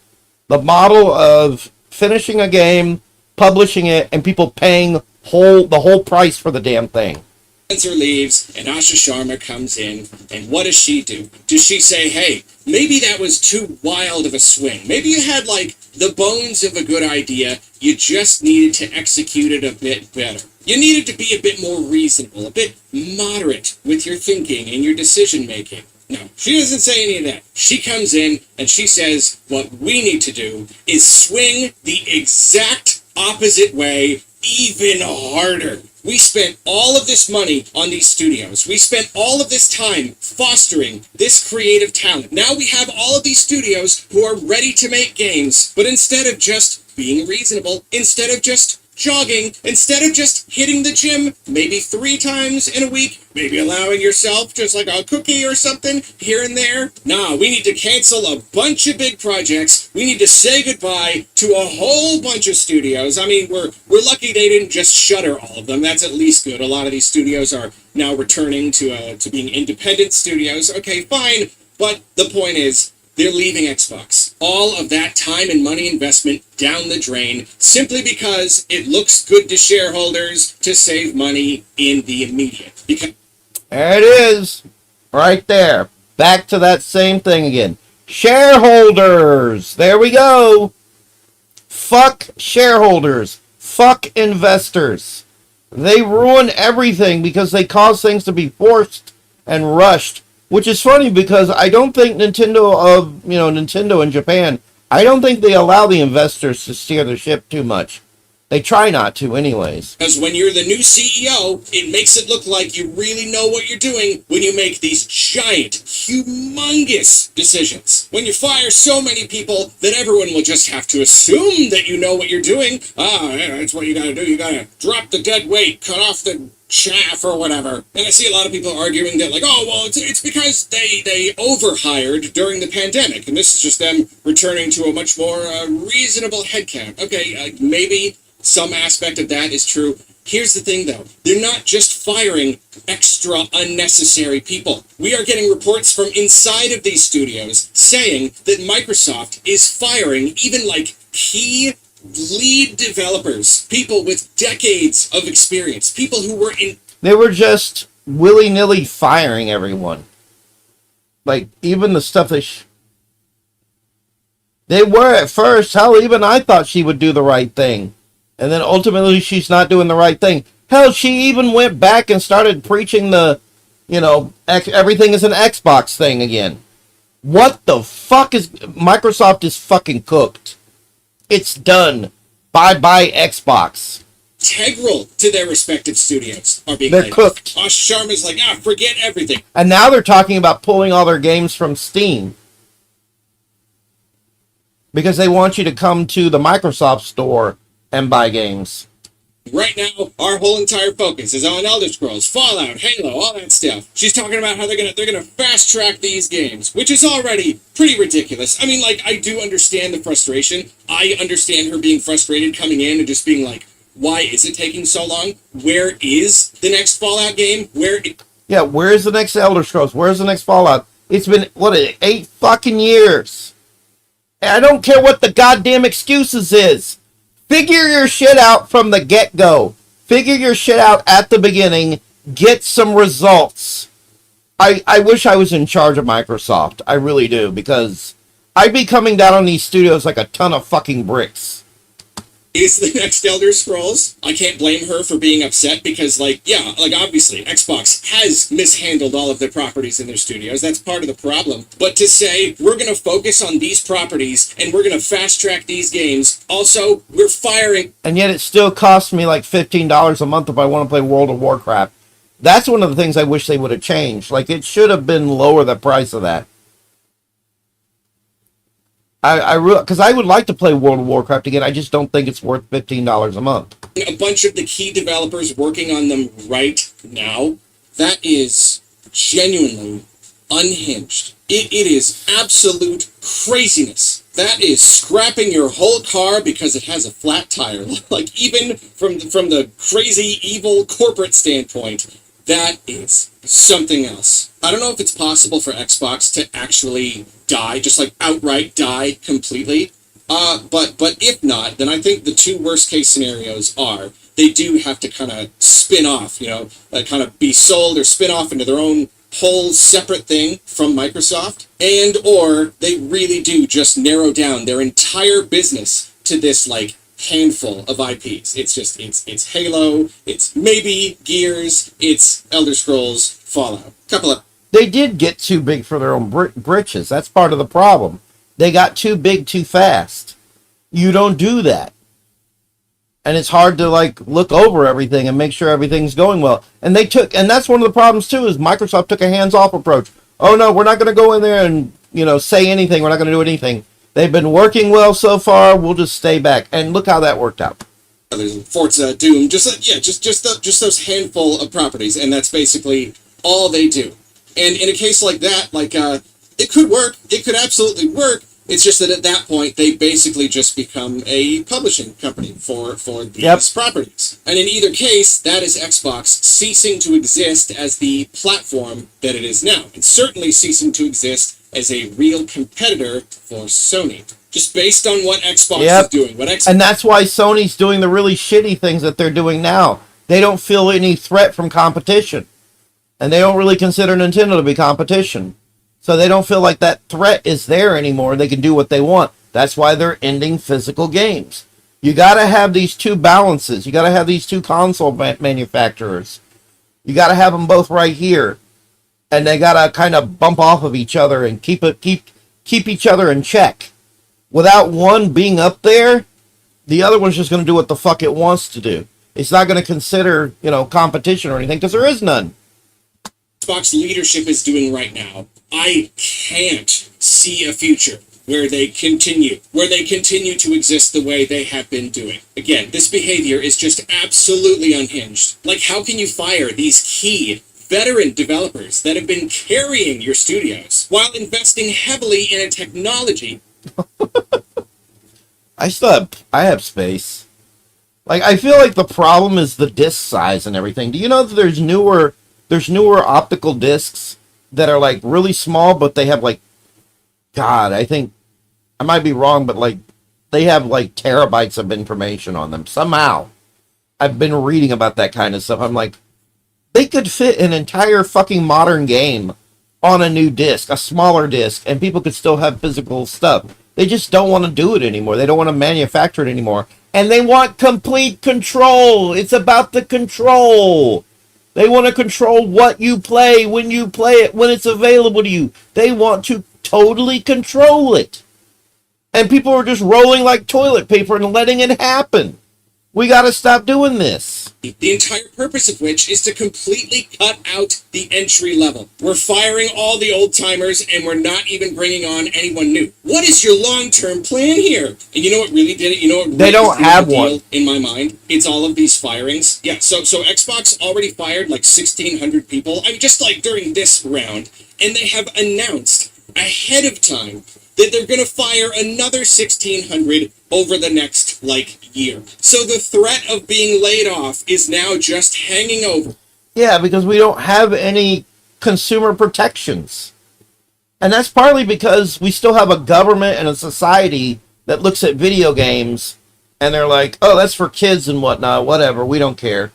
The model of finishing a game, publishing it, and people paying the whole price for the damn thing. Spencer leaves, and Asha Sharma comes in, and what does she do? Does she say, hey, maybe that was too wild of a swing. Maybe you had, like, the bones of a good idea, you just needed to execute it a bit better. You needed to be a bit more reasonable, a bit moderate with your thinking and your decision making. No, she doesn't say any of that. She comes in and she says, what we need to do is swing the exact opposite way even harder. We spent all of this money on these studios. We spent all of this time fostering this creative talent. Now we have all of these studios who are ready to make games, but instead of just being reasonable, instead of just jogging, instead of just hitting the gym maybe 3 times in a week, maybe allowing yourself just like a cookie or something here and there. Nah, we need to cancel a bunch of big projects. We need to say goodbye to a whole bunch of studios. I mean, we're lucky they didn't just shutter all of them. That's at least good. A lot of these studios are now returning to being independent studios. Okay, fine. But the point is, they're leaving Xbox. All of that time and money investment down the drain simply because it looks good to shareholders to save money in the immediate. Because There it is. Right there. Back to that same thing again. Shareholders. There we go. Fuck shareholders. Fuck investors. They ruin everything because they cause things to be forced and rushed. Which is funny because I don't think Nintendo in Japan, I don't think they allow the investors to steer the ship too much. They try not to anyways. Because when you're the new CEO, it makes it look like you really know what you're doing when you make these giant, humongous decisions. When you fire so many people that everyone will just have to assume that you know what you're doing. Yeah, that's what you gotta do. You gotta drop the dead weight, cut off the chaff or whatever. And I see a lot of people arguing that, like, oh, well, it's because they overhired during the pandemic, and this is just them returning to a much more reasonable headcount. Okay, maybe some aspect of that is true. Here's the thing, though. They're not just firing extra unnecessary people. We are getting reports from inside of these studios saying that Microsoft is firing even, like, key lead developers, people with decades of experience, people who were in... They were just willy-nilly firing everyone. Like, even the stuff they were at first. Hell, even I thought she would do the right thing. And then ultimately she's not doing the right thing. Hell, she even went back and started preaching the, everything is an Xbox thing again. What the fuck is... Microsoft is fucking cooked. It's done. Bye-bye Xbox. Integral to their respective studios are being They're cooked. Asha Sharma's like, forget everything. And now they're talking about pulling all their games from Steam. Because they want you to come to the Microsoft store and buy games. Right now, our whole entire focus is on Elder Scrolls, Fallout, Halo, all that stuff. She's talking about how they're gonna fast track these games, which is already pretty ridiculous. I mean, like, I do understand the frustration. I understand her being frustrated coming in and just being like, why is it taking so long? Where is the next Fallout game? Yeah, where's the next Elder Scrolls? Where's the next Fallout? It's been, 8 fucking years. And I don't care what the goddamn excuses is. Figure your shit out from the get-go. Figure your shit out at the beginning. Get some results. I wish I was in charge of Microsoft. I really do, because I'd be coming down on these studios like a ton of fucking bricks. Is the next Elder Scrolls? I can't blame her for being upset because, obviously, Xbox has mishandled all of their properties in their studios. That's part of the problem. But to say, we're going to focus on these properties and we're going to fast-track these games, also, we're firing... And yet it still costs me like $15 a month if I want to play World of Warcraft. That's one of the things I wish they would have changed. Like, it should have been lower the price of that. Because I would like to play World of Warcraft again. I just don't think it's worth $15 a month. A bunch of the key developers working on them right now, that is genuinely unhinged. It is absolute craziness. That is scrapping your whole car because it has a flat tire. Like, even from the crazy, evil corporate standpoint, that is something else. I don't know if it's possible for Xbox to actually die, just like outright die completely. But if not, then I think the two worst case scenarios are they do have to kind of spin off, kind of be sold or spin off into their own whole separate thing from Microsoft, and or they really do just narrow down their entire business to this like handful of IPs. It's just it's Halo, it's maybe Gears, it's Elder Scrolls, Fallout. Couple of They did get too big for their own britches. That's part of the problem. They got too big too fast. You don't do that. And it's hard to like look over everything and make sure everything's going well. And that's one of the problems too, is Microsoft took a hands-off approach. Oh no, we're not going to go in there and, say anything. We're not going to do anything. They've been working well so far. We'll just stay back. And look how that worked out. There's Forza, Doom, just those handful of properties, and that's basically all they do. And in a case like that, it could work. It could absolutely work. It's just that at that point, they basically just become a publishing company for these properties. And in either case, that is Xbox ceasing to exist as the platform that it is now, and certainly ceasing to exist as a real competitor for Sony. Just based on what Xbox is doing. And that's why Sony's doing the really shitty things that they're doing now. They don't feel any threat from competition. And they don't really consider Nintendo to be competition. So they don't feel like that threat is there anymore. They can do what they want. That's why they're ending physical games. You got to have these two balances. You got to have these two console manufacturers. You got to have them both right here. And they got to kind of bump off of each other and keep each other in check. Without one being up there, the other one's just going to do what the fuck it wants to do. It's not going to consider, competition or anything, because there is none. Xbox leadership is doing right now. I can't see a future where they continue to exist the way they have been doing. Again, this behavior is just absolutely unhinged. Like, how can you fire these key veteran developers that have been carrying your studios while investing heavily in a technology? I have space. Like, I feel like the problem is the disc size and everything. Do you know that there's newer optical discs that are like really small, but they have like, God, I think I might be wrong, but like they have like terabytes of information on them somehow. I've been reading about that kind of stuff. I'm like, they could fit an entire fucking modern game on a new disc, a smaller disc, and people could still have physical stuff. They just don't want to do it anymore. They don't want to manufacture it anymore. And they want complete control. It's about the control. They want to control what you play, when you play it, when it's available to you. They want to totally control it. And people are just rolling like toilet paper and letting it happen. We got to stop doing this. The entire purpose of which is to completely cut out the entry level. We're firing all the old timers and we're not even bringing on anyone new. What is your long-term plan here? And you know what really did it? You know what really they don't have one in my mind? It's all of these firings. Yeah, so Xbox already fired like 1,600 people. I mean, just like during this round, and they have announced ahead of time that they're going to fire another 1,600 over the next, year. So the threat of being laid off is now just hanging over. Yeah, because we don't have any consumer protections. And that's partly because we still have a government and a society that looks at video games and they're like, oh, that's for kids and whatnot, whatever, we don't care.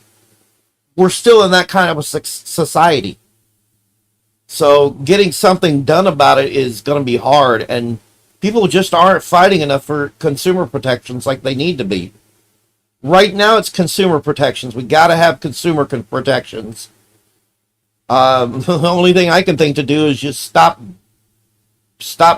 We're still in that kind of a society. So getting something done about it is going to be hard, and people just aren't fighting enough for consumer protections like they need to be. Right now, it's consumer protections. We got to have consumer protections. The only thing I can think to do is just stop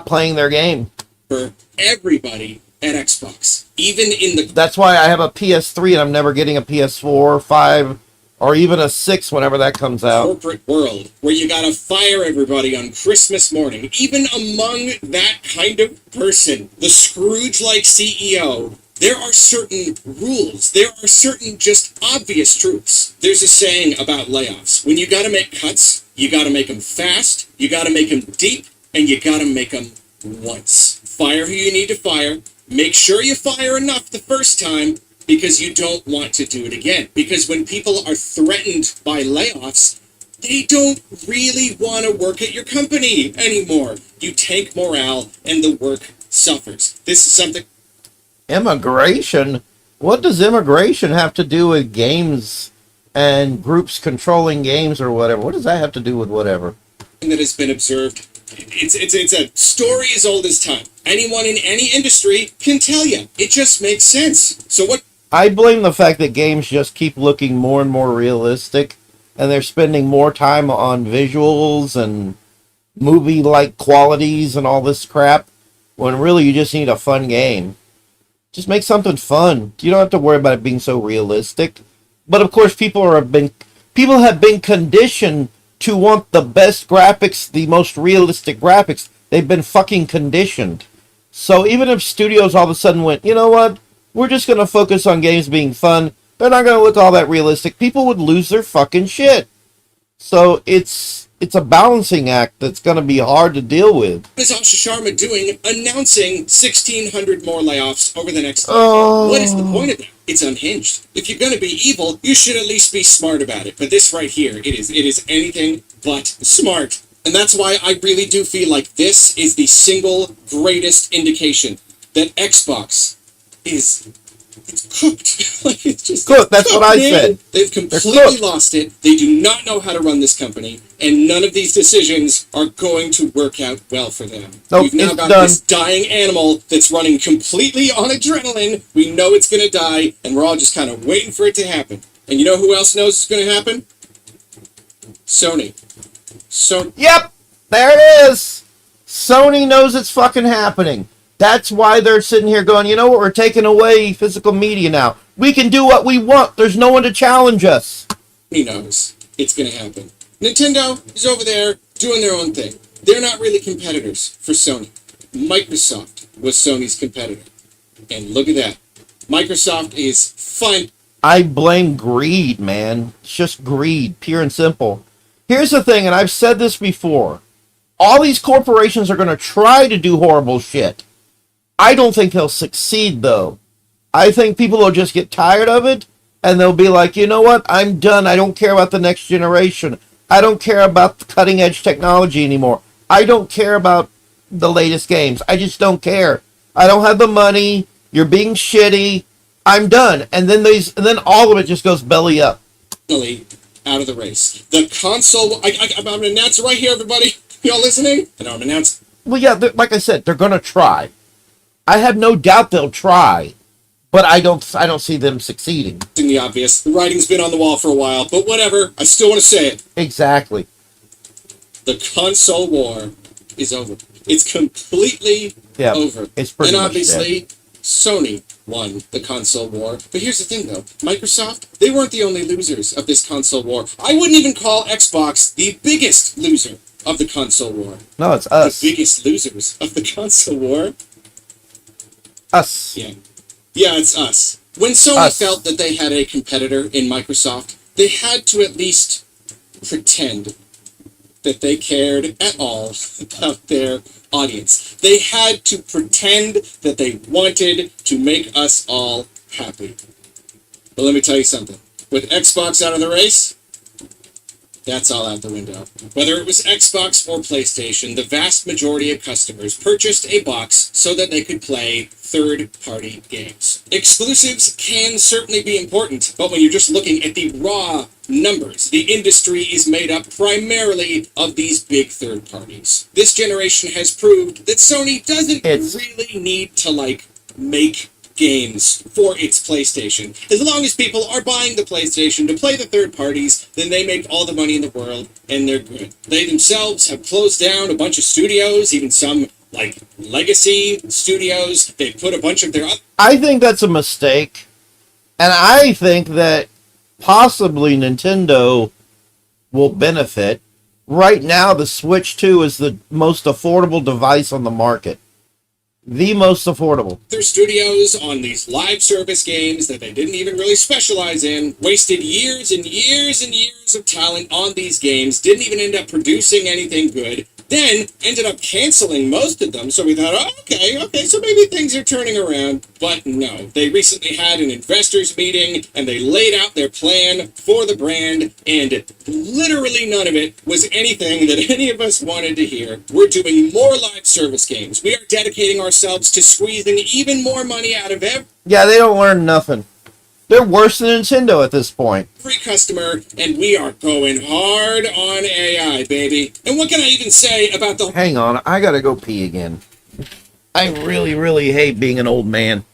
playing their game. For everybody at Xbox, even in the... That's why I have a PS3 and I'm never getting a PS4, 5, or even a 6 whenever that comes out. Corporate world, where you gotta fire everybody on Christmas morning, even among that kind of person, the Scrooge-like CEO, there are certain rules. There are certain just obvious truths. There's a saying about layoffs. When you gotta make cuts, you gotta make them fast, you gotta make them deep, and you gotta make them once. Fire who you need to fire. Make sure you fire enough the first time, because you don't want to do it again. Because when people are threatened by layoffs, they don't really want to work at your company anymore. You tank morale and the work suffers. This is something... Immigration? What does immigration have to do with games and groups controlling games or whatever? What does that have to do with whatever? That has been observed. It's a story as old as time. Anyone in any industry can tell you. It just makes sense. So what? I blame the fact that games just keep looking more and more realistic, and they're spending more time on visuals and movie-like qualities and all this crap, when really you just need a fun game. Just make something fun. You don't have to worry about it being so realistic. But of course, people have been conditioned to want the best graphics, the most realistic graphics. They've been fucking conditioned. So even if studios all of a sudden went, you know what, we're just going to focus on games being fun, they're not going to look all that realistic, people would lose their fucking shit. So it's a balancing act that's going to be hard to deal with. What is Asha Sharma doing announcing 1,600 more layoffs over the next year? Oh. What is the point of that? It's unhinged. If you're going to be evil, you should at least be smart about it. But this right here, it is anything but smart. And that's why I really do feel like this is the single greatest indication that Xbox is cooked. Like, it's just Cooked, that's cooked, what I man. said. They've completely lost it. They do not know how to run this company, and none of these decisions are going to work out well for them. Nope, We've now it's got done. this dying animal that's running completely on adrenaline. We know it's going to die, and we're all just kind of waiting for it to happen. And you know who else knows it's going to happen? Sony. Yep, there it is. Sony knows it's fucking happening. That's why they're sitting here going, you know what, we're taking away physical media now. We can do what we want. There's no one to challenge us. He knows it's going to happen. Nintendo is over there doing their own thing. They're not really competitors for Sony. Microsoft was Sony's competitor. And look at that. Microsoft is fine. I blame greed, man. It's just greed, pure and simple. Here's the thing, and I've said this before. All these corporations are going to try to do horrible shit. I don't think they'll succeed, though. I think people will just get tired of it, and they'll be like, you know what? I'm done. I don't care about the next generation. I don't care about cutting-edge technology anymore. I don't care about the latest games. I just don't care. I don't have the money. You're being shitty. I'm done. And then all of it just goes belly up. Out of the race. The console... I'm going to announce it right here, everybody. Y'all listening? And I'm announcing... Well, yeah, like I said, they're going to try. I have no doubt they'll try, but I don't see them succeeding. The obvious. The writing's been on the wall for a while, but whatever. I still want to say it. Exactly. The console war is over. It's completely over. It's pretty and much obviously, dead. Sony won the console war. But here's the thing, though. Microsoft, they weren't the only losers of this console war. I wouldn't even call Xbox the biggest loser of the console war. No, it's us. The biggest losers of the console war. Us. Yeah, it's us. When Sony felt that they had a competitor in Microsoft, they had to at least pretend that they cared at all about their audience. They had to pretend that they wanted to make us all happy. But let me tell you something. With Xbox out of the race, that's all out the window. Whether it was Xbox or PlayStation, the vast majority of customers purchased a box so that they could play third-party games. Exclusives can certainly be important, but when you're just looking at the raw numbers, the industry is made up primarily of these big third parties. This generation has proved that Sony doesn't really need to, make games for its PlayStation. As long as people are buying the PlayStation to play the third parties, then they make all the money in the world, and they're good. They themselves have closed down a bunch of studios, even some, legacy studios. They put a bunch of their... I think that's a mistake, and I think that possibly Nintendo will benefit. Right now, the Switch 2 is the most affordable device on the market. The most affordable. Their studios on these live service games that they didn't even really specialize in, wasted years and years and years of talent on these games, didn't even end up producing anything good, then ended up canceling most of them, so we thought, okay, so maybe things are turning around. But no, they recently had an investors meeting, and they laid out their plan for the brand, and literally none of it was anything that any of us wanted to hear. We're doing more live service games. We are dedicating ourselves to squeezing even more money out of every... Yeah, they don't learn nothing. They're worse than Nintendo at this point. Free customer, and we are going hard on AI, baby. And what can I even say about the... Hang on, I gotta go pee again. I really, really hate being an old man.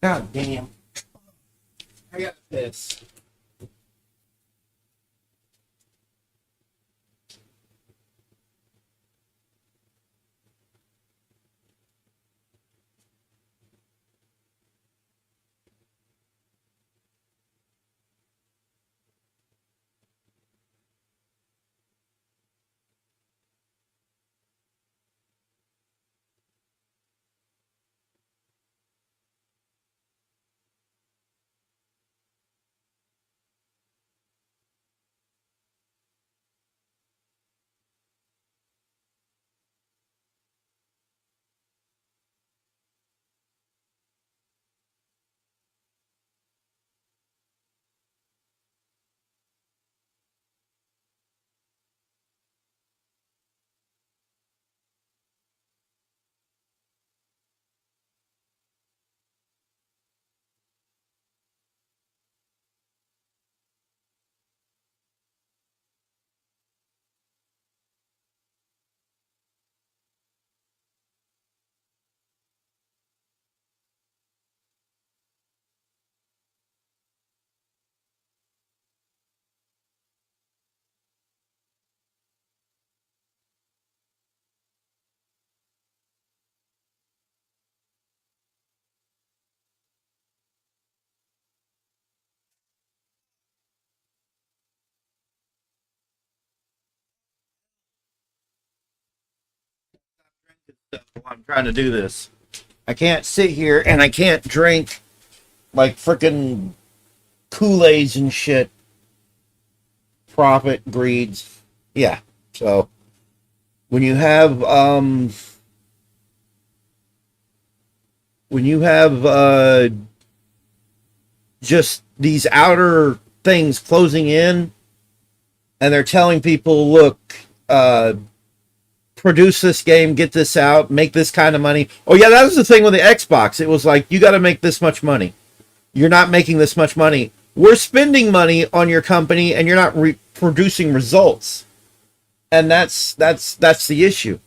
God damn. I got piss. I'm trying to do this. I can't sit here and I can't drink like frickin' Kool-Aids and shit. Profit, greeds. Yeah. So when you have just these outer things closing in and they're telling people, look, produce this game, get this out, make this kind of money. Oh yeah, that was the thing with the Xbox. It was like, you got to make this much money. You're not making this much money. We're spending money on your company and you're not producing results. And that's the issue.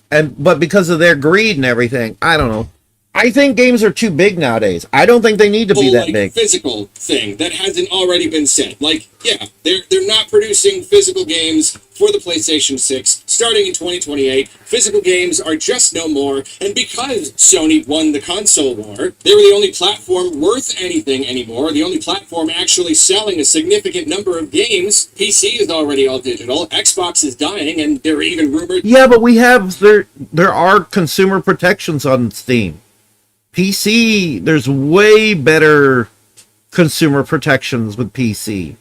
But because of their greed and everything, I don't know. I think games are too big nowadays. I don't think they need to be that big. Physical thing that hasn't already been said. Like, yeah, they're not producing physical games for the PlayStation 6 starting in 2028. Physical games are just no more. And because Sony won the console war, they were the only platform worth anything anymore. The only platform actually selling a significant number of games. PC is already all digital. Xbox is dying, and there are even rumors. Yeah, but there are consumer protections on Steam. PC, there's way better consumer protections with PC.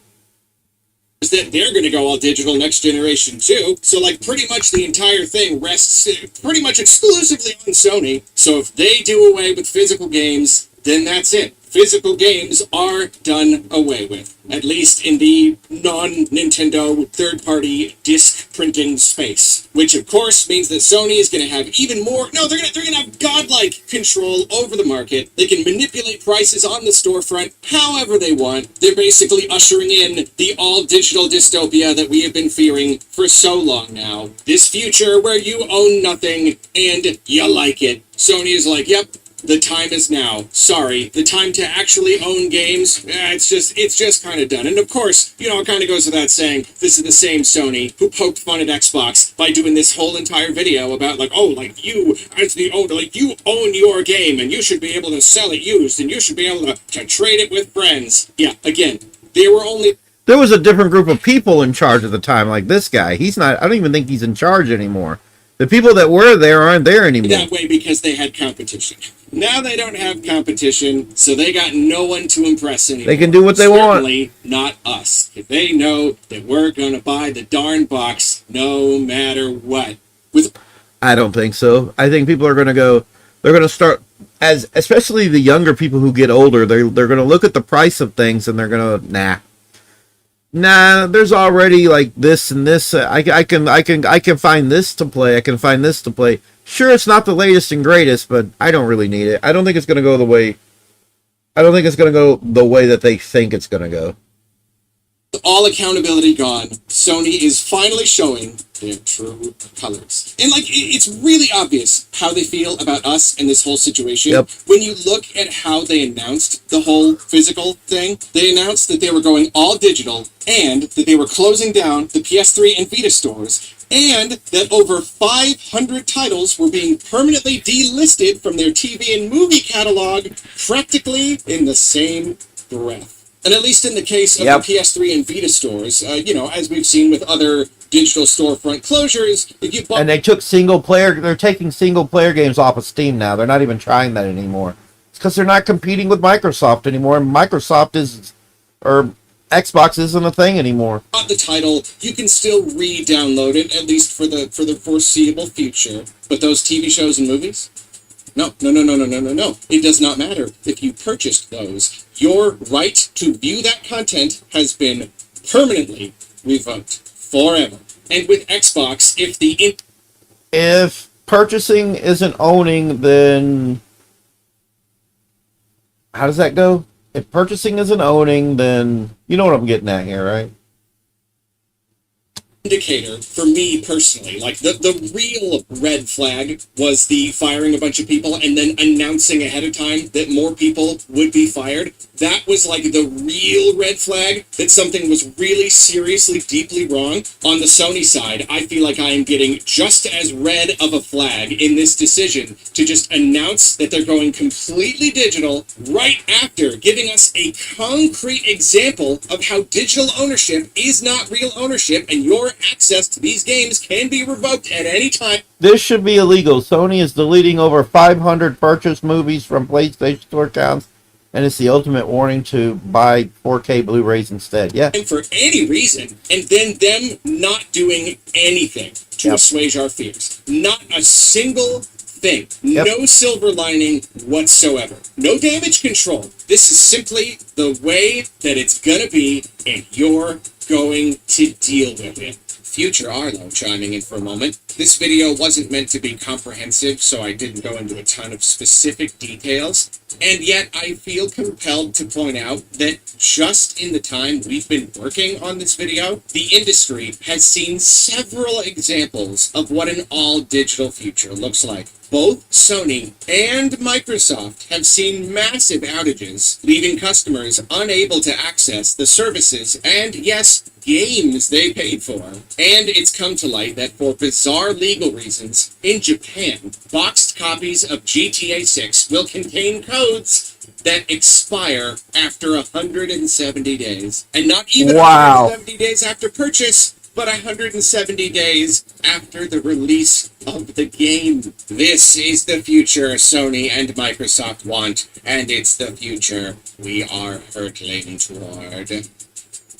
That they're going to go all digital next generation too. So like pretty much the entire thing rests pretty much exclusively on Sony. So if they do away with physical games, then that's it. Physical games are done away with, at least in the non-Nintendo third-party disc printing space. Which of course means that Sony is going to have even more. No, they're going to have godlike control over the market. They can manipulate prices on the storefront however they want. They're basically ushering in the all-digital dystopia that we have been fearing for so long now. This future where you own nothing and you like it. Sony is like, yep. The time is now. Sorry, the time to actually own games, it's just kind of done. And of course, it kind of goes without saying, this is the same Sony who poked fun at Xbox by doing this whole entire video about you, as the owner, you own your game and you should be able to sell it used and you should be able to trade it with friends. Yeah, again, there was a different group of people in charge at the time, like this guy. I don't even think he's in charge anymore. The people that were there aren't there anymore. That way because they had competition. Now they don't have competition, so they got no one to impress anymore. They can do what they want. Certainly not us. If they know that we're going to buy the darn box no matter what. I don't think so. I think people are going to go, they're going to start, especially the younger people who get older, they're going to look at the price of things and they're going to, nah, there's already like this and this. I can find this to play. I can find this to play. Sure, it's not the latest and greatest, but I don't really need it. I don't think it's going to go the way I don't think it's going to go the way that they think it's going to go. All accountability gone, Sony is finally showing their true colors. And like, it's really obvious how they feel about us and this whole situation. Yep. When you look at how they announced the whole physical thing, they announced that they were going all digital and that they were closing down the PS3 and Vita stores, and that over 500 titles were being permanently delisted from their TV and movie catalog practically in the same breath. And at least in the case of the PS3 and Vita stores, as we've seen with other digital storefront closures, if you bought... And they took they're taking single player games off of Steam now. They're not even trying that anymore. It's because they're not competing with Microsoft anymore. And Xbox isn't a thing anymore. The title, you can still re-download it, at least for the foreseeable future. But those TV shows and movies? No. It does not matter if you purchased those. Your right to view that content has been permanently revoked. Forever. And with Xbox, if purchasing isn't owning, then... How does that go? If purchasing isn't owning, then... You know what I'm getting at here, right? Indicator for me personally, like the real red flag was the firing a bunch of people and then announcing ahead of time that more people would be fired. That was like the real red flag that something was really seriously deeply wrong. On the Sony side, I feel like I am getting just as red of a flag in this decision to just announce that they're going completely digital right after giving us a concrete example of how digital ownership is not real ownership, and your access to these games can be revoked at any time. This should be illegal. Sony is deleting over 500 purchased movies from PlayStation Store accounts, and it's the ultimate warning to buy 4K Blu-rays instead. Yeah. And for any reason, and then them not doing anything to assuage our fears. Not a single thing. No silver lining whatsoever. No damage control. This is simply the way that it's gonna be, and you're going to deal with it. Future Arlo chiming in for a moment. This video wasn't meant to be comprehensive, so I didn't go into a ton of specific details. And yet I feel compelled to point out that just in the time we've been working on this video, the industry has seen several examples of what an all-digital future looks like. Both Sony and Microsoft have seen massive outages, leaving customers unable to access the services and, yes, games they paid for. And it's come to light that for bizarre legal reasons, in Japan, boxed copies of GTA 6 will contain codes that expire after 170 days. And not even 170 days after purchase, but 170 days after the release of the game. This is the future Sony and Microsoft want, and it's the future we are hurtling toward.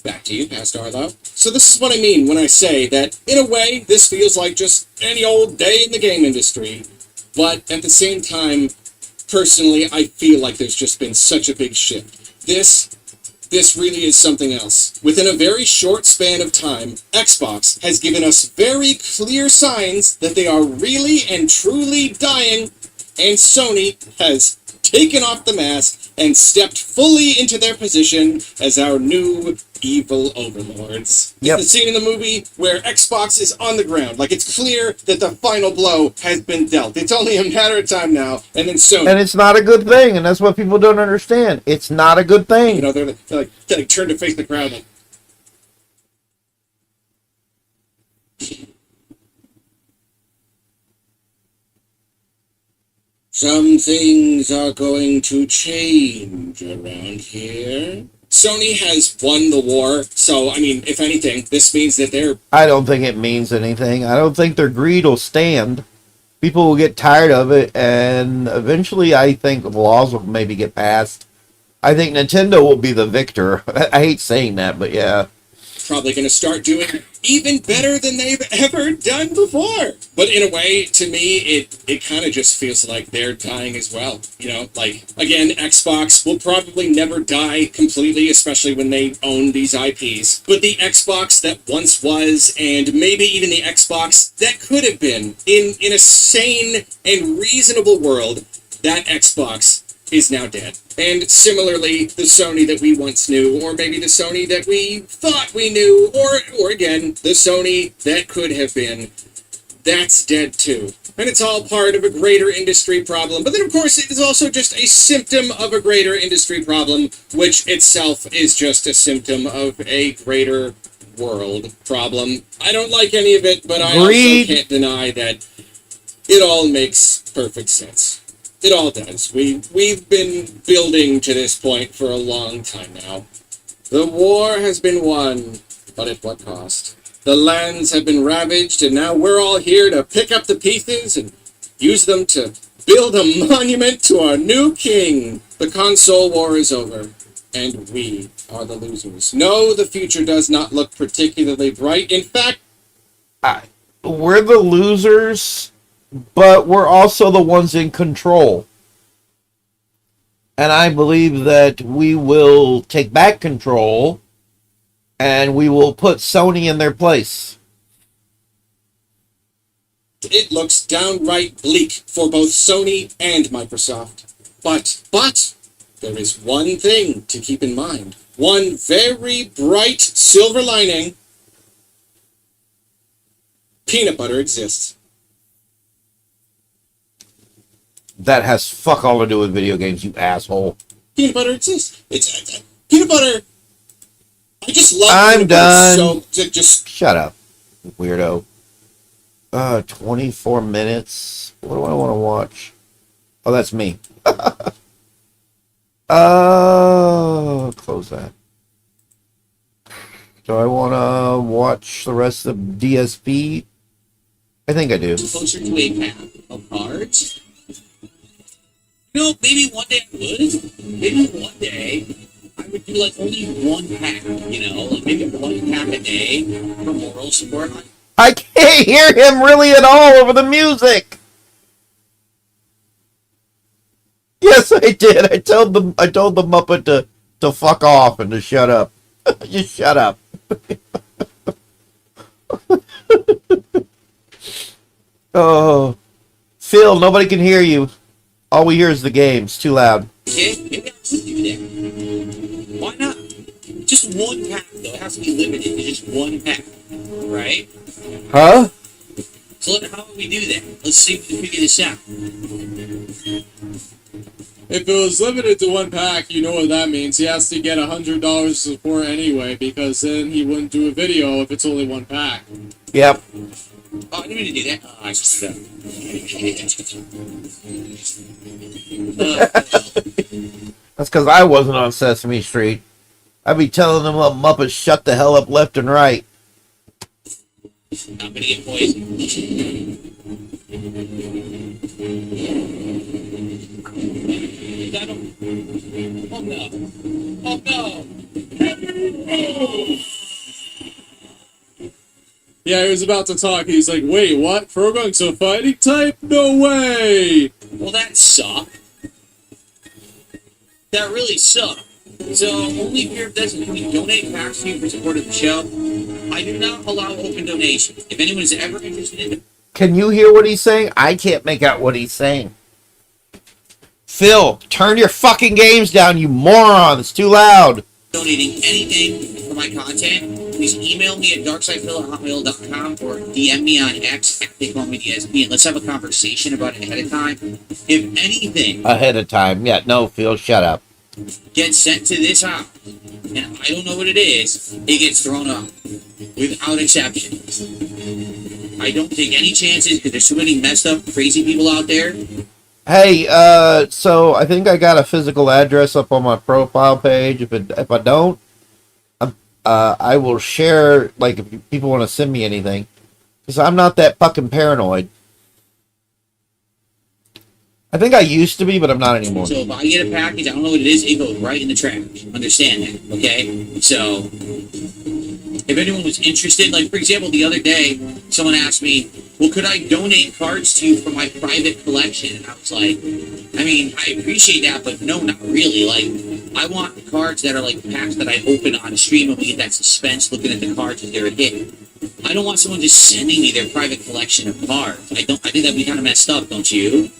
Back to you, Pastor Arlo. So this is what I mean when I say that, in a way, this feels like just any old day in the game industry. But at the same time, personally, I feel like there's just been such a big shift. This really is something else. Within a very short span of time, Xbox has given us very clear signs that they are really and truly dying, and Sony has taken off the mask and stepped fully into their position as our new evil overlords. It's the scene in the movie where Xbox is on the ground. Like, it's clear that the final blow has been dealt. It's only a matter of time now, and then Sony... And it's not a good thing, and that's what people don't understand. It's not a good thing. You know, they're like turned to face the crowd like... Some things are going to change around here. Sony has won the war, so, I mean, if anything, this means that they're... I don't think it means anything. I don't think their greed will stand. People will get tired of it, and eventually I think laws will maybe get passed. I think Nintendo will be the victor. I hate saying that, but yeah. Probably going to start doing even better than they've ever done before. But in a way, to me, it kind of just feels like they're dying as well. You know, like, again, Xbox will probably never die completely, especially when they own these IPs. But the Xbox that once was, and maybe even the Xbox that could have been, in a sane and reasonable world, that Xbox is now dead. And similarly, the Sony that we once knew, or maybe the Sony that we thought we knew, or again, the Sony that could have been, that's dead too. And it's all part of a greater industry problem. But then, of course, it is also just a symptom of a greater industry problem, which itself is just a symptom of a greater world problem. I don't like any of it, but I also can't deny that it all makes perfect sense. It all does. We've been building to this point for a long time now. The war has been won, but at what cost? The lands have been ravaged, and now we're all here to pick up the pieces and use them to build a monument to our new king. The console war is over, and we are the losers. No, the future does not look particularly bright. In fact, we're the losers, but we're also the ones in control. And I believe that we will take back control and we will put Sony in their place. it looks downright bleak for both Sony and Microsoft. But there is one thing to keep in mind. One very bright silver lining. Peanut butter exists. That has fuck all to do with video games, you asshole. Peanut butter exists. It's peanut butter. I just love I'm peanut done. butter. So just shut up, weirdo. 24 minutes. What do I want to watch? Oh, that's me. Close that. Do I want to watch the rest of DSP? I think I do. Closer to a pack of cards. You know, maybe one day I would. Maybe one day I would do like only one pack, you know, like maybe one pack a day for moral support. I can't hear him really at all over the music. Yes, I did. I told the Muppet to fuck off and to shut up. You shut up. Oh, Phil, nobody can hear you. All we hear is the game. It's too loud. Okay, maybe I should do that. Why not? Just one pack, though. It has to be limited to just one pack, right? Huh? So how would we do that? Let's see if we can figure this out. If it was limited to one pack, you know what that means. He has to get $100 support anyway, because then he wouldn't do a video if it's only one pack. Yep. Oh, I didn't mean to do that. Oh, I just That's because I wasn't on Sesame Street. I'd be telling them little Muppets shut the hell up left and right. I'm gonna get poisoned. Oh no. Oh no. Yeah, he was about to talk. He's like, wait, what? Frogung's a fighting type? No way! Well, that sucked. That really sucked. So, only Fear of Desert can we donate packs to you for support of the show. I do not allow open donations. If anyone is ever interested in... Can you hear what he's saying? I can't make out what he's saying. Phil, turn your fucking games down, you moron. It's too loud. Donating anything for my content, please email me at darksidephil@hotmail.com or DM me on X at TakeOnMeDSP and let's have a conversation about it ahead of time. If anything... Ahead of time. Yeah, no, Phil, shut up. Gets sent to this house, and I don't know what it is, it gets thrown up. Without exception. I don't take any chances because there's too many messed up, crazy people out there. Hey, so I think I got a physical address up on my profile page. If I don't, I will share, like, if people want to send me anything. Because I'm not that fucking paranoid. I think I used to be, but I'm not anymore. So if I get a package, I don't know what it is, it goes right in the trash. Understand that, okay? So, if anyone was interested, like, for example, the other day, someone asked me, well, could I donate cards to you for my private collection? And I was like, I mean, I appreciate that, but no, not really. Like, I want cards that are like packs that I open on a stream and we get that suspense looking at the cards as they're a hit. I don't want someone just sending me their private collection of cards. I think that'd be kind of messed up, don't you?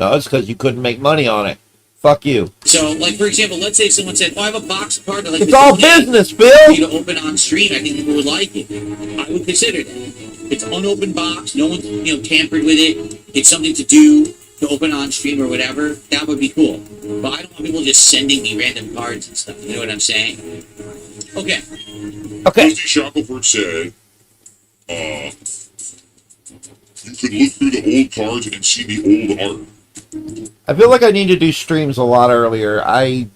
No, it's because you couldn't make money on it. Fuck you. So, like, for example, let's say someone said, "Oh, I have a box of cards." Like, It's all business, Bill. for you to open on stream. I think people would like it. I would consider that. It's an unopened box. No one's tampered with it. It's something to do to open on stream or whatever. That would be cool. But I don't want people just sending me random cards and stuff. You know what I'm saying? Okay. Okay. Rosie Shackelford said, you could look through the old cards and see the old art. I feel like I need to do streams a lot earlier. I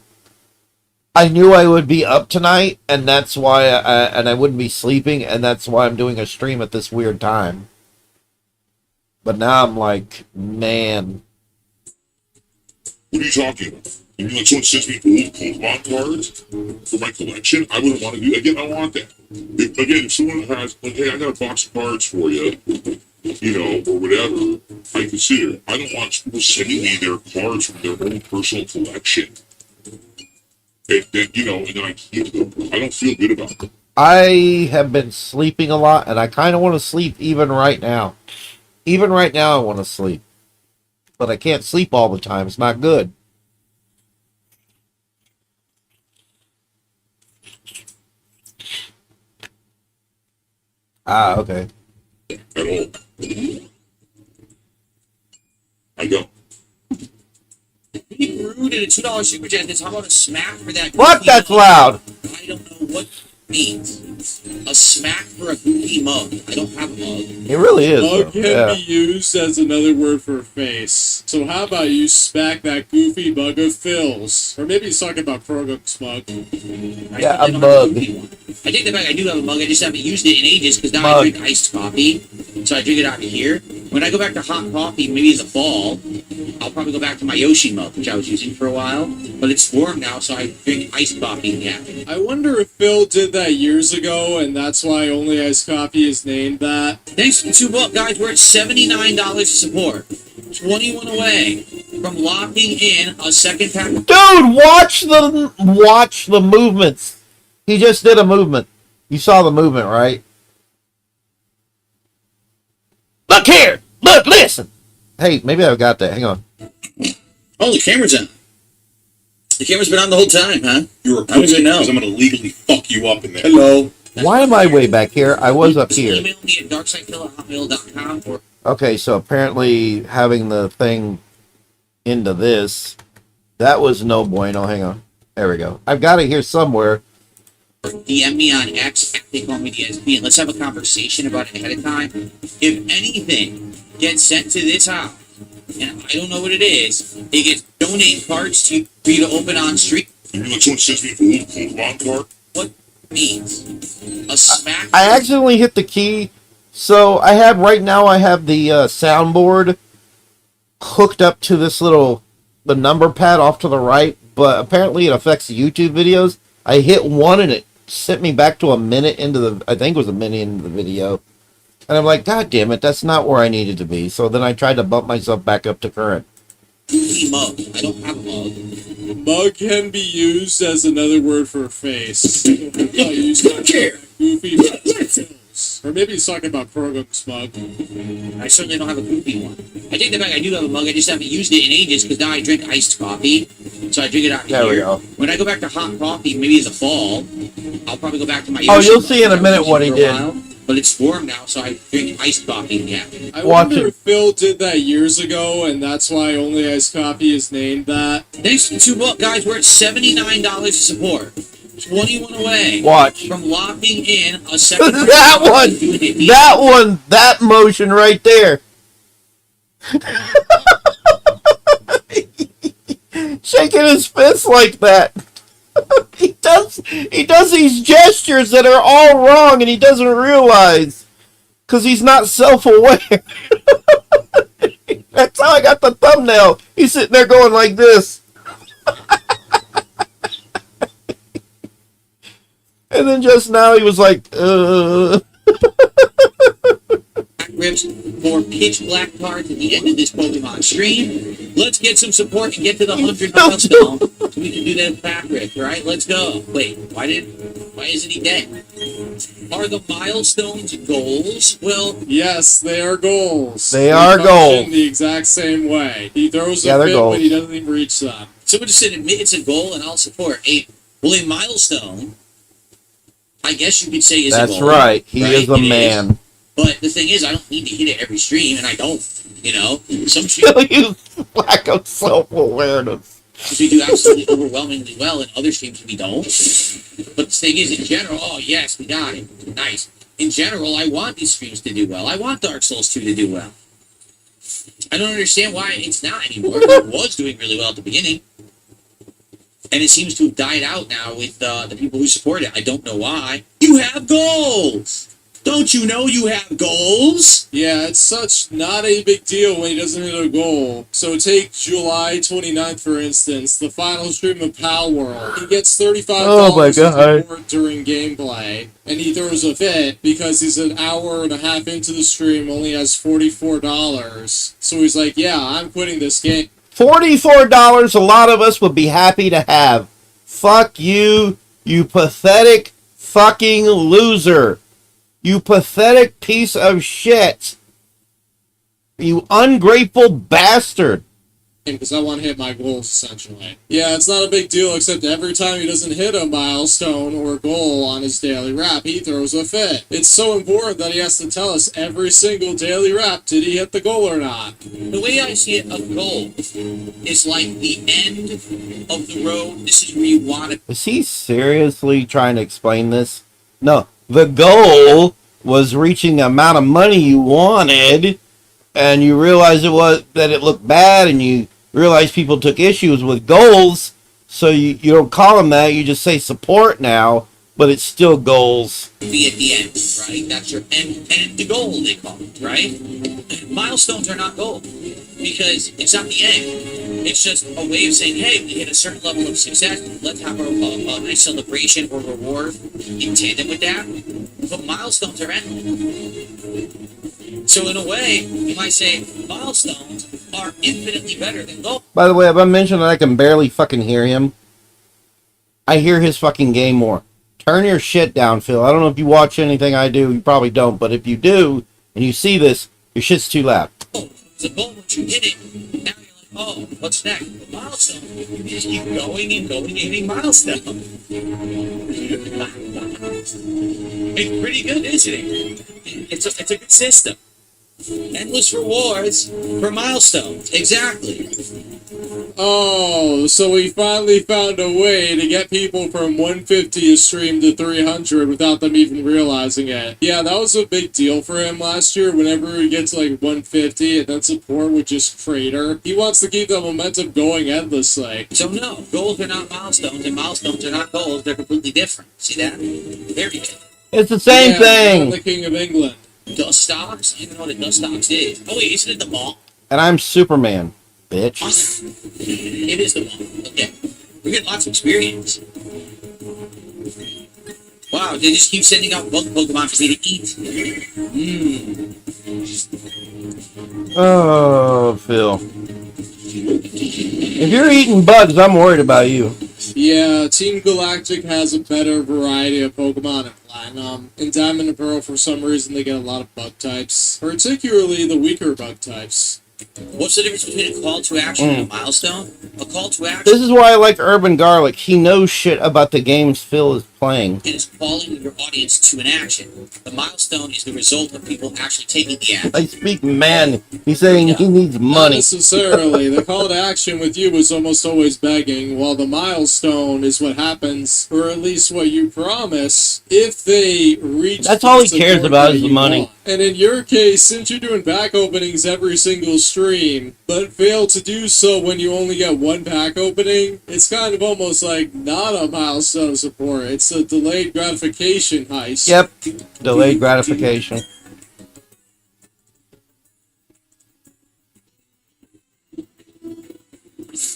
knew I would be up tonight, and that's why I wouldn't be sleeping, and that's why I'm doing a stream at this weird time. But now I'm like, man. What are you talking about? You mean like someone sends me old Pokemon cards for my collection? I wouldn't want to do. Again, I want that. If someone has like, hey, I got a box of cards for you, or whatever, I consider. I don't want people sending me their cards from their own personal collection. And then I keep them. I don't feel good about them. I have been sleeping a lot, and I kind of want to sleep even right now. Even right now, I want to sleep. But I can't sleep all the time. It's not good. Ah, okay. At all. I don't. Be rude and a $2 super chat. How about a smack for that? What? That's loud. I don't know what it means. A smack for a goofy mug. I don't have a mug. It really is. Mug can Yeah. be used as another word for face. So how about you smack that goofy mug of Phil's? Or maybe he's talking about Kroguk's mug. Yeah, a mug. I take that back. I do have a mug. I just haven't used it in ages because now I drink iced coffee. So I drink it out of here. When I go back to hot coffee, maybe in the fall, I'll probably go back to my Yoshi mug, which I was using for a while. But it's warm now, so I drink iced coffee in the afternoon. I wonder if Phil did that years ago, and that's why Only Iced Coffee is named that. Thanks for the $2, guys. We're at $79 to support. 21 away from locking in a second pack. Dude, watch the movements. He just did a movement. You saw the movement, right? Look here. Look, listen. Hey, maybe I've got that. Hang on. Oh, the camera's on. The camera's been on the whole time, huh? You're a I don't even know. because I'm going to legally fuck you up in there. Hello. Why am I way back here? I was up here. Email me at darksidephill@hotmail.com or Okay, so apparently having the thing into this, that was no bueno. Hang on. There we go. I've got it here somewhere. DM me on X, they call me DSP, and let's have a conversation about it ahead of time. If anything gets sent to this house, and I don't know what it is, it gets donate cards to you for you to open on stream. You mean like someone sends me an old Pokemon card? What means? A smack? I accidentally hit the key. So I have right now. I have the soundboard hooked up to this the number pad off to the right, but apparently it affects the YouTube videos. I hit one and it sent me back to a minute into the. I think it was a minute into the video, and I'm like, God damn it, that's not where I needed to be. So then I tried to bump myself back up to current. Goofy mug. I don't have a mug. Mug can be used as another word for face. Look here. Goofy mug of Phil's. Or maybe he's talking about Kroguk's mug. I certainly don't have a goofy one. I take that back. I do have a mug. I just haven't used it in ages because now I drink iced coffee. So I drink it out There we here. go. When I go back to hot coffee, maybe in the fall, I'll probably go back to my. Oh, Yoshi you'll mug see in a that I was minute using what he for a did. while, but it's warm now, so I drink iced coffee in the afternoon. I Watch wonder it. if Phil did that years ago, and that's why Only Iced Coffee is named that. Thanks for the $2, guys. We're at $79 to support. 21 away. Watch. From locking in a second. that motion right there. Shaking his fist like that. he does these gestures that are all wrong and he doesn't realize because he's not self-aware. That's how I got the thumbnail. He's sitting there going like this. And then just now he was like, Rips for pitch black cards at the end of this Pokemon stream. Let's get some support and get to the 100 milestone so we can do that back rip, alright? Let's go. Wait, why isn't he dead? Are the milestones goals? Well, Yes, they are goals. They are goals. function the exact same way. He throws Yeah, a they're fit, goals. but he doesn't even reach them. Someone just said admit it's a goal and I'll support. A milestone, I guess you could say is a goal. That's right. He is a man. But the thing is, I don't need to hit it every stream, and I don't. You know, some streams lack of self-awareness. we do absolutely overwhelmingly well, and other streams we don't. But the thing is, in general, oh yes, we got it, nice. In general, I want these streams to do well. I want Dark Souls 2 to do well. I don't understand why it's not anymore. It was doing really well at the beginning, and it seems to have died out now with the people who support it. I don't know why. You have goals. Don't you know you have goals? Yeah, it's such not a big deal when he doesn't hit a goal. So take July 29th, for instance, the final stream of Pal World. He gets $35 support during gameplay, and he throws a fit because he's an hour and a half into the stream, only has $44. So he's like, yeah, I'm quitting this game. $44 a lot of us would be happy to have. Fuck you, you pathetic fucking loser. You pathetic piece of shit. You ungrateful bastard. Because I want to hit my goals, essentially. Yeah, it's not a big deal, except every time he doesn't hit a milestone or goal on his daily rap, he throws a fit. It's so important that he has to tell us every single daily rap, did he hit the goal or not? The way I see it, a goal is like the end of the road. This is where you want to... Is he seriously trying to explain this? No. The goal was reaching the amount of money you wanted, and you realized that it looked bad, and you realized people took issues with goals, so you don't call them that, you just say support now, but it's still goals. Be at the end, right? That's your end goal, they call it, right? Milestones are not goals, because it's not the end. It's just a way of saying, hey, we hit a certain level of success, let's have a nice celebration or reward in tandem with that. But milestones are endless. So in a way, you might say milestones are infinitely better than goals. By the way, if I mentioned that I can barely fucking hear him, I hear his fucking game more. Turn your shit down, Phil. I don't know if you watch anything I do. You probably don't. But if you do, and you see this, your shit's too loud. It's a goal, once you hit it, now you're like, oh, what's next? The milestone. You just keep going and going and hitting milestones. It's pretty good, isn't it? It's a good system. Endless rewards for milestones. Exactly. Oh, so we finally found a way to get people from 150 a stream to 300 without them even realizing it. Yeah, that was a big deal for him last year. Whenever he gets like 150 and then support would just crater. He wants to keep the momentum going endlessly. So no, goals are not milestones, and milestones are not goals. They're completely different. See that? Very good. It's the same thing. I'm the King of England. Dust stocks? I don't know what a dust stocks is. Oh wait, isn't it the mall? And I'm Superman, bitch. It is the mall. Okay. We get lots of experience. Wow, they just keep sending out Pokemon for me to eat. Oh, Phil. If you're eating bugs, I'm worried about you. Yeah, Team Galactic has a better variety of Pokemon in Platinum. In Diamond and Pearl, for some reason, they get a lot of bug types. Particularly the weaker bug types. What's the difference between a call to action and a milestone? A call to action... This is why I like Urban Garlic. He knows shit about the games Phil is playing. It is calling your audience to an action. The milestone is the result of people actually taking the action. I speak man. He's saying he needs money. Not necessarily. The call to action with you is almost always begging, while the milestone is what happens, or at least what you promise, if they reach... That's all he cares about is the money. Want. And in your case, since you're doing pack openings every single stream, but fail to do so when you only get one pack opening, it's kind of almost like not a milestone support. It's a delayed gratification heist. Yep, delayed gratification.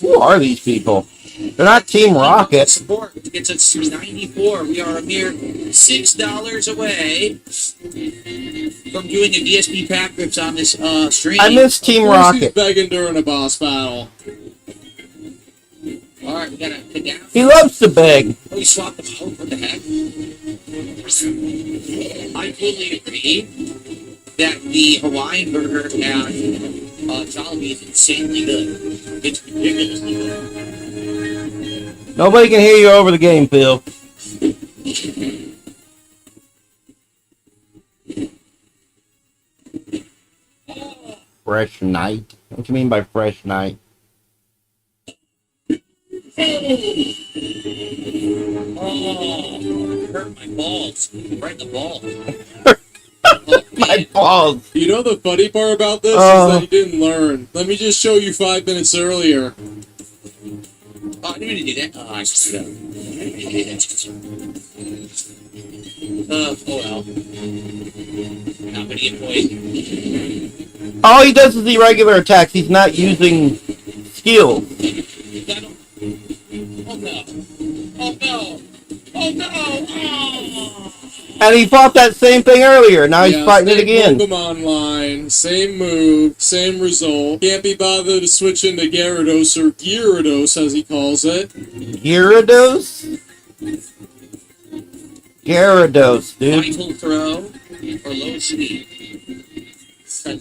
Who are these people? They're not Team Rocket. Support gets us to 94. We are a mere $6 away from doing a DSP pack rips on this stream. I miss Team Rocket. He's begging during a boss battle. Alright, we gotta pick down. He loves to beg. Oh, he swapped them out. What the heck? I totally agree that the Hawaiian burger at Jollibee is insanely good. It's ridiculously good. Nobody can hear you over the game, Phil. Fresh night? What do you mean by fresh night? Oh, hurt my balls. Right in the ball. My balls. You know the funny part about this is that you didn't learn. Let me just show you 5 minutes earlier. Oh, I didn't mean to do that. Oh, I screwed up. Oh well. Not gonna get poisoned. All he does is irregular attacks. He's not using skill. Oh no. Oh no. Oh no. Oh. And he fought that same thing earlier. Now he's fighting it again. Pokemon line, same move, same result. Can't be bothered to switch into Gyarados or Gyarados as he calls it. Gyarados? Gyarados, dude. Vital throw or low speed.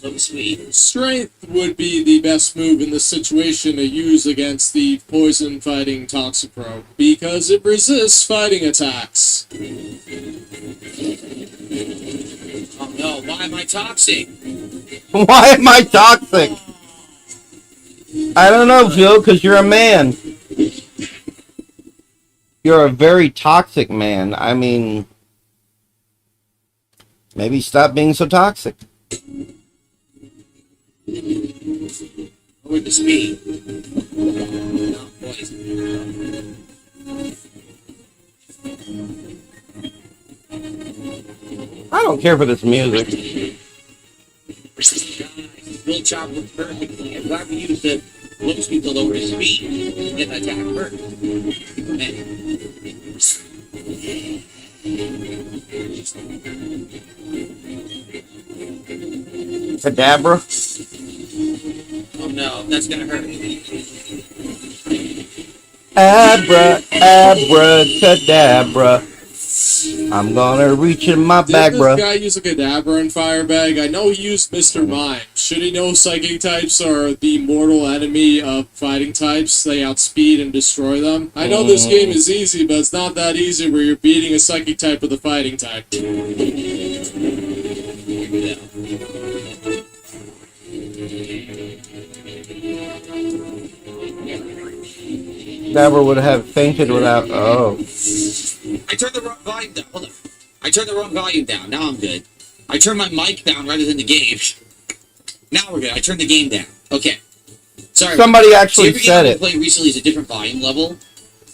Low speed. Strength would be the best move in this situation to use against the poison fighting Toxicroak because it resists fighting attacks. Oh no, why am I toxic? Why am I toxic? I don't know, Phil, because you're a man. You're a very toxic man. I mean, maybe stop being so toxic. Lower the speed. No, poison. I don't care for this music. Will chop worked perfectly. I'm glad we used the low speed to lower his speed. Get the attack first. Kadabra? Oh no, that's gonna hurt. Abra, abra, cadabra. I'm gonna reach in my bag, Did bro. this guy use a Kadabra in Firebag? I know he used Mr. Mime. Should he know Psychic types are the mortal enemy of fighting types? They outspeed and destroy them. I know this game is easy, but it's not that easy where you're beating a Psychic type with a fighting type. Kadabra would have fainted without. Oh. I turned the wrong volume down. Hold on. I turned the wrong volume down. Now I'm good. I turned my mic down rather than the game. Now we're good. I turned the game down. Okay. Sorry. Somebody actually every said game it. I played recently is a different volume level,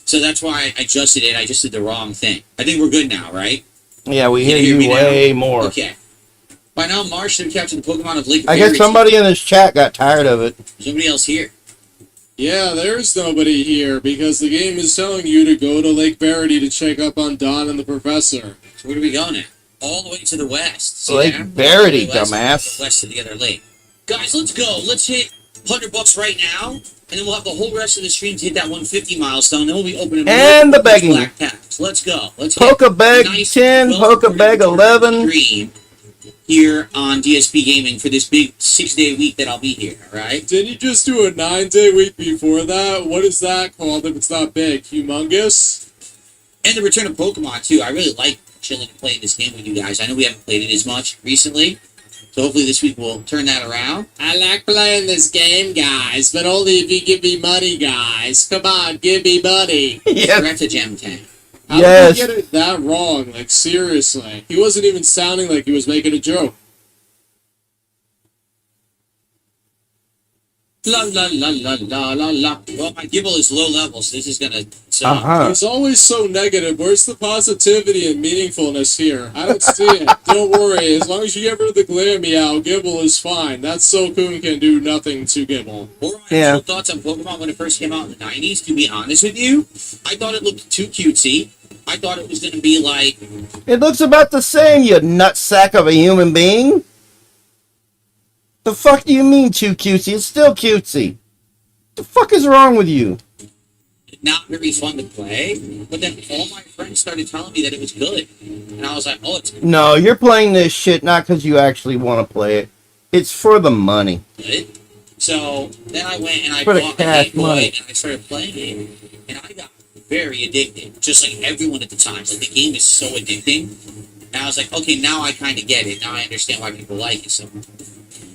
so that's why I adjusted it. I just did the wrong thing. I think we're good now, right? Yeah, we Can hear you you me now? way more. Okay. By now, Marsh should have captured the Pokemon of Lake I guess Fairy. somebody in this chat got tired of it. Somebody else here. Yeah, there's nobody here because the game is telling you to go to Lake Verity to check up on Don and the Professor. So where do we go now? All the way to the west. See Lake there? Verity, All the way west, dumbass. West of the other lake. Guys, let's go. Let's hit $100 right now, and then we'll have the whole rest of the stream to hit that 150 milestone. Then we'll be opening And more the begging. black packs. Let's go. Let's hit Pokebag a nice 10, Pokebag 11. stream here on DSP Gaming for this big 6-day week that I'll be here. All right. Didn't you just do a 9-day week before that? What is that called if it's not big? Humongous? And the return of Pokemon too. I really like chilling and playing this game with you guys. I know we haven't played it as much recently, so hopefully this week we'll turn that around. I like playing this game, guys, but only if you give me money, guys. Come on, give me money. Yes. Correct, Gem Tank. How Yes. did he get it that wrong? Like, seriously. He wasn't even sounding like he was making a joke. La la la la la la la. Well, my Gibble is low level, so this is gonna suck. Uh-huh. He's always so negative. Where's the positivity and meaningfulness here? I don't see it. Don't worry. As long as you get rid of the glare meow, Gibble is fine. That Sokun can do nothing to Gibble. What were my Yeah. initial thoughts on Pokemon when it first came out in the 90s, to be honest with you? I thought it looked too cutesy. I thought it was gonna be like, It looks about the same, you nutsack of a human being. The fuck do you mean too cutesy? It's still cutesy. The fuck is wrong with you? not very fun to play, but then all my friends started telling me that it was good. And I was like, oh, it's No, you're playing this shit not because you actually want to play it. It's for the money. good. So then I went and I For the bought a cash Game Boy money. and I started playing it, and I got very addictive, just like everyone at the time. Like, the game is so addicting. And I was like, okay, now I kind of get it. Now I understand why people like it so much.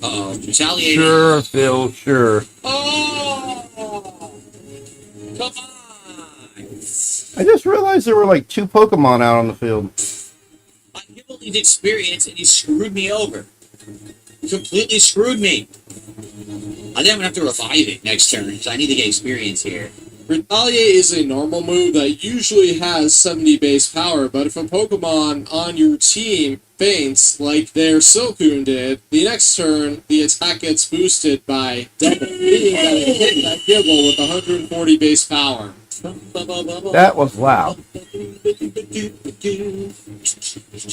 Uh-oh, retaliating. Sure, Phil, sure. Oh! Come on! I just realized there were like 2 Pokemon out on the field. I killed his experience and he screwed me over. Completely screwed me. I think I'm gonna have to revive it next turn because I need to get experience here. Retaliate is a normal move that usually has 70 base power, but if a Pokemon on your team faints, like their Silcoon did, the next turn, the attack gets boosted by double, meaning that it hit that Gibble with 140 base power. That was loud.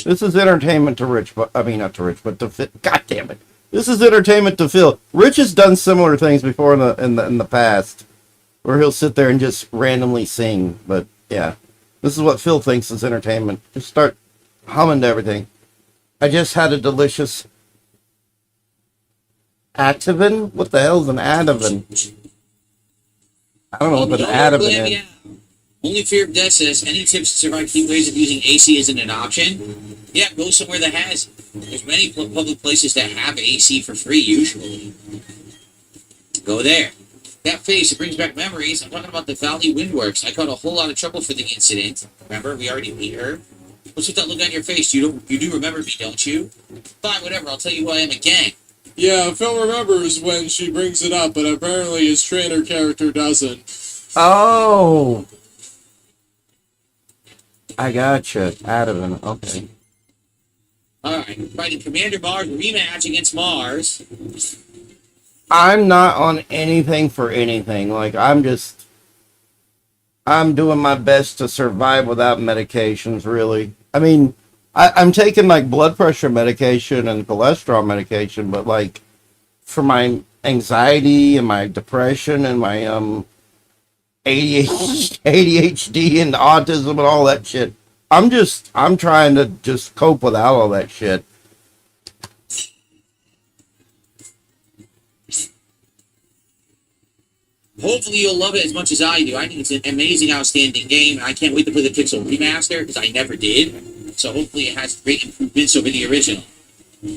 This is entertainment to Rich, but I mean not to Rich, but to Phil. God damn it! This is entertainment to Phil. Rich has done similar things before in the past, where he'll sit there and just randomly sing. But yeah, this is what Phil thinks is entertainment. Just start humming to everything. I just had a delicious Ativan. What the hell is an Ativan? I don't know what an Ativan is. Only Fear of Death says, any tips to survive clean ways of using AC isn't an option? Yeah, go somewhere that has. There's many public places that have AC for free, usually. Go there. That face, it brings back memories. I'm talking about the Valley Windworks. I caught a whole lot of trouble for the incident. Remember, we already beat her. What's with that look on your face? You do remember me, don't you? Fine, whatever, I'll tell you who I am again. Yeah, Phil remembers when she brings it up, but apparently his trainer character doesn't. Oh! I gotcha. Ativan, okay. Alright, fighting Commander Mars rematch against Mars. I'm not on anything for anything. Like, I'm doing my best to survive without medications, really. I mean, I'm taking, like, blood pressure medication and cholesterol medication, but, like, for my anxiety and my depression and my, ADHD and autism and all that shit, I'm trying to just cope without all that shit. Hopefully you'll love it as much as I do. I think it's an amazing, outstanding game. I can't wait to play the Pixel Remaster, because I never did. So hopefully it has great improvements over the original.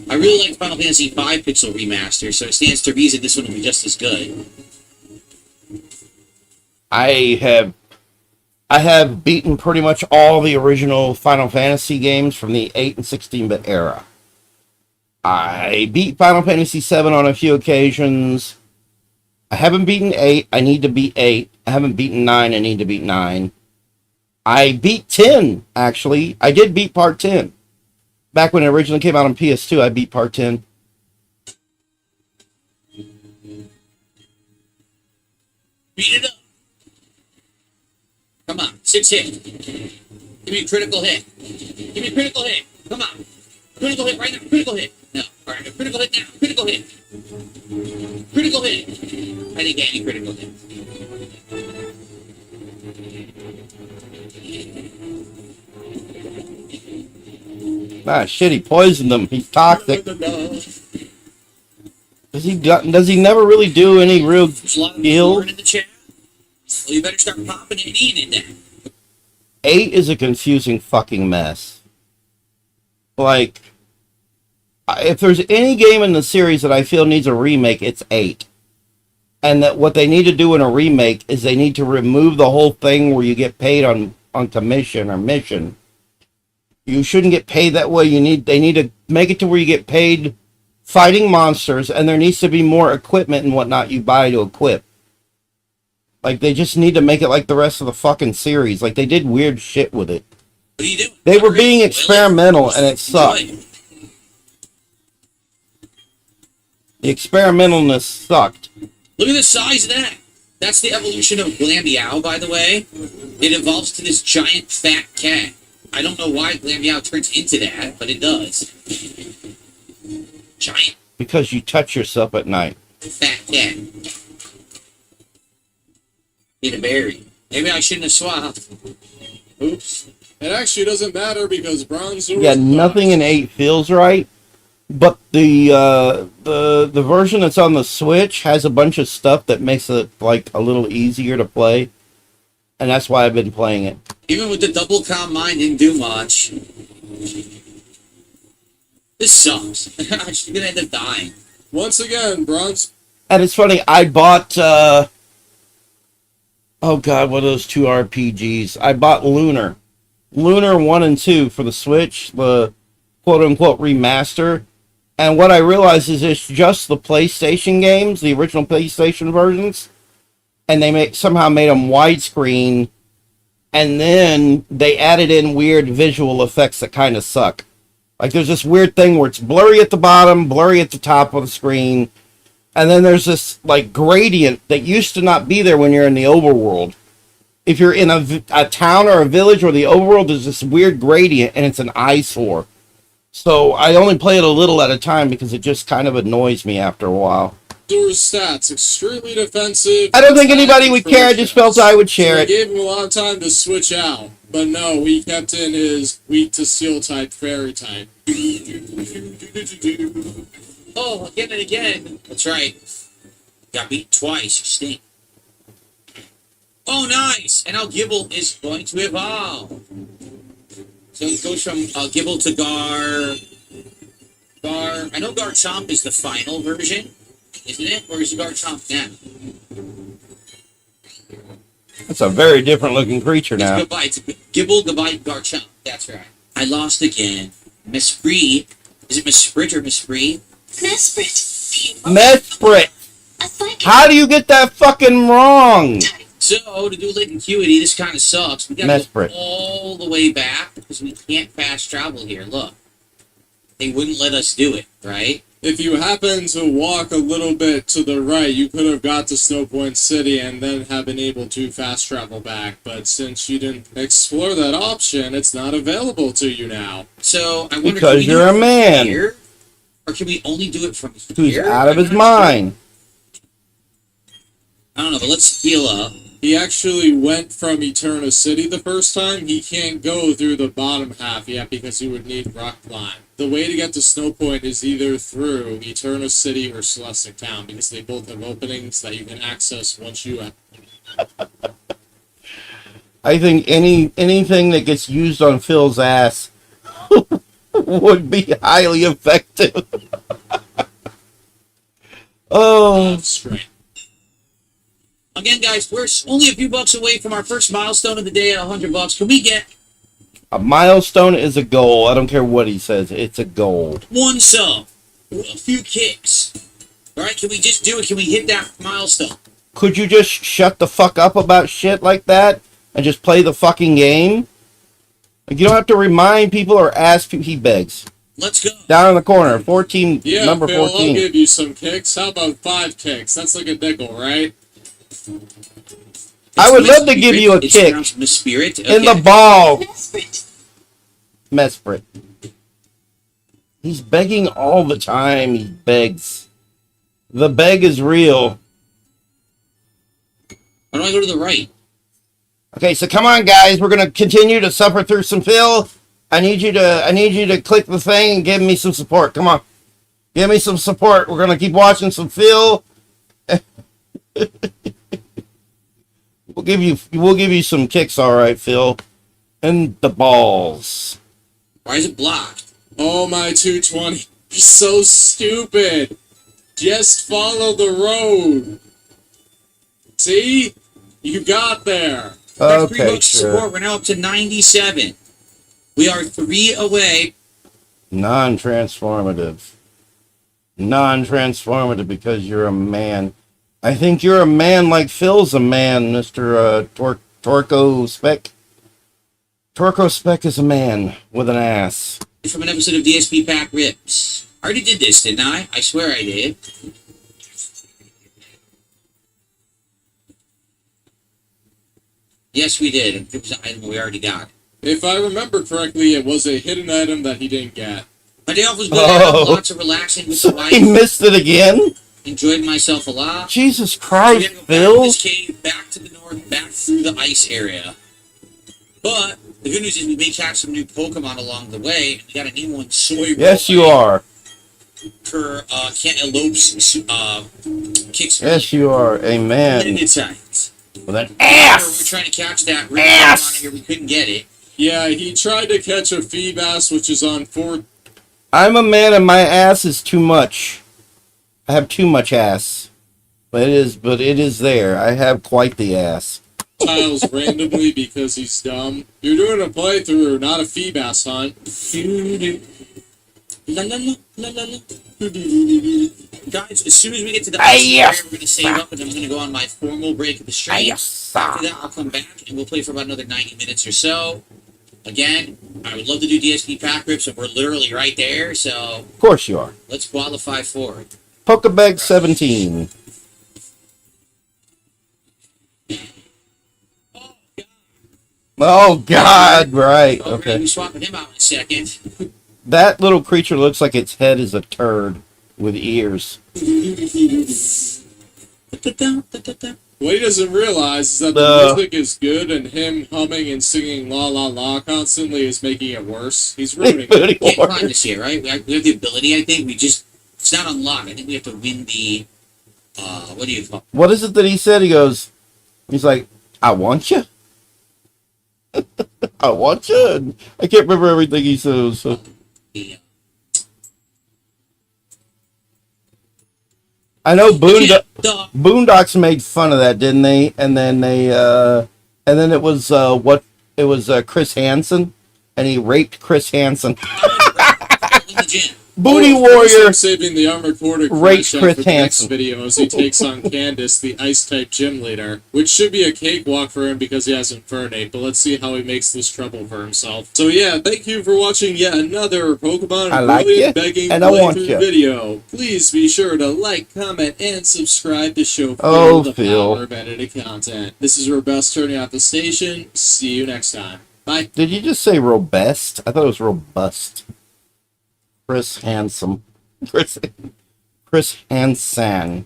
I really like Final Fantasy V Pixel Remaster, so it stands to reason this one will be just as good. I have beaten pretty much all the original Final Fantasy games from the 8 and 16-bit era. I beat Final Fantasy VII on a few occasions. I haven't beaten 8. I need to beat 8. I haven't beaten 9. I need to beat 9. I beat 10, actually. I did beat Part 10. Back when it originally came out on PS2, I beat Part 10. Beat it up. Come on, 6 hit. Give me a critical hit. Give me a critical hit. Come on. Critical hit right now. Critical hit. No. All right, critical hit now. Critical hit. Critical hit. I didn't get any critical hit. Ah, shit, he poisoned them. He's toxic. Does he never really do any real ill? In the chat. Well, you better start popping it and eating it then. 8 is a confusing fucking mess. Like, if there's any game in the series that I feel needs a remake, it's 8. And that what they need to do in a remake is they need to remove the whole thing where you get paid on commission or mission. You shouldn't get paid that way. They need to make it to where you get paid fighting monsters, and there needs to be more equipment and whatnot you buy to equip. Like, they just need to make it like the rest of the fucking series. Like, they did weird shit with it. What are you doing? They were being experimental, and it sucked. The experimentalness sucked. Look at the size of that. That's the evolution of Glammeow, by the way. It evolves to this giant fat cat. I don't know why Glammeow turns into that, but it does. Giant. Because you touch yourself at night. Fat cat. Need a berry. Maybe I shouldn't have swapped. Oops. It actually doesn't matter because Bronzor. Yeah, nothing in 8 feels right. But the version that's on the Switch has a bunch of stuff that makes it like a little easier to play. and that's why I've been playing it. Even with the double calm mine didn't do much. This sucks. She's gonna end up dying. Once again, Bronze. And it's funny, I bought, oh god, what are those two RPGs? I bought Lunar 1 and 2 for the Switch, the quote-unquote remaster. And what I realized is it's just the PlayStation games, the original PlayStation versions. And they somehow made them widescreen. And then they added in weird visual effects that kind of suck. Like there's this weird thing where it's blurry at the bottom, blurry at the top of the screen. And then there's this like gradient that used to not be there when you're in the overworld. If you're in a town or a village or the overworld, there's this weird gradient and it's an eyesore. So I only play it a little at a time because it just kind of annoys me after a while. Door's stats, extremely defensive. I don't think anybody would care, I just felt I would share so it. We gave him a lot of time to switch out. But no, we kept in his weak to steel type fairy type. Oh, again and again. That's right. Got beat twice. You stink. Oh, nice. And now Gibble is going to evolve. So it goes from Gibble to Gar. I know Garchomp is the final version, isn't it? Or is it Garchomp now? It's a very different looking creature now. Goodbye. It's Gibble, goodbye, Garchomp. That's right. I lost again. Mesprit. Is it Mesprit or Mesprit? Mesprit. How do you get that fucking wrong? So, to do Lake Acuity, this kind of sucks. We gotta Mesprit. go all the way back because we can't fast travel here. Look. They wouldn't let us do it, right? If you happen to walk a little bit to the right, you could have got to Snow Point City and then have been able to fast travel back. But since you didn't explore that option, it's not available to you now. So, I wonder Because can we you're do it a from man. Here? Or can we only do it from here? Who's out of his I'm not sure. mind. I don't know, but let's heal up. He actually went from Eterna City the first time. He can't go through the bottom half yet because he would need rock climb. The way to get to Snow Point is either through Eterna City or Celestic Town because they both have openings that you can access once you I think anything that gets used on Phil's ass would be highly effective. Oh. straight. Again, guys, we're only a few bucks away from our first milestone of the day at $100. Can we get A milestone is a goal. I don't care what he says. It's a goal. one sub? A few kicks. Alright, can we just do it? Can we hit that milestone? Could you just shut the fuck up about shit like that and just play the fucking game? Like, you don't have to remind people or ask people. He begs. Let's go. Down in the corner, 14, Yeah, number Phil, 14. I'll give you some kicks. How about 5 kicks? That's like a nickel, right? I would love to give you a kick Spirit. in the ball. Mesprit. He's begging all the time. He begs. The beg is real. Why don't I go to the right? Okay, so come on, guys. We're gonna continue to suffer through some Phil. I need you to click the thing and give me some support. Come on, give me some support. We're gonna keep watching some Phil. We'll give you some kicks, all right, Phil. And the balls. Why is it blocked? Oh, my 220. You're so stupid. Just follow the road. See? You got there. That's $3 Okay, support. sure. We're now up to 97. We are 3 away. Non-transformative. Non-transformative because you're a man. I think you're a man like Phil's a man, Mr. Torco Spec. Torco Spec is a man with an ass. From an episode of DSP Pack Rips. I already did this, didn't I? I swear I did. Yes, we did. It was an item we already got. If I remember correctly, it was a hidden item that he didn't get. My day off was good. I had lots of relaxing with the wife. He missed it again? Enjoyed myself a lot. Jesus So we Christ, had to go back Phil. to this cave, back to the north, back through the ice area. But the good news is we may catch some new Pokemon along the way. We got a new one, Soy. Yes, you are. Per Cantaloupes kicks. Yes, you are a man. Limited times. With an We're ass! trying to catch that river Ass! on here. We couldn't get it. Yeah, he tried to catch a fee bass, which is on 4. I'm a man and my ass is too much. I have too much ass. But it is there. I have quite the ass. Tiles randomly because he's dumb. You're doing a playthrough, not a fee bass hunt. La, la, la, la, la, la. Guys, as soon as we get to the Yes. we're going to save up and I'm going to go on my formal break of the stream. Yes. After that, I'll come back and we'll play for about another 90 minutes or so. Again, I would love to do DSP pack rips, and we're literally right there, so Of course you are. let's qualify for it. Pokebag 17. Oh God! Right. We'll Okay. be swapping him out in a second. That little creature looks like its head is a turd with ears. What he doesn't realize is that the music is good, and him humming and singing La La La constantly is making it worse. He's ruining it. Can't climb this here, right? We have the ability, I think. It's not unlocked. I think we have to win the, what do you call it? What is it that he said? He's like, I want you. I want you. And I can't remember everything he says. So. I know Boondocks made fun of that, didn't they? And then it was Chris Hansen, and he raped Chris Hansen. Booty Warrior. I'm saving the armored core to Raped crash out Chris for the next Hansen. video as he takes on Candace, the ice-type gym leader, which should be a cakewalk for him because he has Infernape, but let's see how he makes this trouble for himself. So yeah, thank you for watching yet another Pokemon I like Brilliant ya, Begging and I want playthrough ya. video. Please be sure to like, comment, and subscribe to show Oh, the Phil. power of edited content. This is Robust turning off the station. See you next time. Bye. Did you just say robust? I thought it was robust. Chris Hansen. Chris Hansen.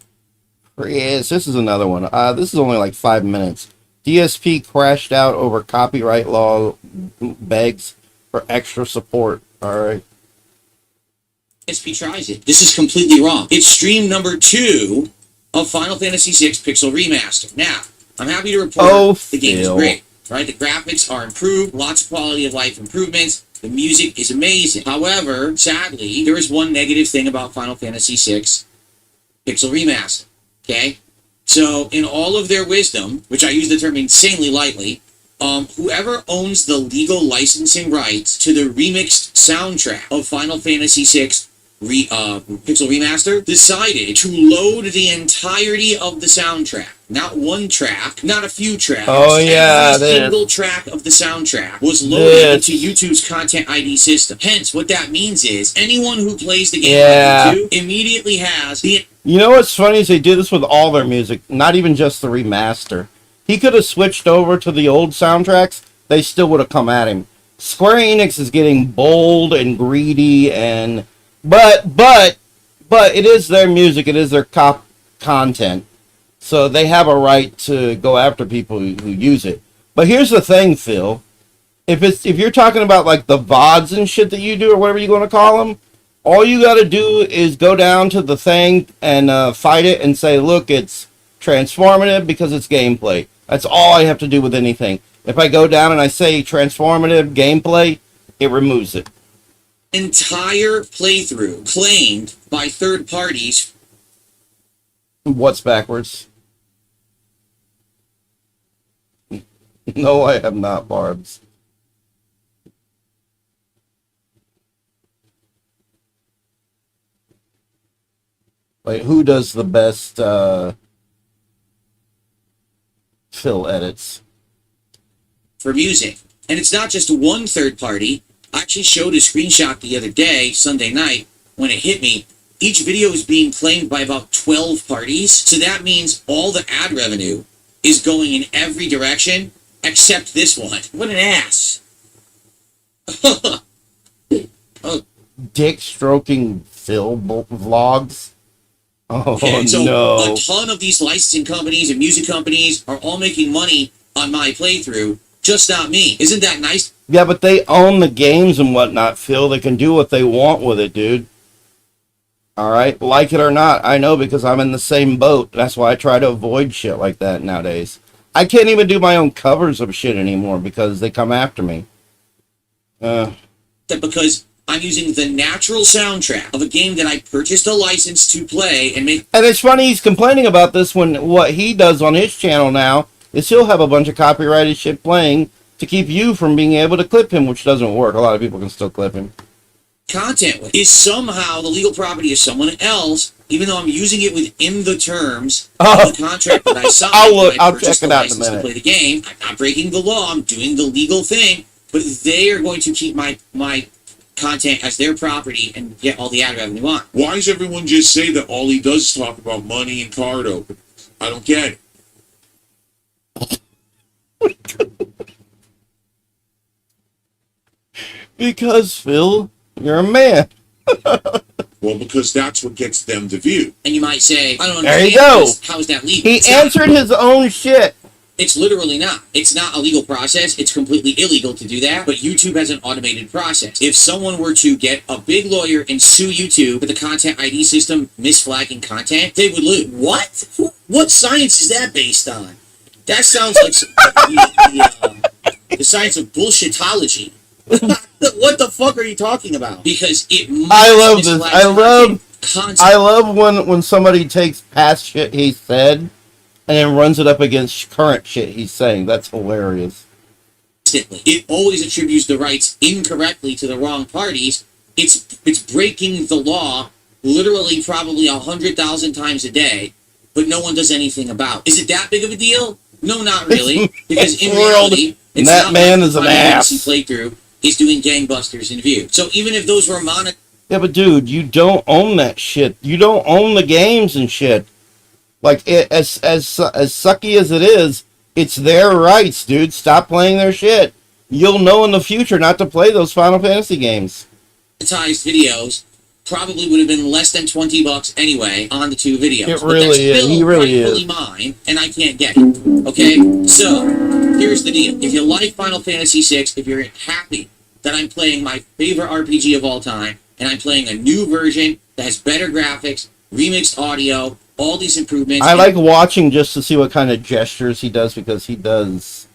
Chris, this is another one. This is only like 5 minutes. DSP crashed out over copyright law, begs for extra support. All right. SP tries it. This is completely wrong. It's stream number 2 of Final Fantasy VI Pixel Remaster. Now, I'm happy to report the game is Phil. great. Right? The graphics are improved, lots of quality of life improvements. The music is amazing. However, sadly, there is one negative thing about Final Fantasy VI Pixel Remaster. Okay? So, in all of their wisdom, which I use the term insanely lightly, whoever owns the legal licensing rights to the remixed soundtrack of Final Fantasy VI Pixel Remaster decided to load the entirety of the soundtrack. Not one track, not a few tracks. Oh, yeah, Every this. single track of the soundtrack was loaded into YouTube's Content ID system. Hence, what that means is anyone who plays the game on YouTube immediately has the You know what's funny is they did this with all their music, not even just the remaster. He could have switched over to the old soundtracks, they still would have come at him. Square Enix is getting bold and greedy, and but it is their music, it is their content, so they have a right to go after people who use it. But here's the thing, Phil: if you're talking about like the VODs and shit that you do or whatever you're going to call them, all you got to do is go down to the thing and fight it and say, look, it's transformative because it's gameplay. That's all I have to do with anything. If I go down and I say transformative gameplay, it removes it. entire playthrough claimed by third parties. What's backwards? No, I have not, Barbs. Like, who does the best fill edits? For music. And it's not just one third party. I actually showed a screenshot the other day, Sunday night, when it hit me. Each video is being claimed by about 12 parties. So that means all the ad revenue is going in every direction except this one. What an ass. Oh, Dick stroking Phil vlogs? Oh, and so no. a ton of these licensing companies and music companies are all making money on my playthrough, just not me. Isn't that nice? Yeah, but they own the games and whatnot, Phil. They can do what they want with it, dude. All right? Like it or not, I know because I'm in the same boat. That's why I try to avoid shit like that nowadays. I can't even do my own covers of shit anymore because they come after me. Because I'm using the natural soundtrack of a game that I purchased a license to play and make. And it's funny he's complaining about this when what he does on his channel now is he'll have a bunch of copyrighted shit playing to keep you from being able to clip him, which doesn't work. A lot of people can still clip him. Content with is somehow the legal property of someone else, even though I'm using it within the terms of the contract that I signed. I'll check it out in a minute. To play the game, I'm not breaking the law. I'm doing the legal thing, but they are going to keep my content as their property and get all the ad revenue on. Why does everyone just say that all he does is talk about money and card openings? I don't get it. Because, Phil, you're a man. Well, because that's what gets them to view. And you might say, I don't understand. There you go. How is that legal? He answered his own shit. It's literally not. It's not a legal process. It's completely illegal to do that. But YouTube has an automated process. If someone were to get a big lawyer and sue YouTube for the content ID system misflagging content, they would lose. What? What science is that based on? That sounds like the science of bullshitology. What the fuck are you talking about? Because it. I love this. I love when somebody takes past shit he said and then runs it up against current shit he's saying. That's hilarious. It always attributes the rights incorrectly to the wrong parties. It's breaking the law literally probably 100,000 times a day, but no one does anything about. Is it that big of a deal? No, not really. Because in reality, it's that not man like is an ass. Playthrough is doing gangbusters in view. So even if those were yeah, but dude, you don't own that shit. You don't own the games and shit. Like as sucky as it is, it's their rights, dude. Stop playing their shit. You'll know in the future not to play those Final Fantasy games. monetized videos probably would have been less than $20 anyway on the two videos. It really is. He really is. Mine, and I can't get it. Okay, so here's the deal: if you like Final Fantasy VI, if you're happy that I'm playing my favorite RPG of all time, and I'm playing a new version that has better graphics, remixed audio, all these improvements. I like watching just to see what kind of gestures he does, because he does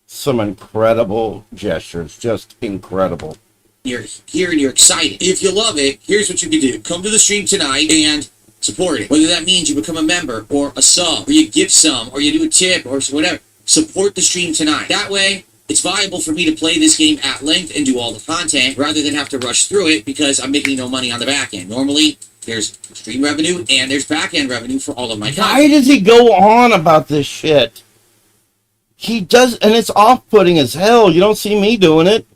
some incredible gestures, just incredible. You're here and you're excited. If you love it, here's what you can do. Come to the stream tonight and support it. Whether that means you become a member or a sub, or you give some, or you do a tip, or whatever. Support the stream tonight. That way, it's viable for me to play this game at length and do all the content rather than have to rush through it because I'm making no money on the back end. Normally, there's stream revenue and there's back end revenue for all of my content. Why does he go on about this shit? He does, and it's off-putting as hell. You don't see me doing it.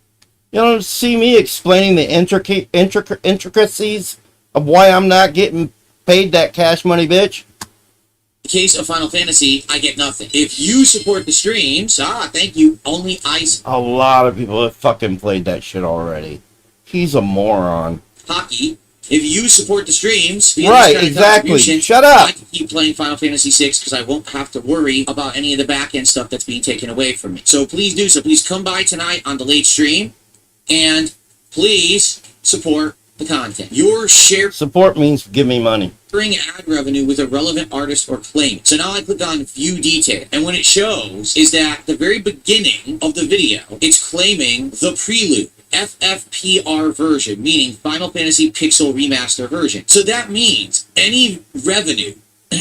You don't see me explaining the intricacies of why I'm not getting paid that cash money, bitch. In the case of Final Fantasy, I get nothing. If you support the streams, thank you. Only ice. A lot of people have fucking played that shit already. He's a moron. Hockey. If you support the streams, right, exactly. Shut up. I can keep playing Final Fantasy VI because I won't have to worry about any of the back end stuff that's being taken away from me. So please do so. Please come by tonight on the late stream. And please support the content. Your share support means give me money. Bring ad revenue with a relevant artist or claim. So now I click on view detail, and what it shows is that the very beginning of the video, it's claiming the prelude FFPR version, meaning Final Fantasy Pixel Remaster version. So that means any revenue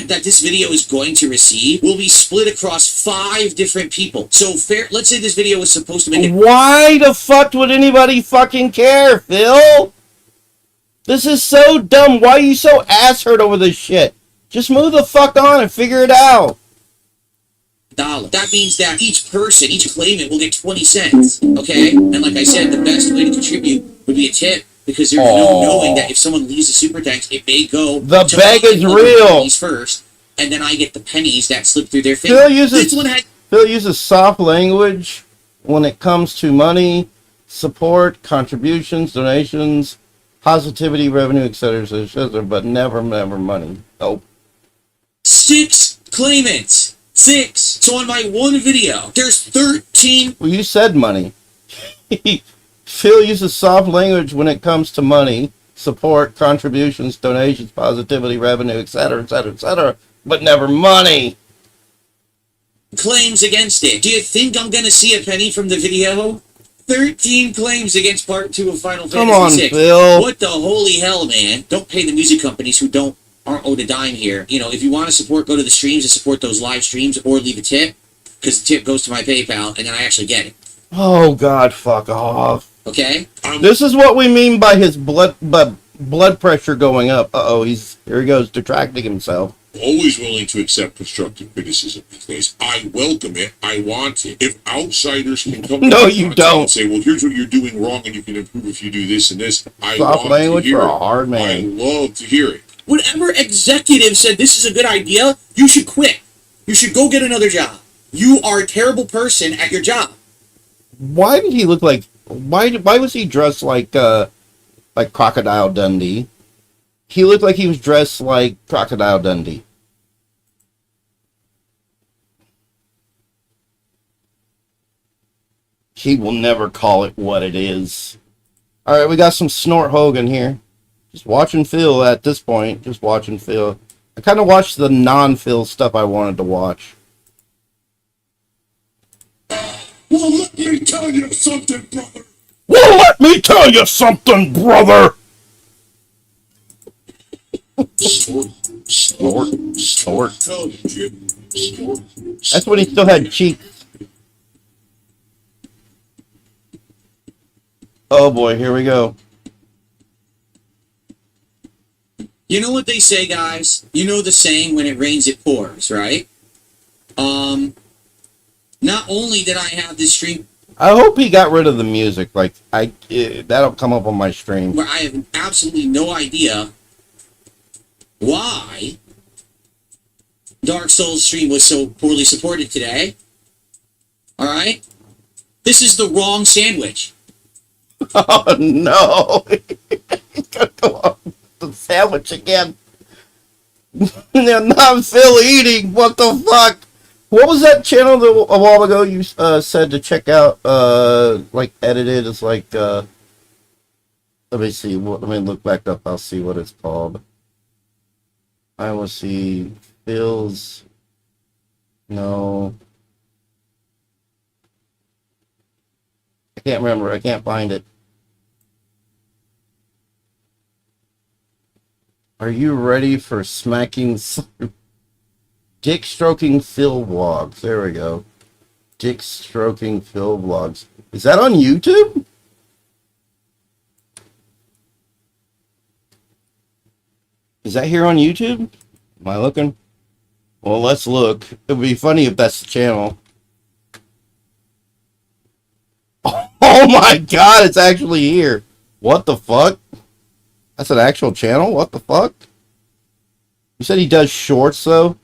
that this video is going to receive will be split across 5 different people. So let's say this video was supposed to make it. Why the fuck would anybody fucking care, Phil? This is so dumb. Why are you so ass hurt over this shit? Just move the fuck on and figure it out. $1. That means that each person, each claimant will get 20 cents. Okay? And like I said, the best way to contribute would be a tip. Because there's no knowing that if someone leaves a super thanks, it may go the bag is real first, and then I get the pennies that slip through their fingers. Phil uses soft language when it comes to money, support, contributions, donations, positivity, revenue, etc., but never money. Nope. 6 claimants. 6. So on my one video, there's 13. Well, you said money. Phil uses soft language when it comes to money, support, contributions, donations, positivity, revenue, etc., but never money. claims against it. Do you think I'm gonna see a penny from the video? 13 claims against part 2 of Final Come Fantasy on, 6. Phil. What the holy hell, man? Don't pay the music companies who aren't owed a dime here. You know, if you want to support, go to the streams and support those live streams, or leave a tip, because the tip goes to my PayPal, and then I actually get it. Oh God, fuck off. Okay? This is what we mean by his blood pressure going up. Uh-oh, here he goes, detracting himself. Always willing to accept constructive criticism these days. I welcome it. I want it. If outsiders can come No, to you my don't. and say, well, here's what you're doing wrong and you can improve if you do this and this, I Soft love language to hear for a it. hard man. I love to hear it. Whatever executive said this is a good idea, you should quit. You should go get another job. You are a terrible person at your job. Why did he look like? Why was he dressed like Crocodile Dundee? He looked like he was dressed like Crocodile Dundee. He will never call it what it is. All right, we got some Snort Hogan here. Just watching Phil at this point. Just watching Phil. I kind of watched the non-Phil stuff I wanted to watch. Well, let me tell you something, brother. Well, let me tell you something, brother. Snort. That's when he still had cheeks. Oh boy, here we go. You know what they say, guys? You know the saying, when it rains, it pours, right? Not only did I have this stream... I hope he got rid of the music. Like, that'll come up on my stream. where I have absolutely no idea why Dark Souls stream was so poorly supported today. Alright? This is the wrong sandwich. Oh no! He's gonna go on the sandwich again. Not Phil eating. What the fuck? What was that channel that a while ago you said to check out? Like edited. It's like let me see. Let me look back up. I'll see what it's called. I will see Phil's. No. I can't remember. I can't find it. Are you ready for smacking Dick Stroking Phil Vlogs? There we go. Dick Stroking Phil Vlogs. Is that on YouTube? Is that here on YouTube? Am I looking? Well, let's look. It would be funny if that's the channel. Oh my god, it's actually here. What the fuck? That's an actual channel? What the fuck? You said he does shorts, though?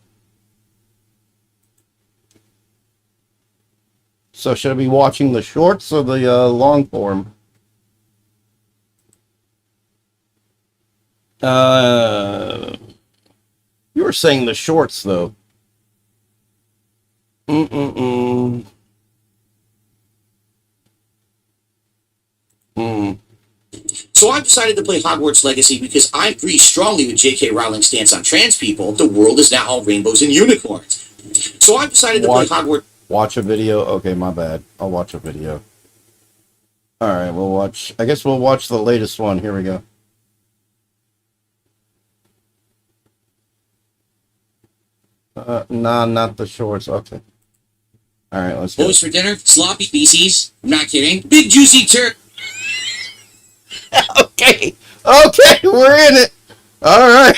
So should I be watching the shorts or the long form? You were saying the shorts, though. So I've decided to play Hogwarts Legacy because I agree strongly with J.K. Rowling's stance on trans people. The world is now all rainbows and unicorns. So I've decided to play Hogwarts... Watch a video? Okay, my bad. I'll watch a video. Alright, we'll watch... I guess we'll watch the latest one. Here we go. Nah, not the shorts. Okay. Alright, let's go. What was for dinner? Sloppy feces. I'm not kidding. Big juicy turd. Okay, we're in it. All right,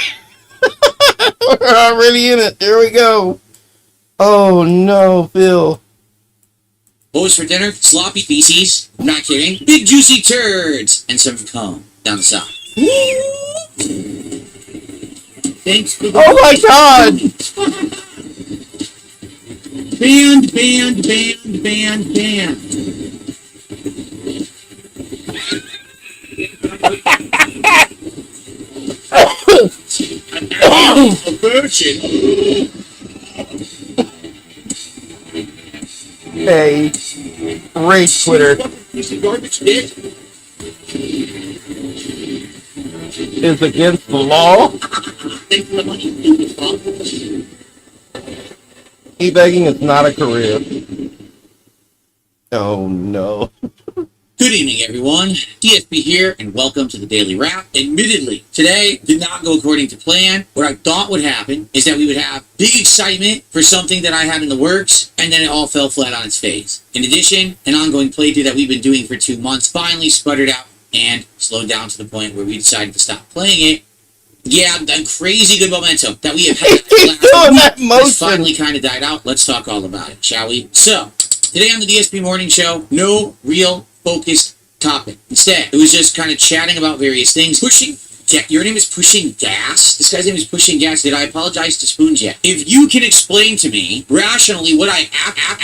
we're already in it. Here we go. Oh no, Phil. What was for dinner? Sloppy feces. I'm not kidding. Big juicy turds and some cum down the side. Thanks for the... Oh my god! Band. A virgin. Hey, race Twitter Garbage dick. is against the law. Thanks for the money. E-begging is not a career. Oh, no. Good evening, everyone. DSP here, and welcome to the Daily Wrap. Admittedly, today did not go according to plan. What I thought would happen is that we would have big excitement for something that I had in the works, and then it all fell flat on its face. In addition, an ongoing playthrough that we've been doing for 2 months finally sputtered out and slowed down to the point where we decided to stop playing it. Yeah, the crazy good momentum that we have had has finally kind of died out. Let's talk all about it, shall we? So, today on the DSP Morning Show, no real focused topic. Instead, it was just kind of chatting about various things. Your name is Pushing Gas? This guy's name is Pushing Gas. Did I apologize to Spoons yet? If you can explain to me rationally what I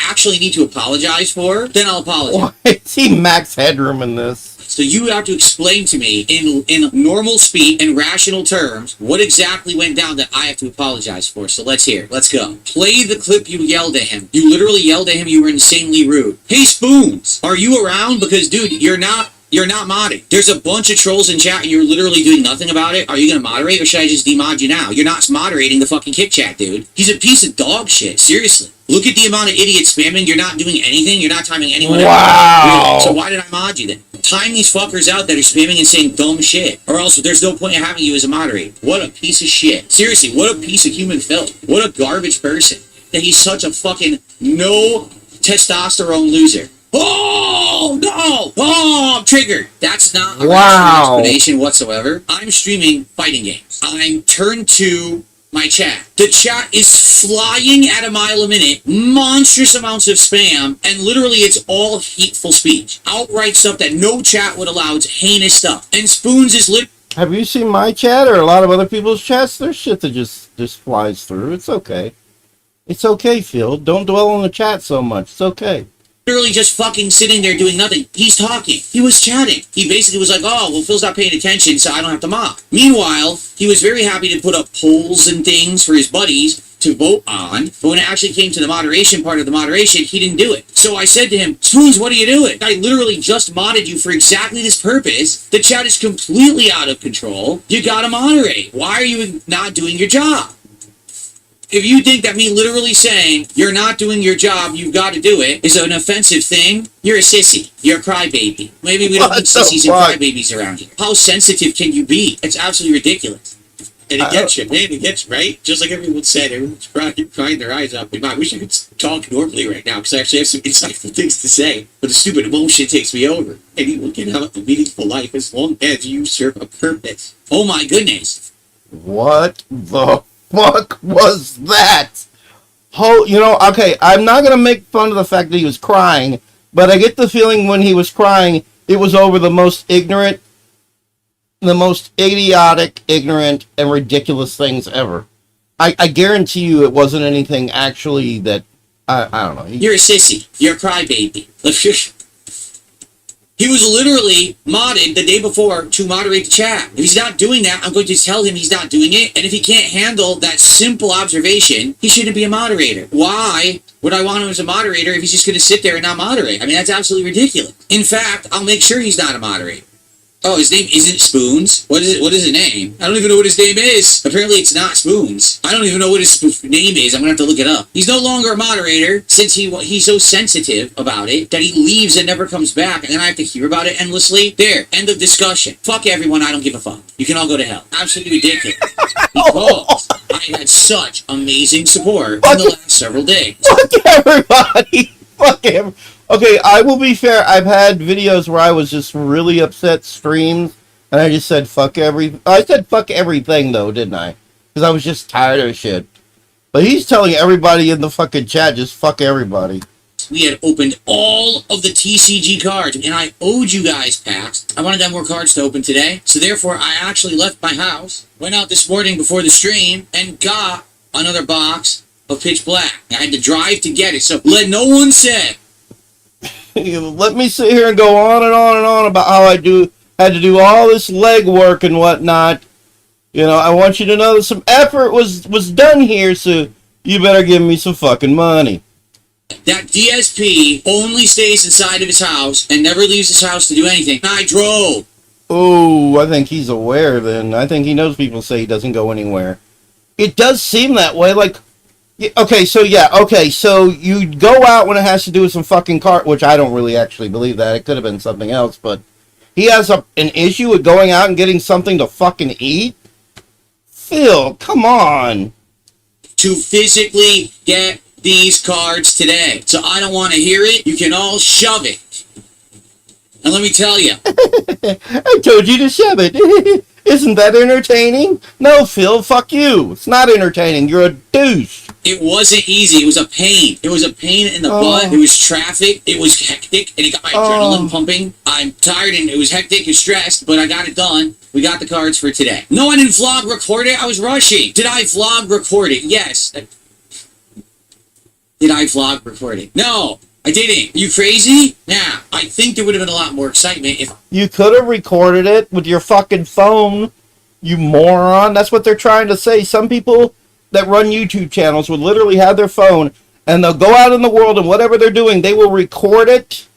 actually need to apologize for, then I'll apologize. Why is he Max Headroom in this? So you have to explain to me in normal speak and rational terms what exactly went down that I have to apologize for. So let's hear. Let's go. Play the clip you yelled at him. You literally yelled at him. You were insanely rude. Hey, Spoons, are you around? Because, dude, you're not modding. There's a bunch of trolls in chat and you're literally doing nothing about it. Are you going to moderate or should I just demod you now? You're not moderating the fucking kick chat, dude. He's a piece of dog shit. Seriously. Look at the amount of idiots spamming. You're not doing anything. You're not timing anyone out. Wow. So why did I mod you then? Time these fuckers out that are spamming and saying dumb shit. Or else there's no point in having you as a moderator. What a piece of shit. Seriously, what a piece of human filth. What a garbage person. That he's such a fucking no testosterone loser. Oh, no! Oh, I'm triggered. That's not a rational explanation whatsoever. I'm streaming fighting games. I'm turned to my chat. The chat is flying at a mile a minute, monstrous amounts of spam, and literally it's all hateful speech. Outright stuff that no chat would allow. It's heinous stuff. And Spoons is Have you seen my chat or a lot of other people's chats? There's shit that just flies through. It's okay. It's okay, Phil. Don't dwell on the chat so much. It's okay. Literally just fucking sitting there doing nothing. He's talking. He was chatting. He basically was like, oh, well, Phil's not paying attention, so I don't have to mock. Meanwhile, he was very happy to put up polls and things for his buddies to vote on, but when it actually came to the moderation part of the moderation, he didn't do it. So I said to him, Spoons, what are you doing? I literally just modded you for exactly this purpose. The chat is completely out of control. You gotta moderate. Why are you not doing your job? If you think that me literally saying, you're not doing your job, you've got to do it, is an offensive thing, you're a sissy. You're a crybaby. Maybe we don't need sissies and crybabies around here. How sensitive can you be? It's absolutely ridiculous. And it gets you, man. It gets you, right? Just like everyone said, everyone's crying their eyes out. I wish I could talk normally right now, because I actually have some insightful things to say. But the stupid emotion takes me over. Anyone can have a meaningful life as long as you serve a purpose. Oh my goodness. What the fuck was that? Okay, I'm not gonna make fun of the fact that he was crying, but I get the feeling when he was crying, it was over the most ignorant, the most idiotic, ignorant, and ridiculous things ever. I guarantee you it wasn't anything actually that, I don't know. You're a sissy. You're a crybaby. He was literally modded the day before to moderate the chat. If he's not doing that, I'm going to tell him he's not doing it. And if he can't handle that simple observation, he shouldn't be a moderator. Why would I want him as a moderator if he's just going to sit there and not moderate? I mean, that's absolutely ridiculous. In fact, I'll make sure he's not a moderator. Oh, his name isn't Spoons? What is it? What is his name? I don't even know what his name is. Apparently it's not Spoons. I don't even know what his name is. I'm gonna have to look it up. He's no longer a moderator since he's so sensitive about it that he leaves and never comes back, and then I have to hear about it endlessly. There, end of discussion. Fuck everyone, I don't give a fuck. You can all go to hell. Absolutely ridiculous. Because I had such amazing support in the last several days. Fuck everybody! Fuck him. Okay, I will be fair. I've had videos where I was just really upset streams, and I just said I said fuck everything, though, didn't I? Because I was just tired of shit. But he's telling everybody in the fucking chat, just fuck everybody. We had opened all of the TCG cards, and I owed you guys packs. I wanted to have more cards to open today, so therefore I actually left my house, went out this morning before the stream, and got another box of Pitch Black. I had to drive to get it, so let no one say. Let me sit here and go on and on and on about how I had to do all this legwork and whatnot. You know, I want you to know that some effort was done here, so you better give me some fucking money. That DSP only stays inside of his house and never leaves his house to do anything. I drove. Oh, I think he's aware then. I think he knows people say he doesn't go anywhere. It does seem that way. Like, Okay, so you go out when it has to do with some fucking car, which I don't really actually believe that. It could have been something else, but he has an issue with going out and getting something to fucking eat? Phil, come on. To physically get these cards today. So I don't want to hear it. You can all shove it. And let me tell you. I told you to shove it. Isn't that entertaining? No, Phil, fuck you. It's not entertaining. You're a douche. It wasn't easy. It was a pain. It was a pain in the butt. It was traffic. It was hectic. And it got my adrenaline pumping. I'm tired and it was hectic and stressed, but I got it done. We got the cards for today. No, I didn't vlog record it. I was rushing. Did I vlog record it? Yes. Did I vlog record it? No, I didn't. You crazy? Nah, I think there would have been a lot more excitement if... You could have recorded it with your fucking phone, you moron. That's what they're trying to say. Some people that run YouTube channels would literally have their phone and they'll go out in the world and whatever they're doing, they will record it,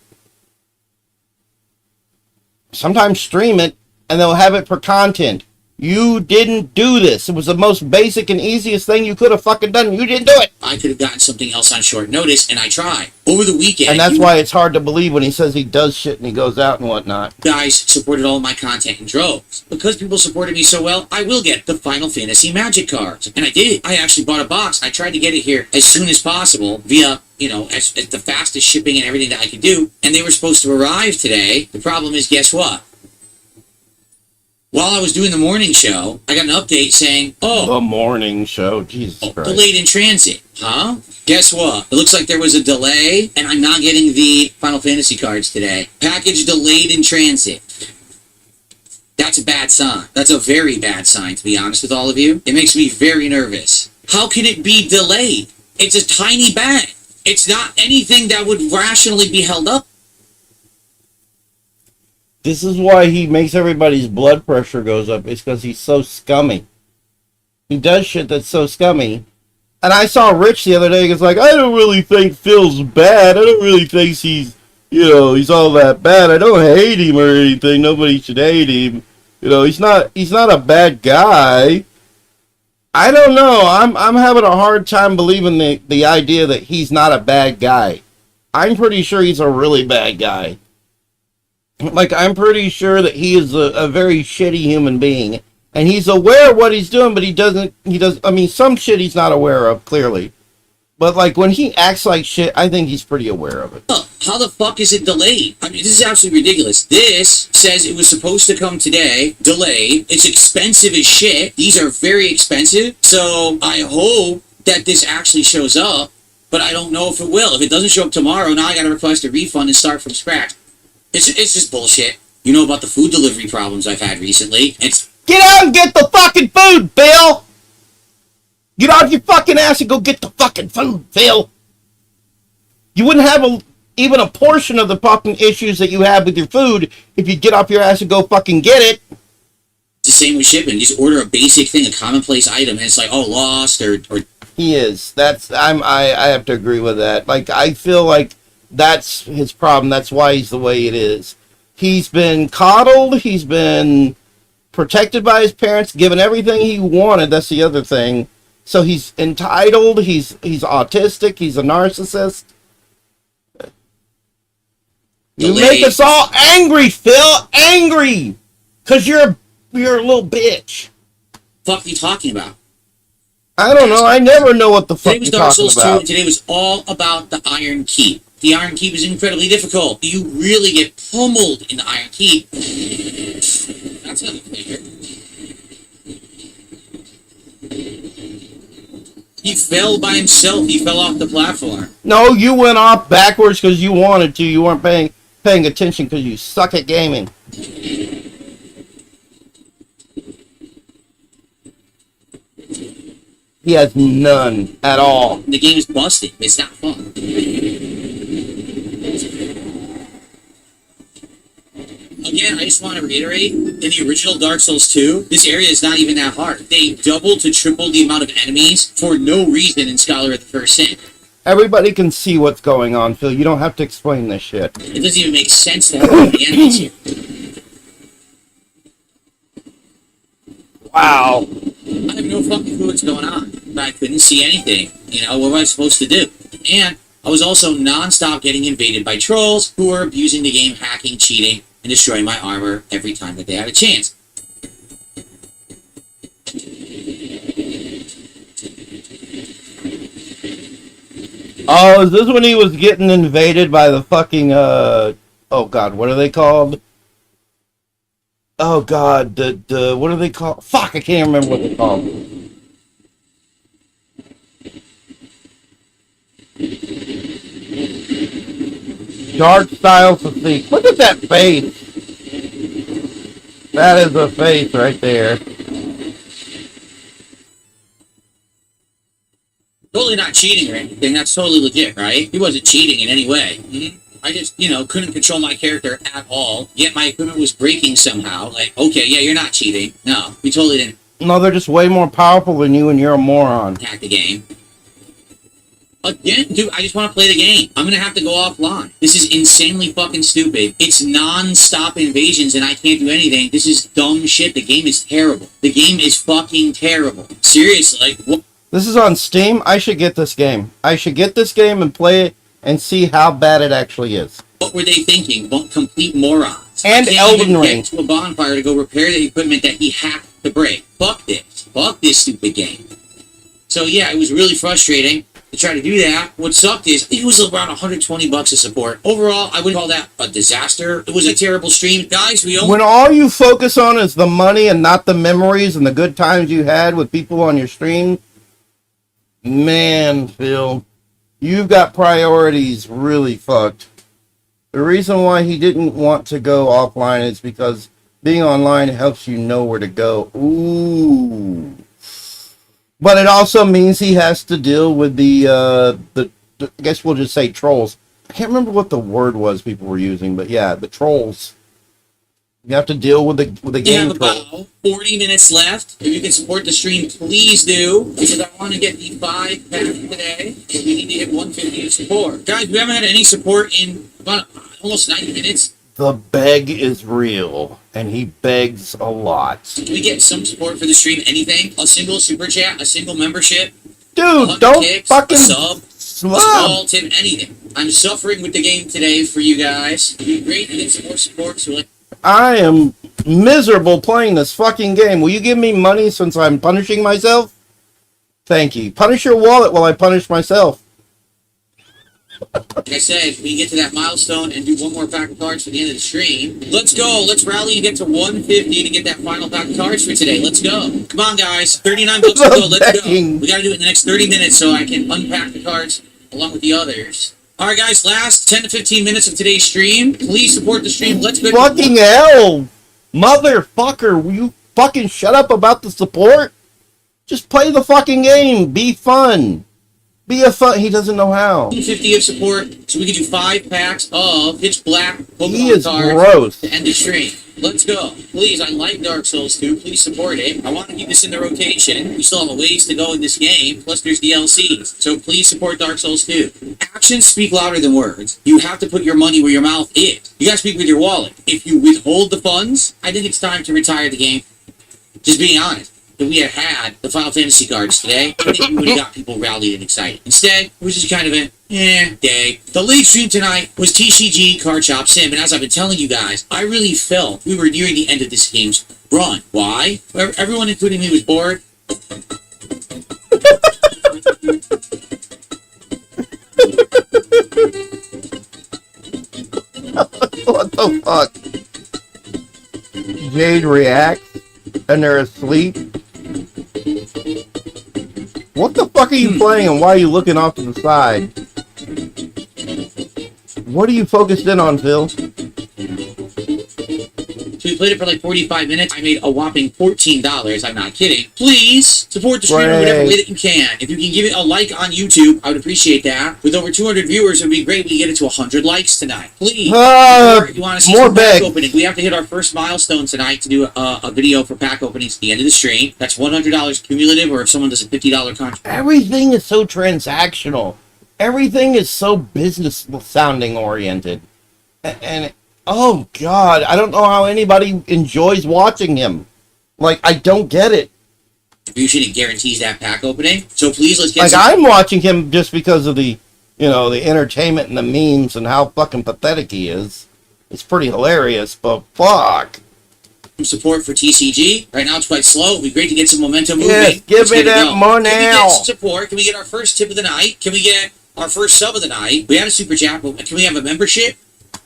sometimes stream it, and they'll have it for content. You didn't do this. It was the most basic and easiest thing you could have fucking done. You didn't do it. I could have gotten something else on short notice, and I tried. Over the weekend... And that's why it's hard to believe when he says he does shit and he goes out and whatnot. Guys supported all of my content in droves. Because people supported me so well, I will get the Final Fantasy Magic cards. And I did. I actually bought a box. I tried to get it here as soon as possible via, as the fastest shipping and everything that I could do. And they were supposed to arrive today. The problem is, guess what? While I was doing the morning show, I got an update saying, The morning show, Jesus Christ. Delayed in transit. Huh? Guess what? It looks like there was a delay, and I'm not getting the Final Fantasy cards today. Package delayed in transit. That's a bad sign. That's a very bad sign, to be honest with all of you. It makes me very nervous. How can it be delayed? It's a tiny bag. It's not anything that would rationally be held up. This is why he makes everybody's blood pressure goes up. It's because he's so scummy. He does shit that's so scummy. And I saw Rich the other day. He's like, I don't really think Phil's bad. I don't really think he's all that bad. I don't hate him or anything. Nobody should hate him. He's not a bad guy. I don't know. I'm having a hard time believing the idea that he's not a bad guy. I'm pretty sure he's a really bad guy. Like, I'm pretty sure that he is a very shitty human being. And he's aware of what he's doing, but some shit he's not aware of, clearly. But, like, when he acts like shit, I think he's pretty aware of it. How the fuck is it delayed? I mean, this is absolutely ridiculous. This says it was supposed to come today, delayed. It's expensive as shit. These are very expensive. So, I hope that this actually shows up, but I don't know if it will. If it doesn't show up tomorrow, now I gotta request a refund and start from scratch. It's just bullshit. You know about the food delivery problems I've had recently. Get out and get the fucking food, Phil! Get off your fucking ass and go get the fucking food, Phil! You wouldn't have even a portion of the fucking issues that you have with your food if you get off your ass and go fucking get it. It's the same with shipping. You just order a basic thing, a commonplace item, and it's like, lost, or... He is. I have to agree with that. Like, I feel like that's his problem. That's why he's the way it is. He's been coddled. He's been protected by his parents, given everything he wanted. That's the other thing. So he's entitled. He's autistic. He's a narcissist. You make us all angry, Phil. Angry, because you're a little bitch. Fuck are you talking about? I don't know. I never know what the fuck you're Dark talking Souls about. 2, today was all about the Iron Keep. The Iron Keep is incredibly difficult. You really get pummeled in the Iron Keep. That's not fair. He fell by himself. He fell off the platform. No, you went off backwards because you wanted to. You weren't paying attention because you suck at gaming. He has none at all. The game is busted. It's not fun. Again, I just want to reiterate, in the original Dark Souls 2, this area is not even that hard. They doubled to triple the amount of enemies for no reason in Scholar of the First Sin. Everybody can see what's going on, Phil. You don't have to explain this shit. It doesn't even make sense to have the enemies here. Wow. I have no fucking clue what's going on. I couldn't see anything. What was I supposed to do? And I was also non-stop getting invaded by trolls who were abusing the game, hacking, cheating, and destroying my armor every time that they had a chance. Oh, is this when he was getting invaded by the fucking, oh god, what are they called? Oh god, the what are they called? Fuck, I can't remember what they're called. Dark Styles of Thief. Look at that face. That is a face right there. Totally not cheating or anything. That's totally legit, right? He wasn't cheating in any way. I just, couldn't control my character at all. Yet my equipment was breaking somehow. Like, okay, yeah, you're not cheating. No, you totally didn't No, they're just way more powerful than you and you're a moron. hack the game. Again, dude, I just want to play the game. I'm going to have to go offline. This is insanely fucking stupid. It's non-stop invasions and I can't do anything. This is dumb shit. The game is terrible. The game is fucking terrible. Seriously, like, what? This is on Steam. I should get this game. I should get this game and play it and see how bad it actually is. What were they thinking? Complete morons. And I can't Elden even Ring. get to a bonfire to go repair the equipment that he hacked to break. Fuck this. Fuck this stupid game. So yeah, it was really frustrating to try to do that. What sucked is it was around $120 of support. Overall, I wouldn't call that a disaster. It was a terrible stream. Guys, when all you focus on is the money and not the memories and the good times you had with people on your stream, man, Phil, you've got priorities really fucked. The reason why he didn't want to go offline is because being online helps you know where to go. Ooh. But it also means he has to deal with the I guess we'll just say trolls. I can't remember what the word was people were using, but yeah, the trolls. You have to deal with the game troll. 40 minutes left. If you can support the stream, please do. Because I want to get the 5 pack today. We need to hit 150 support. Guys, we haven't had any support in about almost 90 minutes. The beg is real, and he begs a lot. Can we get some support for the stream? Anything? A single super chat? A single membership? Dude, don't kicks, fucking a sub? A small tip? Anything. I'm suffering with the game today for you guys. It'd be great to get some more support. So I am miserable playing this fucking game. Will you give me money since I'm punishing myself? Thank you. Punish your wallet while I punish myself. like I said, we get to that milestone and do one more pack of cards for the end of the stream. Let's go. Let's rally and get to 150 to get that final pack of cards for today. Let's go. Come on, guys. 39 bucks to go. Let's go. We got to do it in the next 30 minutes so I can unpack the cards along with the others. All right, guys. Last 10 to 15 minutes of today's stream. Please support the stream. Let's go. Fucking hell. Motherfucker. Will you fucking shut up about the support? Just play the fucking game. Be fun. Be a fun. He doesn't know how. 50 of support, so we can do 5 packs of pitch black He is Pokemon cards gross. to end the stream. Let's go. Please, I like Dark Souls 2. Please support it. I want to keep this in the rotation. We still have a ways to go in this game. Plus, there's DLCs. So please support Dark Souls 2. Actions speak louder than words. You have to put your money where your mouth is. You gotta speak with your wallet. If you withhold the funds, I think it's time to retire the game. Just being honest. If we had the Final Fantasy cards today, I think we would have got people rallied and excited. Instead, it was just kind of a day. The lead stream tonight was TCG Card Shop Sim, and as I've been telling you guys, I really felt we were nearing the end of this game's run. Why? Everyone, including me, was bored. What the fuck? Jade reacts, and they're asleep. What the fuck are you playing, and why are you looking off to the side? What are you focused in on, Phil? So we played it for like 45 minutes. I made a whopping $14. I'm not kidding. Please support the stream in whatever way that you can. If you can give it a like on YouTube, I would appreciate that. With over 200 viewers, it would be great if we get it to 100 likes tonight. Please. If you want to see more some pack big. opening, we have to hit our first milestone tonight to do a video for pack openings at the end of the stream. That's $100 cumulative, or if someone does a $50 contribution. Everything is so transactional. Everything is so business sounding oriented. And oh God, I don't know how anybody enjoys watching him. Like, I don't get it. contribution, it guarantees that pack opening. So please, let's get like, I'm watching him just because of the, you know, the entertainment and the memes and how fucking pathetic he is. It's pretty hilarious, but fuck. some support for TCG. Right now it's quite slow. It'd be great to get some momentum moving. Yes, give Let's me get it that going. money Can we now. get some support? Can we get our first tip of the night? Can we get our first sub of the night? We had a super chat, but can we have a membership?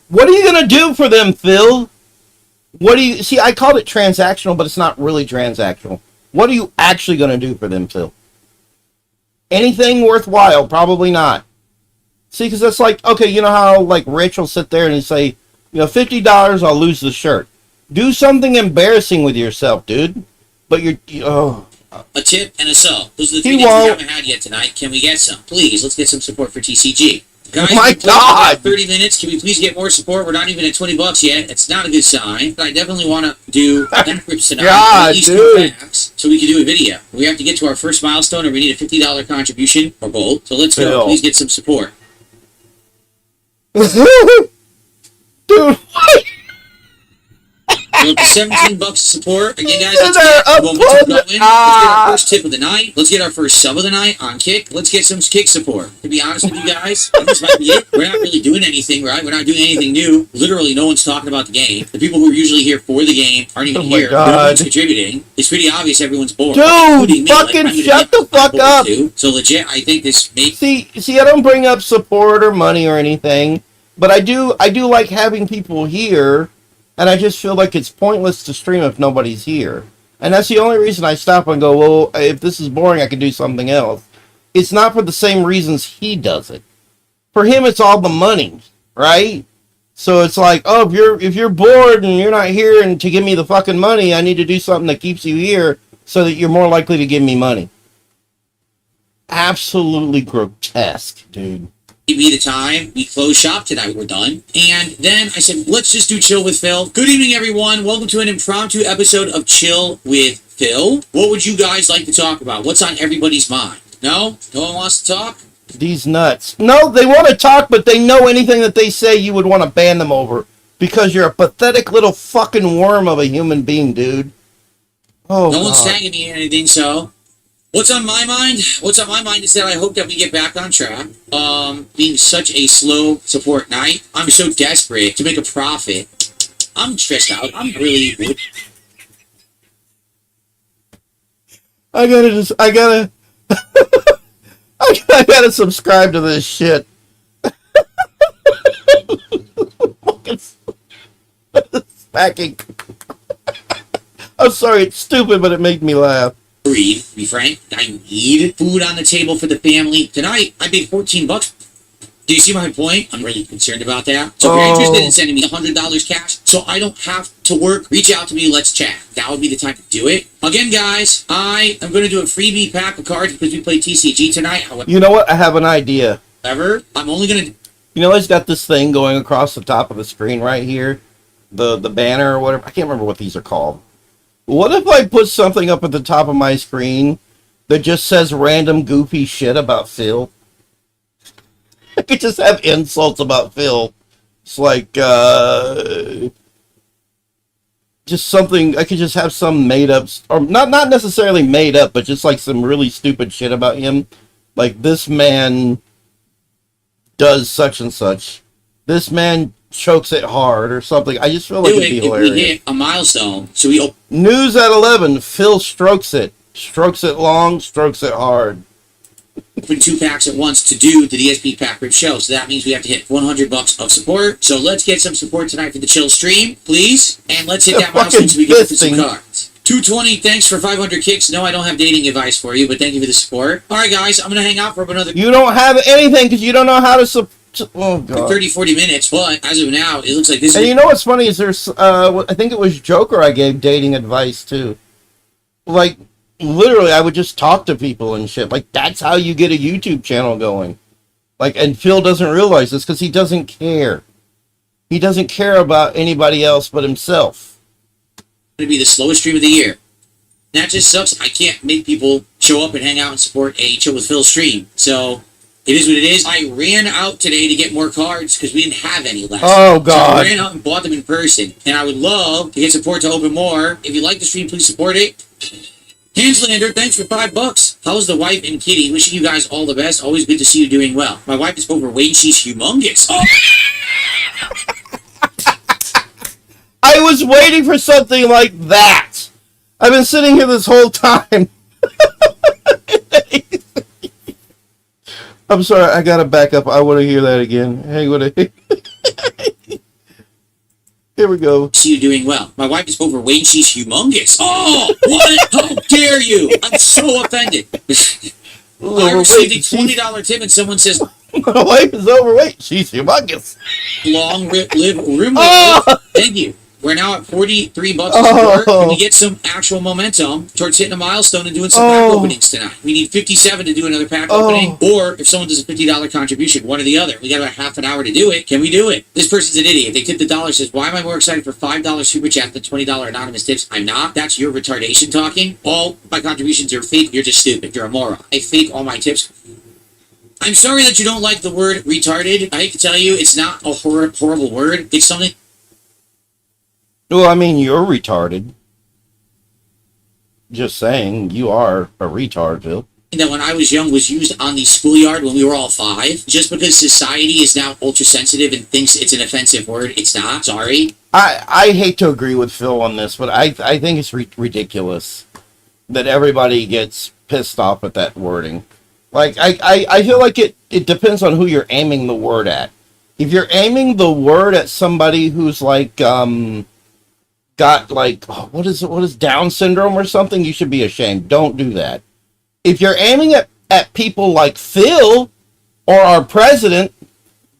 What are you gonna do for them, Phil? What do you see? I called it transactional, but it's not really transactional. What are you actually gonna do for them, Phil? Anything worthwhile? Probably not. See, because that's like, okay, you know how like Rich will sit there and he'll say, you know, $50, I'll lose the shirt. Do something embarrassing with yourself, dude. But oh. A tip and a sub. Those are the He three things we won't. haven't had yet tonight. Can we get some? Please, let's get some support for TCG. Guys, Oh my we played for God. about 30 minutes. Can we please get more support? We're not even at $20 yet. It's not a good sign. But I definitely want to do backflips tonight. God, at least dude. backs, so we can do a video. We have to get to our first milestone, and we need a $50 contribution or both. So let's go. Phil. Please get some support. Dude, what? We're up to $17 of support. Again, guys, let's They're get momentum going. Let's get our Ah. first tip of the night. Let's get our first sub of the night on Kick. Let's get some Kick support. To be honest with you guys, this might be it. We're not really doing anything, right? We're not doing anything new. Literally, no one's talking about the game. The people who are usually here for the game aren't even Oh my here. God. No one's contributing. It's pretty obvious everyone's bored. Dude, including me. fucking I'm gonna shut admit the fuck I'm bored up. too. So legit, I think this may See, I don't bring up support or money or anything, but I do like having people here, and I just feel like it's pointless to stream if nobody's here. And that's the only reason I stop and go, well, if this is boring, I can do something else. It's not for the same reasons he does it. For him, it's all the money, right? So it's like, oh, if you're bored and you're not here and to give me the fucking money, I need to do something that keeps you here so that you're more likely to give me money. Absolutely grotesque, dude. be the time we close shop tonight. We're done. And then I said, let's just do Chill with Phil. Good evening, everyone. Welcome to an impromptu episode of Chill with Phil. What would you guys like to talk about? What's on everybody's mind? No? No one wants to talk? These nuts. No, they want to talk, but they know anything that they say you would want to ban them over. Because you're a pathetic little fucking worm of a human being, dude. Oh, No one's God. tagging me in anything, so... What's on my mind? What's on my mind is that I hope that we get back on track. Being such a slow support night, I'm so desperate to make a profit. I'm stressed out. I'm really... I gotta I gotta subscribe to this shit. Smacking. I'm sorry, it's stupid, but it made me laugh. Worried, to be frank. I need food on the table for the family. Tonight, I paid $14. Do you see my point? I'm really concerned about that. So if you're interested in sending me $100 cash so I don't have to work, reach out to me, let's chat. That would be the time to do it. Again, guys, I am going to do a freebie pack of cards because we play TCG tonight. You know what? I have an idea. However, I'm only going to... You know, it's got this thing going across the top of the screen right here. The banner or whatever. I can't remember what these are called. What if I put something up at the top of my screen that just says random goofy shit about Phil? I could just have insults about Phil. It's like, just something, I could just have some made up, or not necessarily made up, but just like some really stupid shit about him. Like, this man does such and such. This man chokes it hard or something. I just feel like it'd be if we hilarious. hit a milestone, so we open News at 11, Phil strokes it. Strokes it long, strokes it hard. 2 packs at once to do the DSP Pack Rip show. So that means we have to hit $100 of support. So let's get some support tonight for the Chill stream, please. And let's hit that milestone so we can open some cards. 220, thanks for 500 kicks. No, I don't have dating advice for you, but thank you for the support. All right, guys, I'm going to hang out for another... You don't have anything because you don't know how to... Oh, God. 30, 40 minutes, but as of now, it looks like this And is... you know what's funny is there's... I think it was Joker I gave dating advice to. Like, literally, I would just talk to people and shit. Like, that's how you get a YouTube channel going. Like, and Phil doesn't realize this because he doesn't care. He doesn't care about anybody else but himself. going to be the slowest stream of the year. That just sucks. I can't make people show up and hang out and support a Chill with Phil stream. So, it is what it is. I ran out today to get more cards because we didn't have any left. Oh, God. So I ran out and bought them in person. And I would love to get support to open more. If you like the stream, please support it. Hanslander, thanks for $5. How's the wife and kitty? Wishing you guys all the best. Always good to see you doing well. My wife is overweight. She's humongous. Oh! I was waiting for something like that. I've been sitting here this whole time. I'm sorry, I gotta back up. I want to hear that again. Hang on. Here we go. See you doing well. My wife is overweight. She's humongous. Oh, what? How dare you? I'm so offended. I received a $20 tip and someone says, my wife is overweight. She's humongous. Long live room. Thank you. We're now at $43 support. Can we get some actual momentum towards hitting a milestone and doing some pack openings tonight? We need 57 to do another pack opening, or if someone does a $50 contribution, one or the other. We got about half an hour to do it. Can we do it? This person's an idiot. They tipped $1, says, why am I more excited for $5 super chat than $20 anonymous tips? I'm not. That's your retardation talking. All my contributions are fake. You're just stupid. You're a moron. I fake all my tips. I'm sorry that you don't like the word retarded. I hate to tell you, it's not a horrible word. It's something. Well, I mean, you're retarded. Just saying, you are a retard, Phil. That when I was young was used on the schoolyard when we were all 5. Just because society is now ultra sensitive and thinks it's an offensive word, it's not. Sorry. I hate to agree with Phil on this, but I think it's ridiculous that everybody gets pissed off at that wording. Like, I feel like it depends on who you're aiming the word at. If you're aiming the word at somebody who's like, got like, what is Down syndrome or something, you should be ashamed. Don't do that. If you're aiming at people like Phil or our president,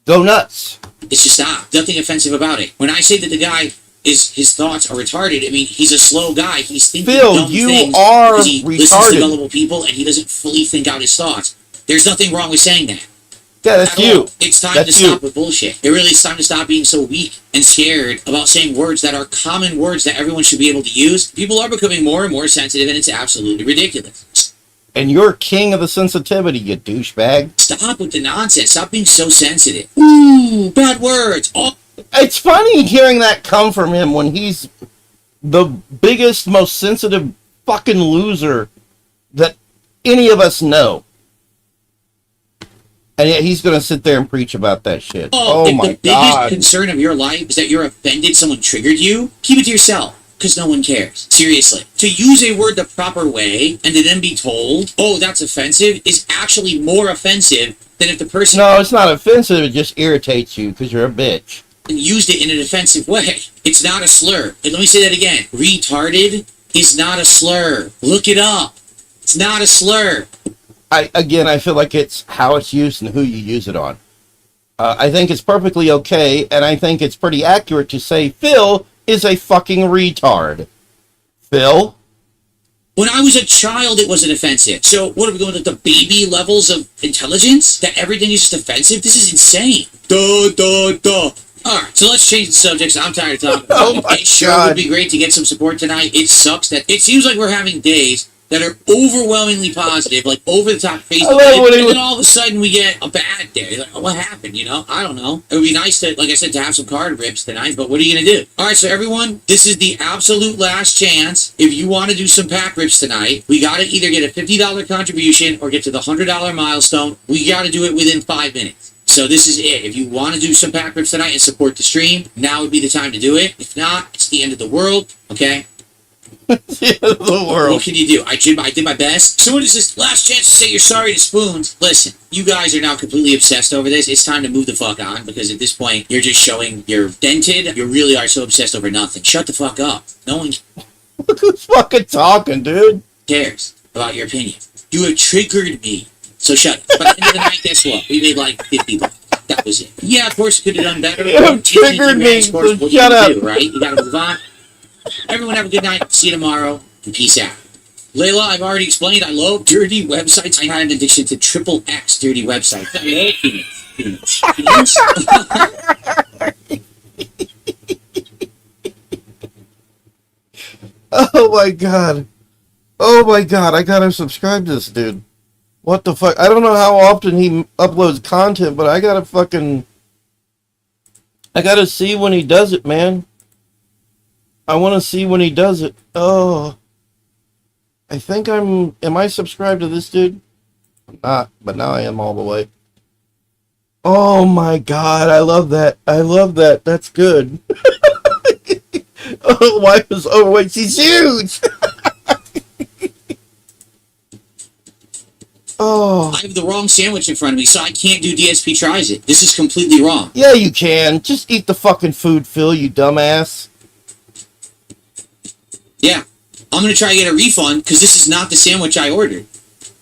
go nuts. It's just not. Nothing offensive about it. When I say that the guy his thoughts are retarded, I mean, he's a slow guy. He's thinking Phil, dumb you things are because he retarded. listens to gullible people and he doesn't fully think out his thoughts. There's nothing wrong with saying that. Yeah, that's you. It's time to stop with bullshit. It really is time to stop being so weak and scared about saying words that are common words that everyone should be able to use. People are becoming more and more sensitive, and it's absolutely ridiculous. And you're king of the sensitivity, you douchebag. Stop with the nonsense. Stop being so sensitive. Ooh, bad words. Oh. It's funny hearing that come from him when he's the biggest, most sensitive fucking loser that any of us know. And yet he's going to sit there and preach about that shit. Oh my God. The biggest concern of your life is that you're offended someone triggered you. Keep it to yourself, because no one cares. Seriously. To use a word the proper way and to then be told, oh, that's offensive, is actually more offensive than if the person... No, it's not offensive. It just irritates you because you're a bitch. Used it in an offensive way. It's not a slur. And let me say that again. Retarded is not a slur. Look it up. It's not a slur. I feel like it's how it's used and who you use it on. I think it's perfectly okay, and I think it's pretty accurate to say Phil is a fucking retard. Phil? When I was a child, it wasn't offensive. So what are we going to the baby levels of intelligence? That everything is just offensive? This is insane. Duh. Alright, so let's change the subjects. I'm tired of talking about it. It sure would be great to get some support tonight. It sucks that it seems like we're having days that are overwhelmingly positive, like over the top crazy, and then all of a sudden we get a bad day. Like, oh, what happened? You know, I don't know. It would be nice to, like I said, to have some card rips tonight, but what are you gonna do? All right, so everyone, this is the absolute last chance. If you want to do some pack rips tonight, we gotta either get a $50 contribution or get to the $100 milestone. We gotta do it within 5 minutes. So this is it. If you want to do some pack rips tonight and support the stream, now would be the time to do it. If not, it's the end of the world. Okay. The world. What can you do? I did my best. So what is this last chance to say you're sorry to Spoons? Listen, you guys are now completely obsessed over this. It's time to move the fuck on, because at this point, you're just showing you're dented. You really are so obsessed over nothing. Shut the fuck up. No one Who's fucking talking, dude? cares about your opinion. You have triggered me. So shut up. But at the end of the night, guess what? We made like $50. That was it. Yeah, of course, could have done better. You have triggered me, so shut up. Do, right? You gotta move on. Everyone have a good night. See you tomorrow. And peace out. Layla, I've alre't explained. I love dirty websites. I had an addiction to XXX dirty websites. I love Oh my god. Oh my god, I gotta subscribe to this dude. What the fuck? I don't know how often he uploads content, but I gotta see when he does it, man. I want to see when he does it. Oh. I think am I subscribed to this dude? Not, but now I am all the way. Oh my god, I love that. I love that. That's good. Oh, wife is overweight. She's huge. Oh. I have the wrong sandwich in front of me, so I can't do DSP Tries It. This is completely wrong. Yeah, you can. Just eat the fucking food, Phil, you dumbass. Yeah. I'm going to try to get a refund because this is not the sandwich I ordered.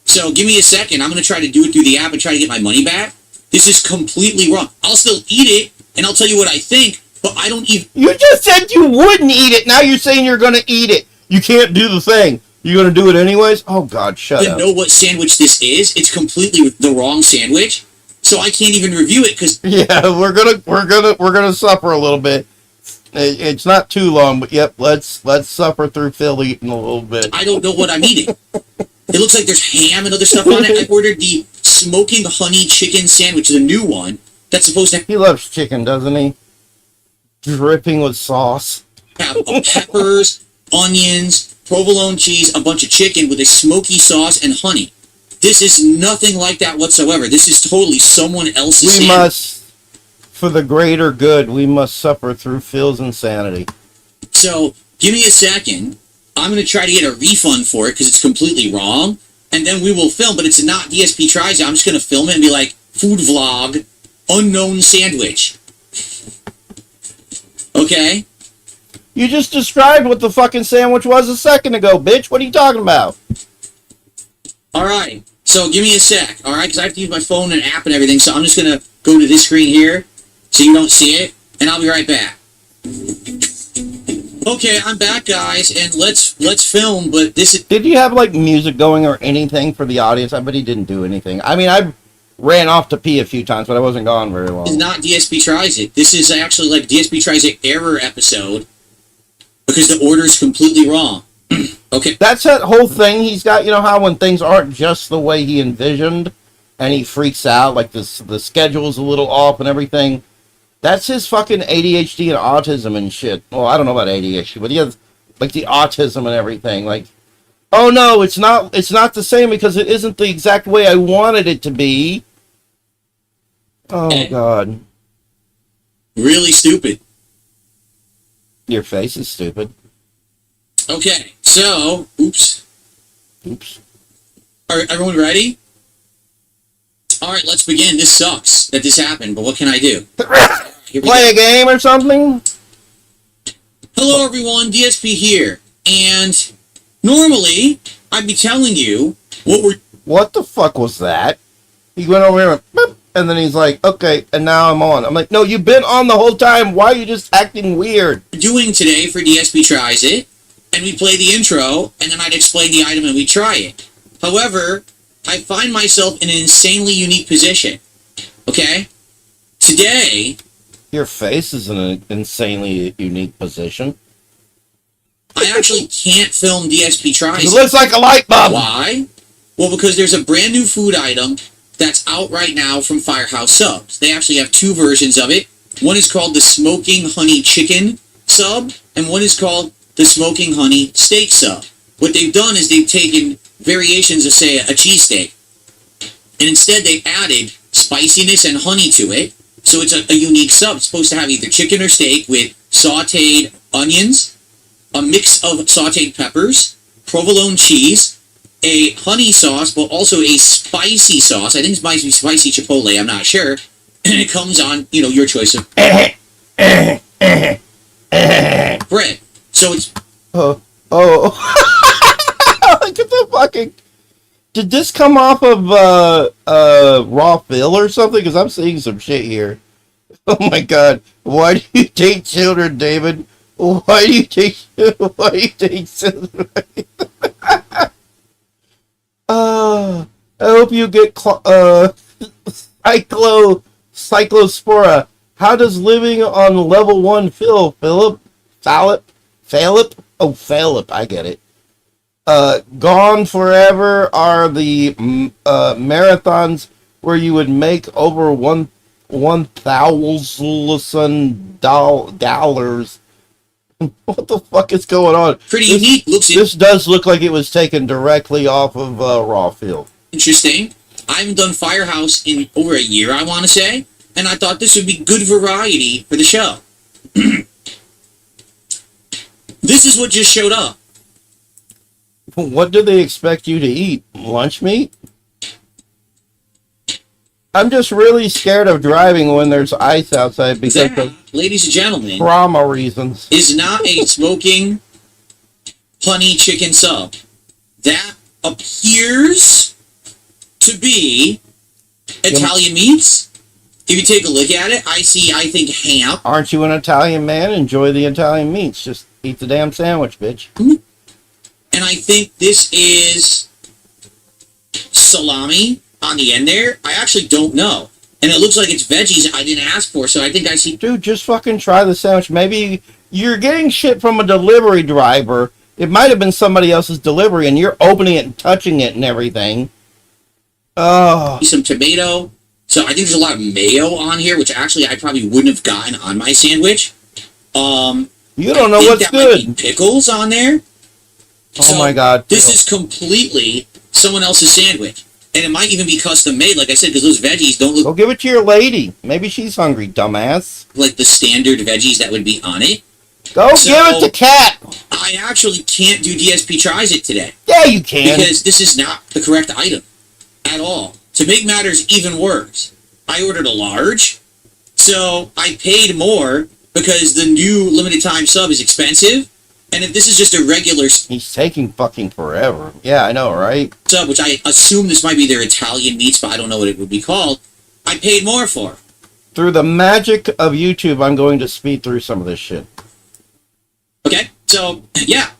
So give me a second. I'm going to try to do it through the app and try to get my money back. This is completely wrong. I'll still eat it, and I'll tell you what I think, but I don't even... You just said you wouldn't eat it. Now you're saying you're going to eat it. You can't do the thing. You're going to do it anyways? Oh, God, shut up. know what sandwich this is. It's completely the wrong sandwich, so I can't even review it because... Yeah, we're gonna suffer a little bit. It's not too long, but yep, let's suffer through Phil eating a little bit. I don't know what I'm eating. It looks like there's ham and other stuff on it. I ordered the smoking honey chicken sandwich, the new one. That's supposed to He loves chicken, doesn't he? Dripping with sauce. have peppers, onions, provolone cheese, a bunch of chicken with a smoky sauce and honey. This is nothing like that whatsoever. This is totally someone else's We sandwich. must, for the greater good, we must suffer through Phil's insanity. So, give me a second. I'm going to try to get a refund for it because it's completely wrong. And then we will film, but it's not DSP Tries It. I'm just going to film it and be like, food vlog, unknown sandwich. Okay? You just described what the fucking sandwich was a second ago, bitch. What are you talking about? Alright, so give me a sec, alright? Because I have to use my phone and app and everything, so I'm just going to go to this screen here so you don't see it, and I'll be right back. Okay, I'm back, guys, and let's film, but this is... Did you have, like, music going or anything for the audience? I bet he didn't do anything. I mean, I ran off to pee a few times, but I wasn't gone very long. This is not DSP Tries It. This is actually like DSP Tries It error episode because the order is completely wrong. Okay. That's that whole thing he's got. You know how when things aren't just the way he envisioned and he freaks out, like the schedule's a little off and everything. That's his fucking ADHD and autism and shit. Well, I don't know about ADHD, but he has like the autism and everything. Like, oh no, it's not the same because it isn't the exact way I wanted it to be. Oh God. Really stupid. Your face is stupid. Okay, so, oops. Are everyone ready? Alright, let's begin. This sucks that this happened, but what can I do? Play a game or something? Hello everyone, DSP here. And normally, I'd be telling you What the fuck was that? He went over here and boop, and then he's like, okay, and now I'm on. I'm like, no, you've been on the whole time. Why are you just acting weird? doing today for DSP Tries It, and we play the intro, and then I'd explain the item and we try it. However, I find myself in an insanely unique position. Okay? Today... Your face is in an insanely unique position. I actually can't film DSP Tries It. It looks like a light bulb! Why? Well, because there's a brand new food item that's out right now from Firehouse Subs. They actually have two versions of it. One is called the Smoking Honey Chicken Sub, and one is called the Smoking Honey Steak Sub. What they've done is they've taken variations of, say, a cheesesteak, and instead they've added spiciness and honey to it, so it's a unique sub. It's supposed to have either chicken or steak with sautéed onions, a mix of sautéed peppers, provolone cheese, a honey sauce, but also a spicy sauce. I think it might be spicy chipotle, I'm not sure. And it comes on, your choice of bread. So it's... Look at the fucking... Did this come off of Raw Phil or something? Because I'm seeing some shit here. Oh my god. Why do you take children, David? Why do you take children? I hope you get cyclospora. How does living on level 1 feel, Philip? Philip? Oh, Philip, I get it. Gone forever are the marathons where you would make over $1,000 What the fuck is going on? Pretty unique. This does look like it was taken directly off of Raw Field. Interesting. I haven't done Firehouse in over a year, I want to say, and I thought this would be good variety for the show. This is what just showed up. What do they expect you to eat? Lunch meat? I'm just really scared of driving when there's ice outside because of ladies and gentlemen, trauma reasons. Is not a smoking honey chicken sub. That appears to be Italian meats. If you take a look at it, I think, ham. Aren't you an Italian man? Enjoy the Italian meats. Just eat the damn sandwich, bitch. And I think this is salami on the end there. I actually don't know. And it looks like it's veggies I didn't ask for, so I think I see... Dude, just fucking try the sandwich. Maybe you're getting shit from a delivery driver. It might have been somebody else's delivery, and you're opening it and touching it and everything. Oh. Some tomato. So I think there's a lot of mayo on here, which actually I probably wouldn't have gotten on my sandwich. You don't know what's good. Might be pickles on there. Oh my god. This is completely someone else's sandwich. And it might even be custom made, like I said, because those veggies don't look... Go give it to your lady. Maybe she's hungry, dumbass. Like the standard veggies that would be on it. Go give it to Cat. I actually can't do DSP Tries It today. Yeah, you can. Because this is not the correct item at all. To make matters even worse, I ordered a large, so I paid more because the new limited time sub is expensive. And if this is just a regular... He's taking fucking forever. Yeah, I know, right? Sub, which I assume this might be their Italian meats, but I don't know what it would be called, I paid more for. Through the magic of YouTube, I'm going to speed through some of this shit. Okay, so, yeah.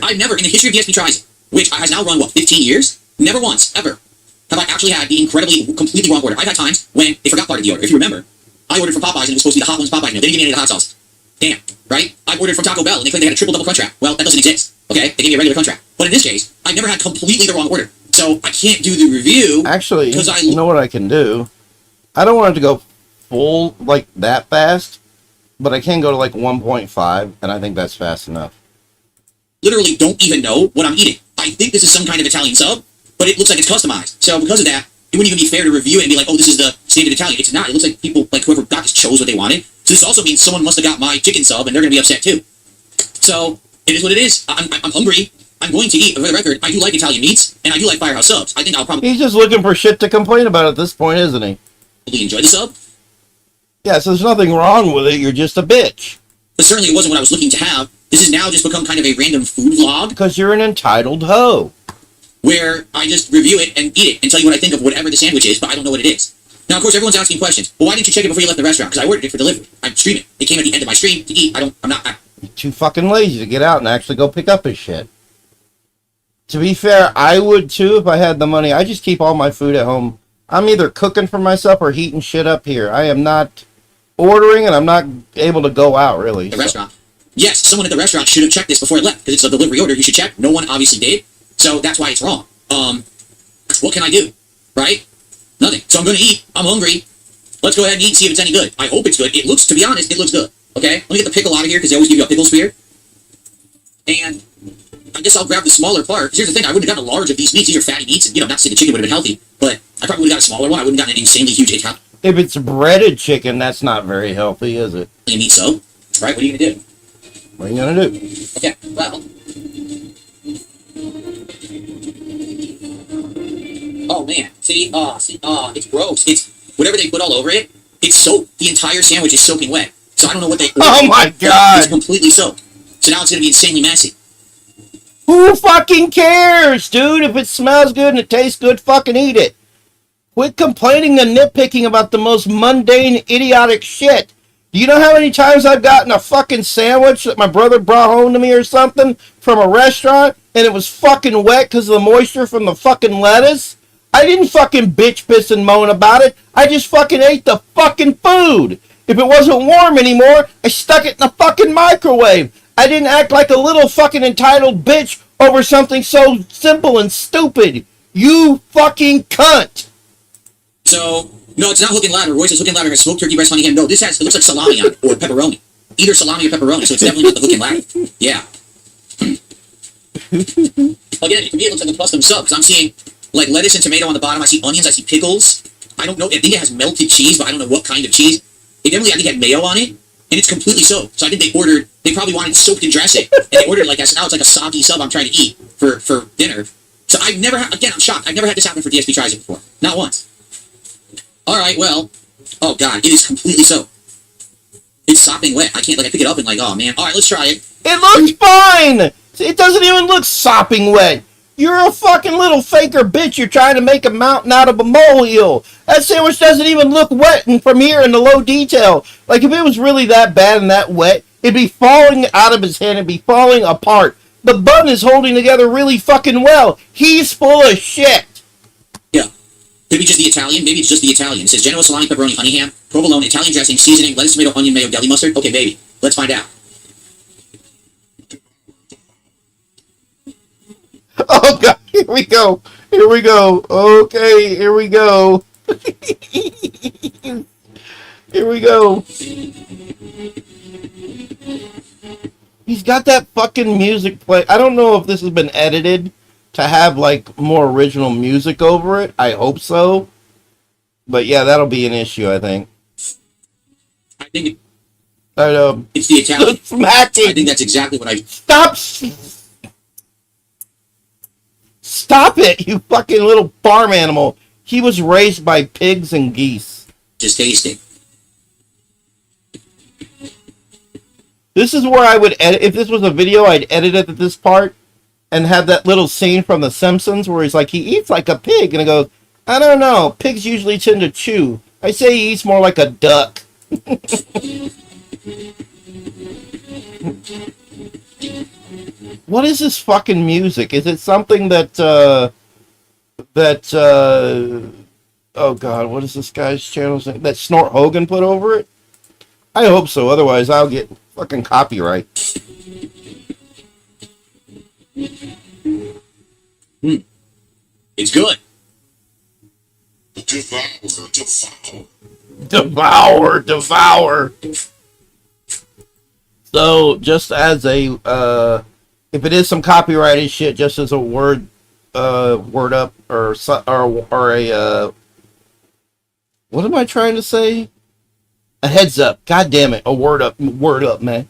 I've never, in the history of DSP Tries It, which has now run, 15 years? Never once, ever, have I actually had the completely wrong order. I've had times when they forgot part of the order. If you remember, I ordered from Popeyes and it was supposed to be the Hot Ones Popeyes meal. They didn't give me any of the hot sauce. Damn, right? I ordered from Taco Bell and they claimed they had a triple double crunch wrap. Well, that doesn't exist, okay? They gave me a regular crunch wrap. But in this case, I've never had completely the wrong order. So I can't do the review. Actually, you know what I can do? I don't want it to go full, like, that fast, but I can go to, like, 1.5, and I think that's fast enough. Literally don't even know what I'm eating. I think this is some kind of Italian sub, but it looks like it's customized. So because of that, it wouldn't even be fair to review it and be like, oh, this is the standard Italian. It's not. It looks like people, like whoever got this chose what they wanted. So this also means someone must have got my chicken sub and they're going to be upset too. So it is what it is. I'm hungry. I'm going to eat. For the record, I do like Italian meats and I do like Firehouse subs. I think I'll probably... He's just looking for shit to complain about at this point, isn't he? enjoy the sub. Yeah, so there's nothing wrong with it. You're just a bitch. But certainly it wasn't what I was looking to have. This has now just become kind of a random food vlog. Because you're an entitled hoe. Where I just review it and eat it and tell you what I think of whatever the sandwich is, but I don't know what it is. Now, of course, everyone's asking questions. Well, why didn't you check it before you left the restaurant? Because I ordered it for delivery. I'm streaming. It came at the end of my stream to eat. I'm not... You're too fucking lazy to get out and actually go pick up his shit. To be fair, I would too if I had the money. I just keep all my food at home. I'm either cooking for myself or heating shit up here. I am not ordering and I'm not able to go out, really. The restaurant. Yes, someone at the restaurant should have checked this before it left, because it's a delivery order. You should check. No one obviously did. So that's why it's wrong. What can I do? Right? Nothing. So I'm going to eat. I'm hungry. Let's go ahead and eat and see if it's any good. I hope it's good. It looks, to be honest, it looks good. Okay? Let me get the pickle out of here, because they always give you a pickle spear. And I guess I'll grab the smaller part. Because here's the thing. I wouldn't have gotten a large of these meats. These are fatty meats. And, not to say the chicken would have been healthy, but I probably would have got a smaller one. I wouldn't have gotten an insanely huge Italian If it's breaded chicken, that's not very healthy, is it? meat so. Right? What are you going to do? What are you going to do? Okay, well... Oh man, see, it's gross. It's whatever they put all over it. It's soaked. The entire sandwich is soaking wet. So I don't know what they. Oh my god! It's completely soaked. So now it's gonna be insanely messy. Who fucking cares, dude? If it smells good and it tastes good, fucking eat it. Quit complaining and nitpicking about the most mundane, idiotic shit. Do you know how many times I've gotten a fucking sandwich that my brother brought home to me or something from a restaurant and it was fucking wet because of the moisture from the fucking lettuce? I didn't fucking bitch, piss, and moan about it. I just fucking ate the fucking food. If it wasn't warm anymore, I stuck it in the fucking microwave. I didn't act like a little fucking entitled bitch over something so simple and stupid. You fucking cunt. So, no, it's not hook and ladder. Royce says hook and ladder has smoked turkey breast, honey ham. No, it looks like salami on it, or pepperoni. either salami or pepperoni, so it's definitely not the hook and ladder. Yeah. Again, to me, it looks like a custom sub, because I'm seeing, like, lettuce and tomato on the bottom. I see onions, I see pickles. I don't know, I think it has melted cheese, but I don't know what kind of cheese. It definitely, I think, had mayo on it, and it's completely soaked. So I think they probably wanted it soaked in dressing, and they ordered, like, now it's like a soggy sub I'm trying to eat for dinner. So I've never, again, I'm shocked. I've never had this happen for DSP Tries It before. Not once. Alright, well, oh god, it is completely soaked. It's sopping wet. I can't, like, I pick it up and, like, oh man. Alright, let's try it. It looks fine! It doesn't even look sopping wet. You're a fucking little faker bitch. You're trying to make a mountain out of a molehill. That sandwich doesn't even look wet and from here in the low detail. Like, if it was really that bad and that wet, it'd be falling out of his hand and be falling apart. The bun is holding together really fucking well. He's full of shit. Yeah. Could be just the Italian. Maybe it's just the Italian. It says Genoa, salami, pepperoni, honey ham, provolone, Italian dressing, seasoning, lettuce, tomato, onion, mayo, deli mustard. Okay, baby. Let's find out. Oh, God. Here we go. Here we go. Okay, here we go. Here we go. He's got that fucking music play. I don't know if this has been edited to have, like, more original music over it. I hope so. But, yeah, that'll be an issue, I think. I think it's the Italian. Smacking. I think that's exactly what I... Stop it, you fucking little farm animal. He was raised by pigs and geese. Just tasting. This is where I would edit. If this was a video, I'd edit it at this part and have that little scene from The Simpsons where he's like, he eats like a pig. And it goes, I don't know. Pigs usually tend to chew. I say he eats more like a duck. What is this fucking music? Is it something that, oh god, what is this guy's channel name? That Snort Hogan put over it? I hope so, otherwise I'll get fucking copyright. It's good. Devour. So, just as a, if it is some copyrighted shit, just as a word up, or a, what am I trying to say? A heads up. God damn it. A word up, man.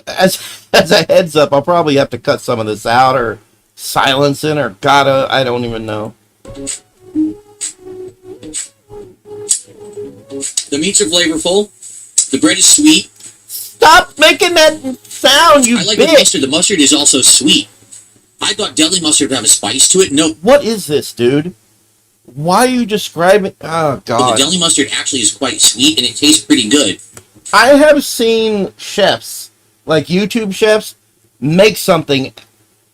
As a heads up, I'll probably have to cut some of this out, or silence it, or I don't even know. The meats are flavorful. The bread is sweet. Stop making that sound, you bitch! I like the mustard. The mustard is also sweet. I thought deli mustard would have a spice to it. No. What is this, dude? Why are you describing... Oh, God. But the deli mustard actually is quite sweet, and it tastes pretty good. I have seen chefs, like YouTube chefs, make something,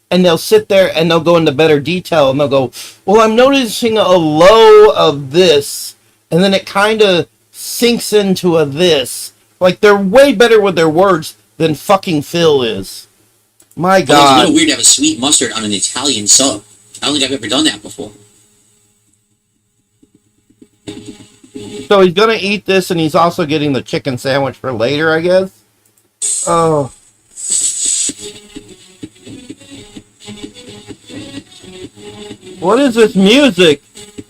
and they'll sit there and they'll go into better detail, and they'll go, well, I'm noticing a low of this, and then it kind of sinks into a this. Like, they're way better with their words than fucking Phil is. My God. Well, it's a little weird to have a sweet mustard on an Italian sub. I don't think I've ever done that before. So he's gonna eat this, and he's also getting the chicken sandwich for later, I guess? Oh. What is this music?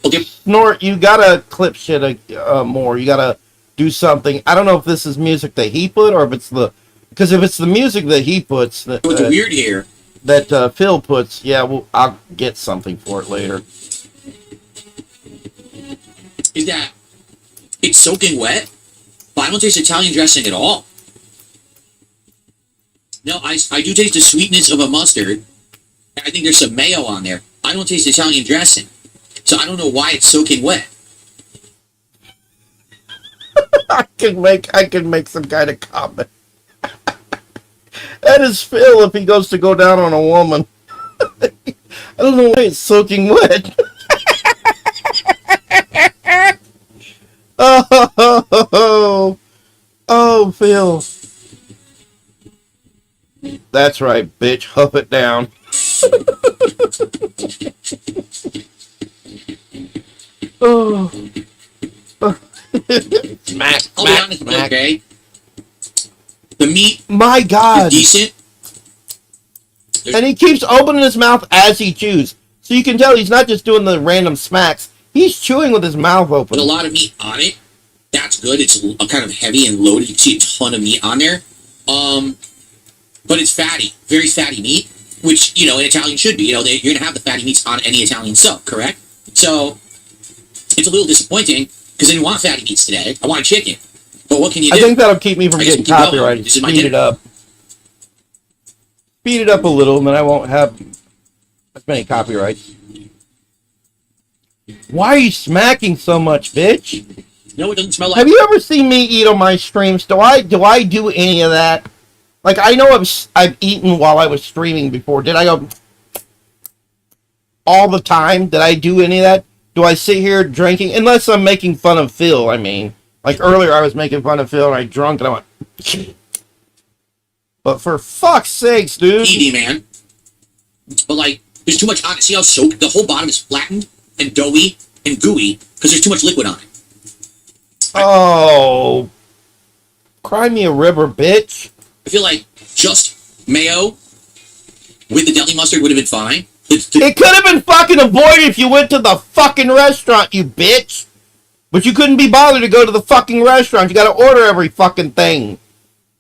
Okay. Snort, you gotta clip shit more. You gotta do something. I don't know if this is music that he put, or if it's the... Because if it's the music that he puts... What's weird here... That Phil puts, yeah, well, I'll get something for it later. Is that it's soaking wet, but I don't taste Italian dressing at all. No, I do taste the sweetness of a mustard. I think there's some mayo on there. I don't taste Italian dressing. So I don't know why it's soaking wet. I can make some kind of comment. That is Phil if he goes to go down on a woman. I don't know why it's soaking wet. Oh, Phil. That's right, bitch. Huff it down. Oh. I'll be honest, okay. The The meat, my God, is decent. And he keeps opening his mouth as he chews, so you can tell he's not just doing the random smacks. He's chewing with his mouth open. There's a lot of meat on it. That's good. It's a kind of heavy and loaded. You can see a ton of meat on there. But it's fatty, very fatty meat, which, an Italian should be. You're going to have the fatty meats on any Italian sub, correct? So it's a little disappointing because I didn't want fatty meats today. I want chicken. But what can you do? I think that'll keep me from getting copyrighted. Speed it up. Speed it up a little, and then I won't have as many copyrights. Why are you smacking so much, bitch? No, it doesn't smell like... Have you ever seen me eat on my streams? Do I do any of that? Like, I know I've eaten while I was streaming before. Did I go all the time? Did I do any of that? Do I sit here drinking? Unless I'm making fun of Phil, I mean. Like, earlier I was making fun of Phil, and I drunk, and I went... But for fuck's sakes, dude. Easy, man. But, like, there's too much on it. See how soaked? The whole bottom is flattened and doughy and gooey because there's too much liquid on it. Oh. Cry me a river, bitch. I feel like just mayo with the deli mustard would have been fine. It could have been fucking avoided if you went to the fucking restaurant, you bitch. But you couldn't be bothered to go to the fucking restaurant. You gotta order every fucking thing.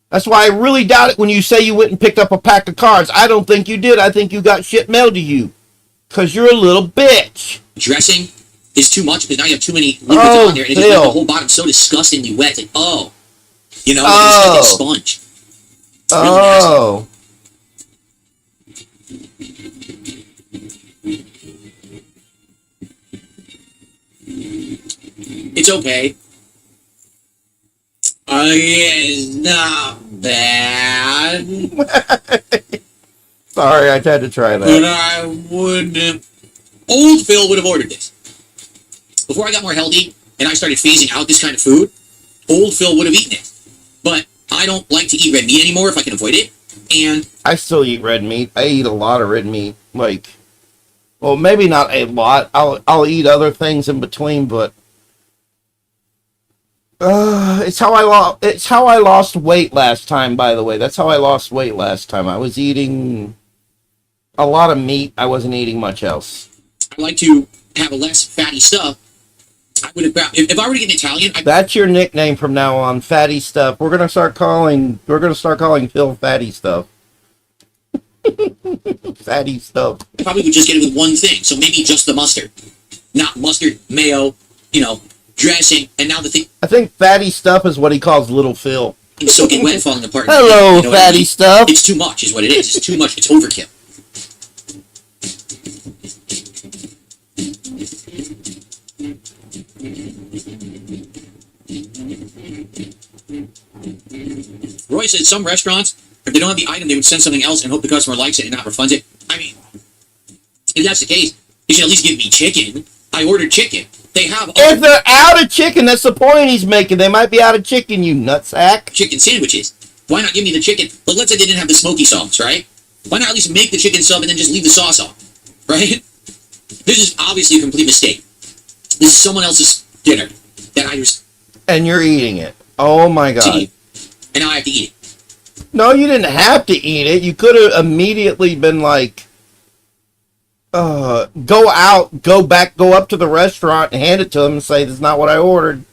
That's why I really doubt it when you say you went and picked up a pack of cards. I don't think you did. I think you got shit mailed to you. Because you're a little bitch. Dressing is too much because now you have too many liquids on there. And it just makes the whole bottom so disgustingly wet. It's like, it's like a sponge. Oh. It's okay. It's not bad. Sorry, I had to try that. But I wouldn't. Old Phil would have ordered this. Before I got more healthy and I started phasing out this kind of food, old Phil would have eaten it. But I don't like to eat red meat anymore if I can avoid it. And I still eat red meat. I eat a lot of red meat. Like, well, maybe not a lot. I'll eat other things in between, but it's how I lost weight last time, by the way. That's how I lost weight last time. I was eating a lot of meat. I wasn't eating much else. I like to have a less fatty stuff. I would have grabbed, if I were to get an Italian, That's your nickname from now on, Fatty Stuff. We're gonna start calling Phil Fatty Stuff. Fatty Stuff. I probably would just get it with one thing. So maybe just the mustard. Not mustard, mayo, dressing, and now the thing. I think Fatty Stuff is what he calls Little Phil. It's soaking wet and falling apart. Hello, Fatty Stuff. It's too much, is what it is. It's too much. It's overkill. Roy said some restaurants, if they don't have the item, they would send something else and hope the customer likes it and not refunds it. I mean, if that's the case, you should at least give me chicken. I ordered chicken. They have... If they're out of chicken, that's the point he's making. They might be out of chicken, you nutsack. Chicken sandwiches. Why not give me the chicken? But let's say they didn't have the smoky sauce, right? Why not at least make the chicken sub and then just leave the sauce on, right? This is obviously a complete mistake. This is someone else's dinner that I just... And you're eating it. Oh my god. And now I have to eat it. No, you didn't have to eat it. You could have immediately been like, go out, go back, go up to the restaurant and hand it to them and say, this is not what I ordered.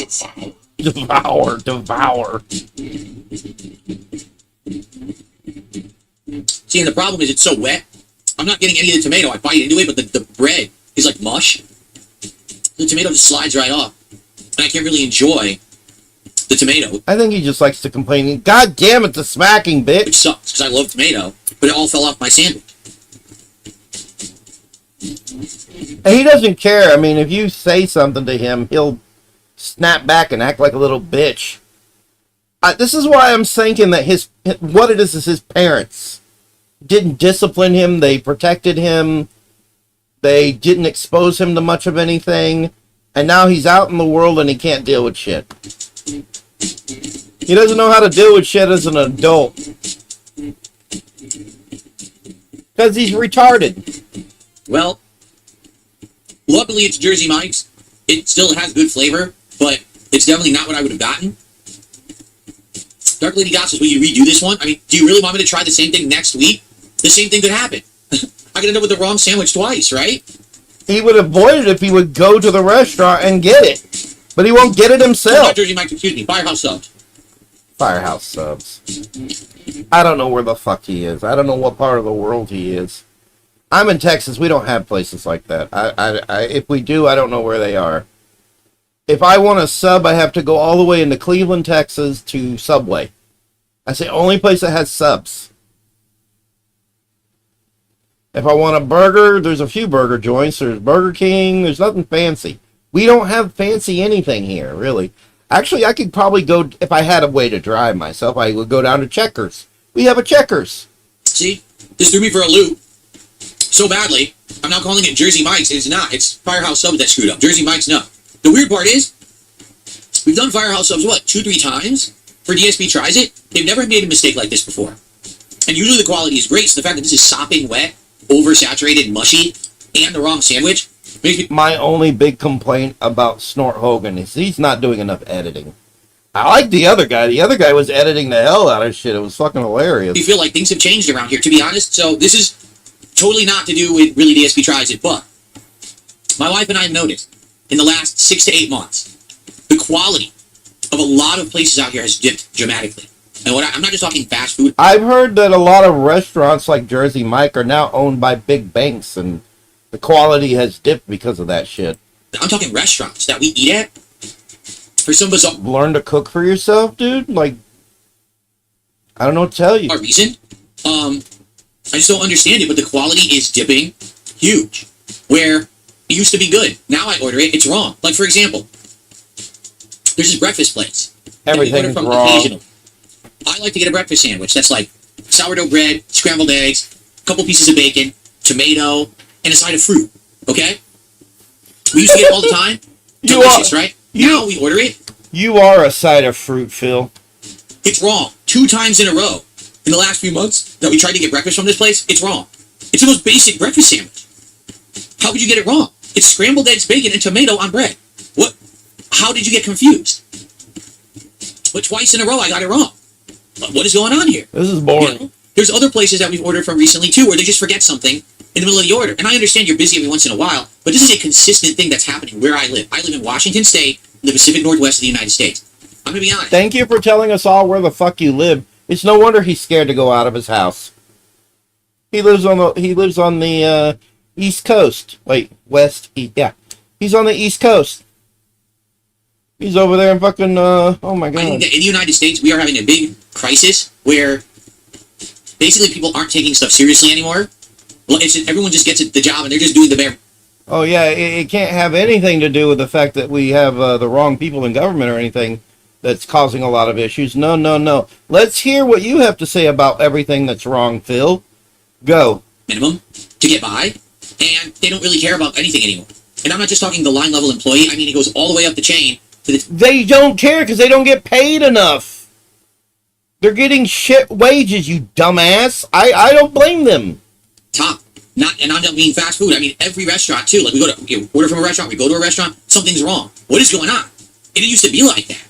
Devour. See, and the problem is it's so wet. I'm not getting any of the tomato. I bite into it, but the bread is like mush. The tomato just slides right off. And I can't really enjoy the tomato. I think he just likes to complain. God damn it, the smacking, bitch. Which sucks, because I love tomato, but it all fell off my sandwich. And he doesn't care. I mean, if you say something to him, he'll snap back and act like a little bitch. This is why I'm thinking that what it is his parents didn't discipline him. They protected him. They didn't expose him to much of anything. And now he's out in the world and he can't deal with shit. He doesn't know how to deal with shit as an adult. Because he's retarded. Well, luckily it's Jersey Mike's. It still has good flavor, but it's definitely not what I would have gotten. Dark Lady God says, will you redo this one? I mean, do you really want me to try the same thing next week? The same thing could happen. I could end up with the wrong sandwich twice, right? He would avoid it if he would go to the restaurant and get it. But he won't get it himself. Jersey Mike, excuse me, Firehouse subs. Firehouse subs. I don't know where the fuck he is. I don't know what part of the world he is. I'm in Texas. We don't have places like that. If we do, I don't know where they are. If I want a sub, I have to go all the way into Cleveland, Texas to Subway. That's the only place that has subs. If I want a burger, there's a few burger joints. There's Burger King. There's nothing fancy. We don't have fancy anything here, really. Actually, I could probably go, if I had a way to drive myself, I would go down to Checkers. We have a Checkers. See? This threw me for a loop so badly. I'm now calling it Jersey Mike's. It's not. It's Firehouse Subs that screwed up. Jersey Mike's, no. The weird part is, we've done Firehouse Subs, what, 2-3 times? For DSP Tries It? They've never made a mistake like this before. And usually the quality is great, so the fact that this is sopping wet, oversaturated, mushy, and the wrong sandwich makes me... My only big complaint about Snort Hogan is he's not doing enough editing. I like the other guy. The other guy was editing the hell out of shit. It was fucking hilarious. You feel like things have changed around here, to be honest. So this is totally not to do with really DSP Tries It, but my wife and I have noticed in the last 6 to 8 months, the quality of a lot of places out here has dipped dramatically. And I'm not just talking fast food. I've heard that a lot of restaurants like Jersey Mike are now owned by big banks, and the quality has dipped because of that shit. I'm talking restaurants that we eat at. For some bizarre... Learn to cook for yourself, dude? Like, I don't know what to tell you. Reason? I just don't understand it, but the quality is dipping huge. Where it used to be good. Now I order it, it's wrong. Like, for example, there's this breakfast place. Everything's wrong. Occasionally. I like to get a breakfast sandwich that's like sourdough bread, scrambled eggs, a couple pieces of bacon, tomato, and a side of fruit. Okay? We used to get it all the time. Delicious, right? Now we order it. You are a side of fruit, Phil. It's wrong. 2 times in a row in the last few months that we tried to get breakfast from this place, it's wrong. It's the most basic breakfast sandwich. How could you get it wrong? It's scrambled eggs, bacon, and tomato on bread. What? How did you get confused? But twice in a row I got it wrong. What is going on here? This is boring. You know? There's other places that we've ordered from recently too where they just forget something in the middle of the order. And I understand you're busy every once in a while, but this is a consistent thing that's happening where I live. I live in Washington State, in the Pacific Northwest of the United States. I'm going to be honest. Thank you for telling us all where the fuck you live. It's no wonder he's scared to go out of his house. He lives on the East Coast. Wait, West? Yeah. He's on the East Coast. He's over there in fucking, oh my god. I think that in the United States, we are having a big crisis where basically people aren't taking stuff seriously anymore. Well, everyone just gets the job and they're just doing the bare... Oh yeah, it can't have anything to do with the fact that we have the wrong people in government or anything that's causing a lot of issues. No. Let's hear what you have to say about everything that's wrong, Phil. Go. Minimum to get by, and they don't really care about anything anymore. And I'm not just talking the line level employee. I mean, it goes all the way up the chain. They don't care because they don't get paid enough. They're getting shit wages, you dumbass. I don't blame them. Top. And I'm not mean fast food. I mean, every restaurant, too. Like, we go to order from a restaurant, we go to a restaurant, something's wrong. What is going on? It didn't used to be like that.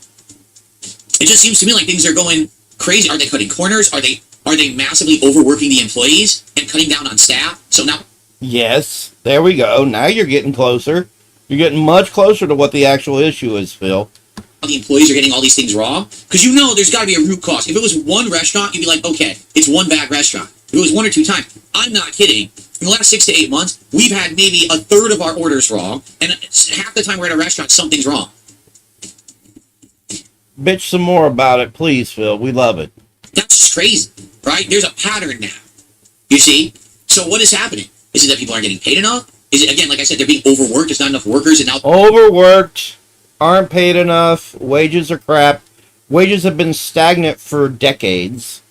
It just seems to me like things are going crazy. Are they cutting corners? Are they massively overworking the employees and cutting down on staff? So now... Yes, there we go. Now you're getting closer. You're getting much closer to what the actual issue is, Phil. The employees are getting all these things wrong? Because you know there's got to be a root cause. If it was one restaurant, you'd be like, okay, it's one bad restaurant. If it was 1 or 2 times, I'm not kidding. In the last 6 to 8 months, we've had maybe a third of our orders wrong, and half the time we're at a restaurant, something's wrong. Bitch some more about it, please, Phil. We love it. That's just crazy, right? There's a pattern now. You see? So what is happening? Is it that people aren't getting paid enough? Is it, again, like I said, they're being overworked? There's not enough workers, and now... Overworked, aren't paid enough, wages are crap. Wages have been stagnant for decades.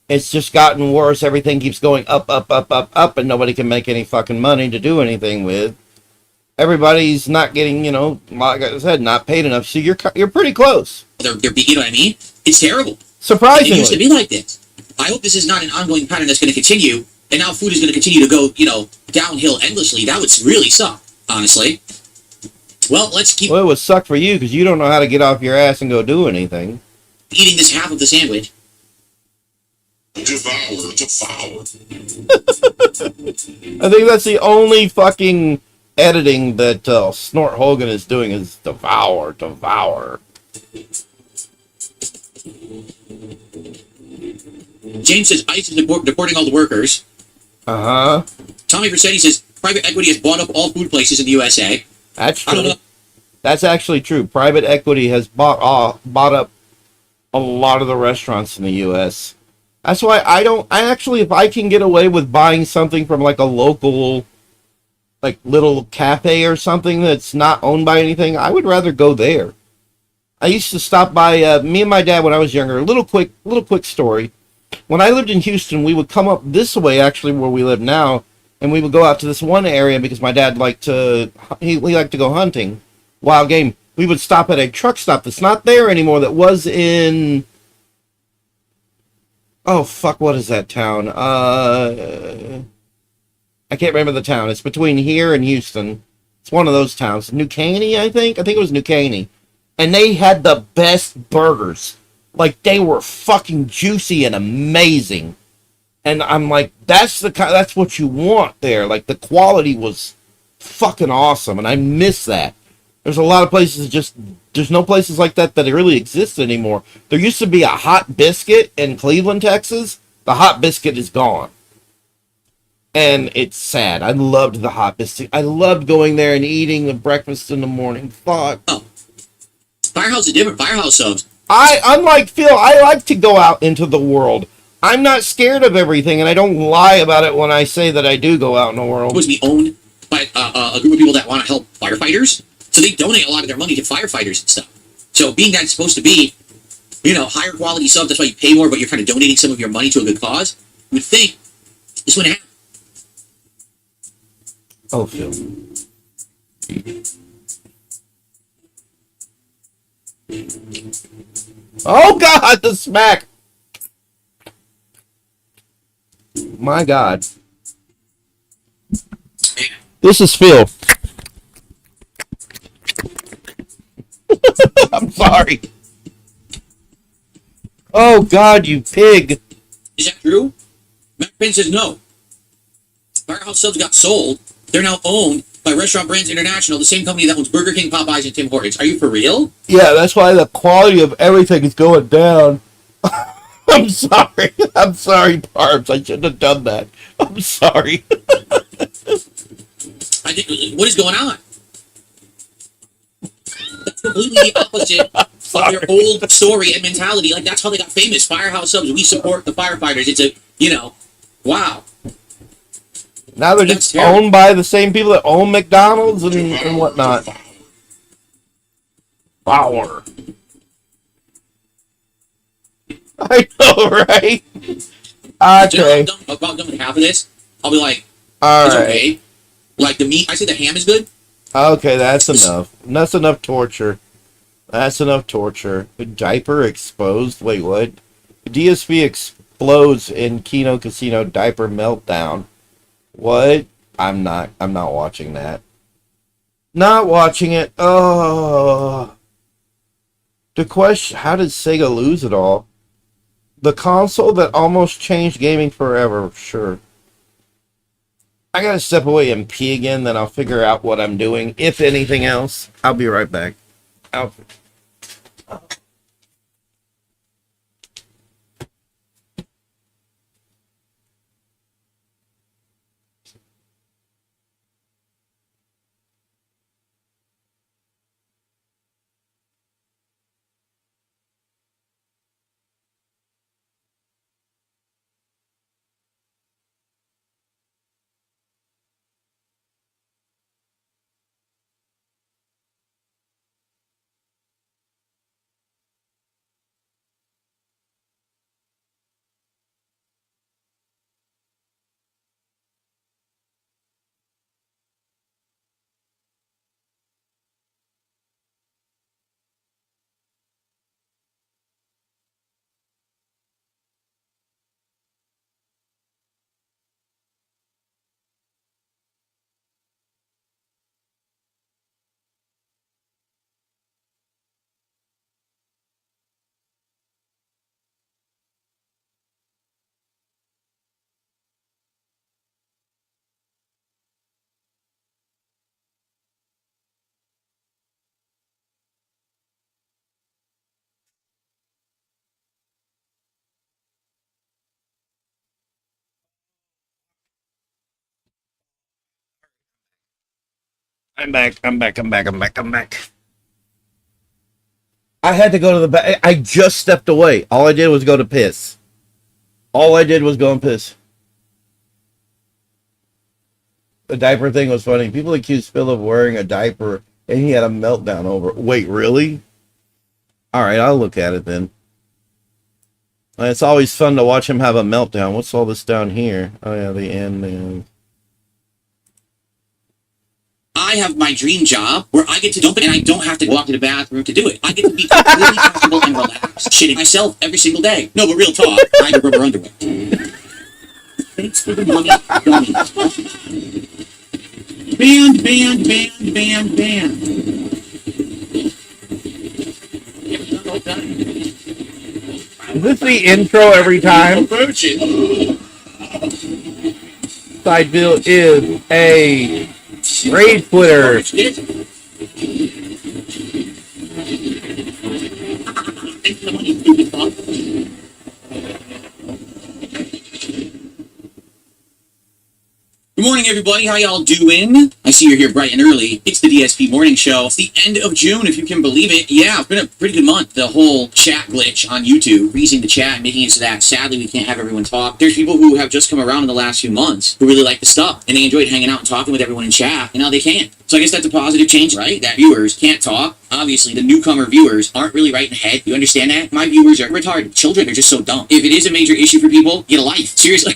It's just gotten worse. Everything keeps going up, and nobody can make any fucking money to do anything with. Everybody's not getting, like I said, not paid enough. So you're pretty close. They're you know what I mean? It's terrible. Surprisingly. It used to be like this. I hope this is not an ongoing pattern that's going to continue, and now food is going to continue to go, downhill endlessly. That would really suck, honestly. Well, let's keep... Well, it would suck for you because you don't know how to get off your ass and go do anything. eating this half of the sandwich. Devour. I think that's the only fucking editing that Snort Hogan is doing is devour. James says ICE is deporting all the workers. Uh-huh. Tommy Versetti says private equity has bought up all food places in the USA. That's I don't true. know. That's actually true. Private equity has bought up a lot of the restaurants in the U.S. That's why I actually, if I can get away with buying something from like a local, like little cafe or something that's not owned by anything, I would rather go there. I used to stop by, me and my dad when I was younger, little quick story. When I lived in Houston, we would come up this way, actually, where we live now, and we would go out to this one area because my dad liked to go hunting, wild game. We would stop at a truck stop that's not there anymore, that was in, oh fuck, what is that town? I can't remember the town. It's between here and Houston. It's one of those towns. New Caney, I think it was New Caney. And they had the best burgers. Like, they were fucking juicy and amazing. And I'm like, that's what you want there. Like, the quality was fucking awesome, and I miss that. There's a lot of places there's no places like that really exist anymore. There used to be a Hot Biscuit in Cleveland, Texas. The Hot Biscuit is gone. And it's sad. I loved the Hot Biscuit. I loved going there and eating the breakfast in the morning. Fuck. Oh. Firehouse is different. Firehouse subs. Unlike Phil, I like to go out into the world. I'm not scared of everything, and I don't lie about it when I say that I do go out in the world. Supposed to be owned by a group of people that want to help firefighters. So they donate a lot of their money to firefighters and stuff. So being that it's supposed to be, higher quality subs, that's why you pay more, but you're kind of donating some of your money to a good cause, you would think this wouldn't happen. Oh, Phil. Oh, God, the smack. My God. This is Phil. I'm sorry. Oh, God, you pig. Is that true? Matt Payne says no. Firehouse subs got sold. They're now owned by Restaurant Brands International, the same company that owns Burger King, Popeyes, and Tim Hortons. Are you for real? Yeah, that's why the quality of everything is going down. I'm sorry. I'm sorry, Barbs. I shouldn't have done that. I'm sorry. I think, what is going on? That's completely the opposite of their old story and mentality. Like, that's how they got famous. Firehouse subs, we support the firefighters. It's wow. Now they're just owned by the same people that own McDonald's and whatnot. Power. I know, right? Okay. About done with half of this, I'll be like, all it's right. okay. Like the meat, I say the ham is good. Okay, that's enough. That's enough torture. That's enough torture. Diaper exposed? Wait, what? DSP explodes in Keno Casino diaper meltdown. What? I'm not watching that. Not watching it. Oh. The question, how did Sega lose it all? The console that almost changed gaming forever, sure. I gotta step away and pee again, then I'll figure out what I'm doing, if anything else. I'll be right back. I'm back. I had to go to the back. I just stepped away. All I did was go to piss. All I did was go and piss. The diaper thing was funny. People accused Phil of wearing a diaper, and he had a meltdown over it. Wait, really? All right, I'll look at it then. It's always fun to watch him have a meltdown. What's all this down here? Oh, yeah, the end. I have my dream job where I get to dump it and I don't have to walk to the bathroom to do it. I get to be completely comfortable and relaxed, shitting myself every single day. No, but real talk, I have rubber underwear. Thanks for the money, dummy. Band. Is this the intro every time? Side bill is a raid Twitter. Good morning, everybody. How y'all doing? I see you're here bright and early. It's the DSP Morning Show. It's the end of June, if you can believe it. Yeah, it's been a pretty good month. The whole chat glitch on YouTube, freezing the chat, making it so that, sadly, we can't have everyone talk. There's people who have just come around in the last few months who really like the stuff, and they enjoyed hanging out and talking with everyone in chat, and now they can't. So I guess that's a positive change, right? That viewers can't talk. Obviously, the newcomer viewers aren't really right in the head. You understand that? My viewers are retarded. Children are just so dumb. If it is a major issue for people, get a life. Seriously.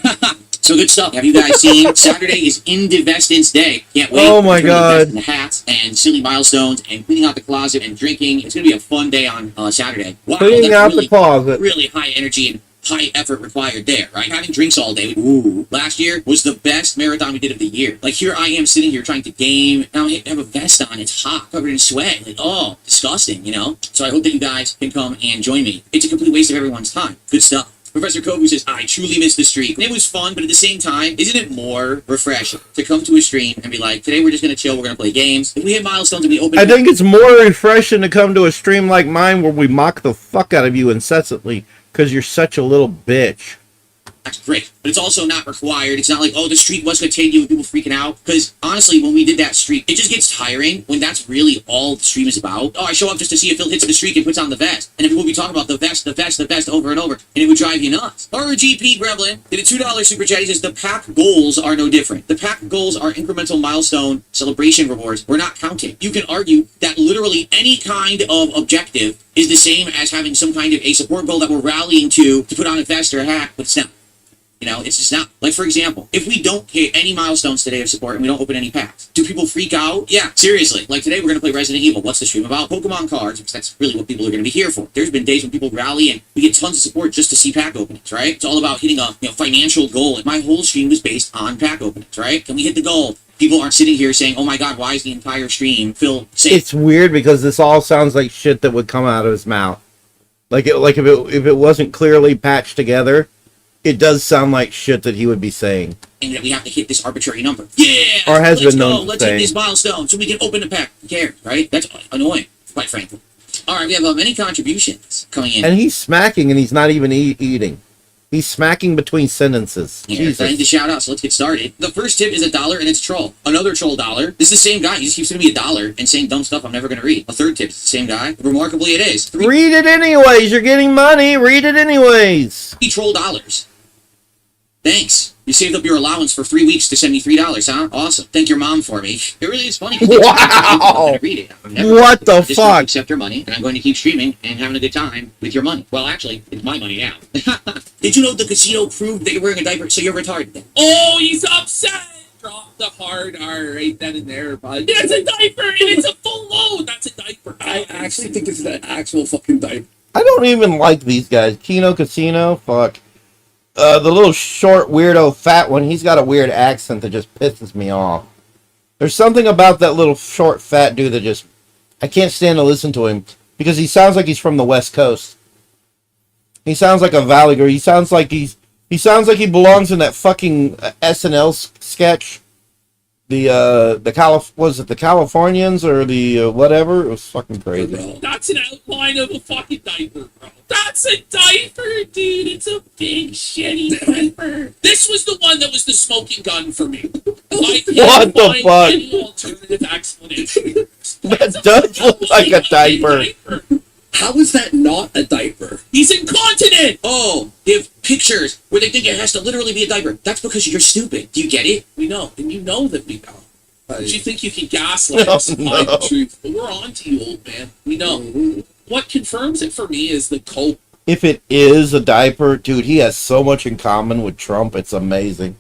So good stuff. Have you guys seen? Saturday is Indivestance Day. Can't wait. Oh my God. The hats and silly milestones and cleaning out the closet and drinking. It's going to be a fun day on Saturday. Wow, Cleaning out the closet. Really high energy and high effort required there, right? Having drinks all day. Ooh. Last year was the best marathon we did of the year. Like, here I am sitting here trying to game. Now I have a vest on. It's hot, covered in sweat. Like, oh, disgusting, you know? So I hope that you guys can come and join me. It's a complete waste of everyone's time. Good stuff. Professor Kobu says, I truly miss the stream. And it was fun, but at the same time, isn't it more refreshing to come to a stream and be like, today we're just going to chill, we're going to play games. If we hit milestones and we open... I think it's more refreshing to come to a stream like mine where we mock the fuck out of you incessantly because you're such a little bitch. That's great, but it's also not required. It's not like, oh, the streak must continue with people freaking out. Because honestly, when we did that streak, it just gets tiring when that's really all the stream is about. Oh, I show up just to see if Phil hits the streak and puts on the vest. And then people will be talking about the vest over and over. And it would drive you nuts. RGP Gremlin did a $2 super chat. He says, the pack goals are no different. The pack goals are incremental milestone celebration rewards. We're not counting. You can argue that literally any kind of objective is the same as having some kind of a support goal that we're rallying to put on a vest or a hat, but it's not. You know, it's just not. Like, for example, if we don't hit any milestones today of support and we don't open any packs, do people freak out? Yeah, seriously. Like, today we're going to play Resident Evil. What's the stream about? Pokemon cards, because that's really what people are going to be here for. There's been days when people rally and we get tons of support just to see pack openings, right? It's all about hitting a financial goal. And my whole stream was based on pack openings, right? Can we hit the goal? People aren't sitting here saying, oh my God, why is the entire stream Phil saying... It's weird because this all sounds like shit that would come out of his mouth. Like if it wasn't clearly patched together... It does sound like shit that he would be saying. And that we have to hit this arbitrary number. Yeah! Or has been known to Let's hit this milestone so we can open the pack. Who cares, right? That's annoying, quite frankly. All right, we have many contributions coming in. And he's smacking and he's not even eating. He's smacking between sentences. Yeah, Jesus. I need to shout out, so let's get started. The first tip is $1 and it's troll. Another troll $1. This is the same guy. He just keeps giving me $1 and saying dumb stuff I'm never going to read. A third tip is the same guy. Remarkably, it is. Read it anyways. You're getting money. Read it anyways. Troll $. Thanks. You saved up your allowance for 3 weeks to send me $3, huh? Awesome. Thank your mom for me. It really is funny. Wow. I'm going to read it. What the fuck? fuck? Accept your money, and I'm going to keep streaming and having a good time with your money. Well, actually, it's my money now. Did you know the casino proved they were wearing a diaper, so you're retarded? Oh, he's upset! Drop the hard R right then and there, bud. That's a diaper, and it's a full load! That's a diaper. I actually think it's an actual fucking diaper. I don't even like these guys. Kino Casino, fuck. The little short, weirdo, fat one, he's got a weird accent that just pisses me off. There's something about that little short, fat dude that just... I can't stand to listen to him. Because he sounds like he's from the West Coast. He sounds like a Valley girl. He sounds like he belongs in that fucking SNL sketch. was it the Californians or the whatever? It was fucking crazy. That's an outline of a fucking diaper, bro. That's a diaper, dude. It's a big shitty diaper. This was the one that was the smoking gun for me. I can't What the find fuck? any alternative explanation. That does look like a diaper. How is that not a diaper? He's incontinent. Oh, they have pictures where they think it has to literally be a diaper. That's because you're stupid. Do you get it? We know, and you know that we know. But you think you can gaslight us and hide the truth, but we're on to you, old man. We know. What confirms it for me is the cope. If it is a diaper, dude, he has so much in common with Trump. It's amazing.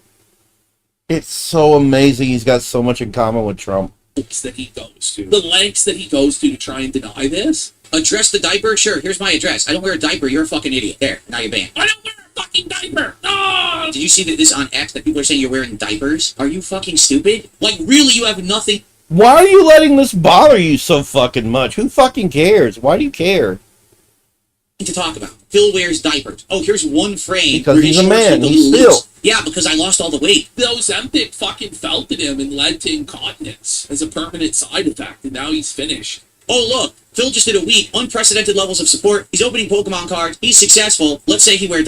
It's so amazing. He's got so much in common with Trump. That he goes to. The lengths that he goes to try and deny this. Address the diaper? Sure, here's my address. I don't wear a diaper. You're a fucking idiot. There, now you're banned. I don't wear a fucking diaper. No! Did you see that this on X that people are saying you're wearing diapers? Are you fucking stupid? Like, really, you have nothing? Why are you letting this bother you so fucking much? Who fucking cares? Why do you care? To talk about. Phil wears diapers. Oh, here's one frame. Because where he's his a shorts man. look a He's little still. loose. Yeah, because I lost all the weight. Those Ozempic fucking felted him and led to incontinence as a permanent side effect, and now he's finished. Oh, look. Phil just did a week. Unprecedented levels of support. He's opening Pokemon cards. He's successful. Let's say he wears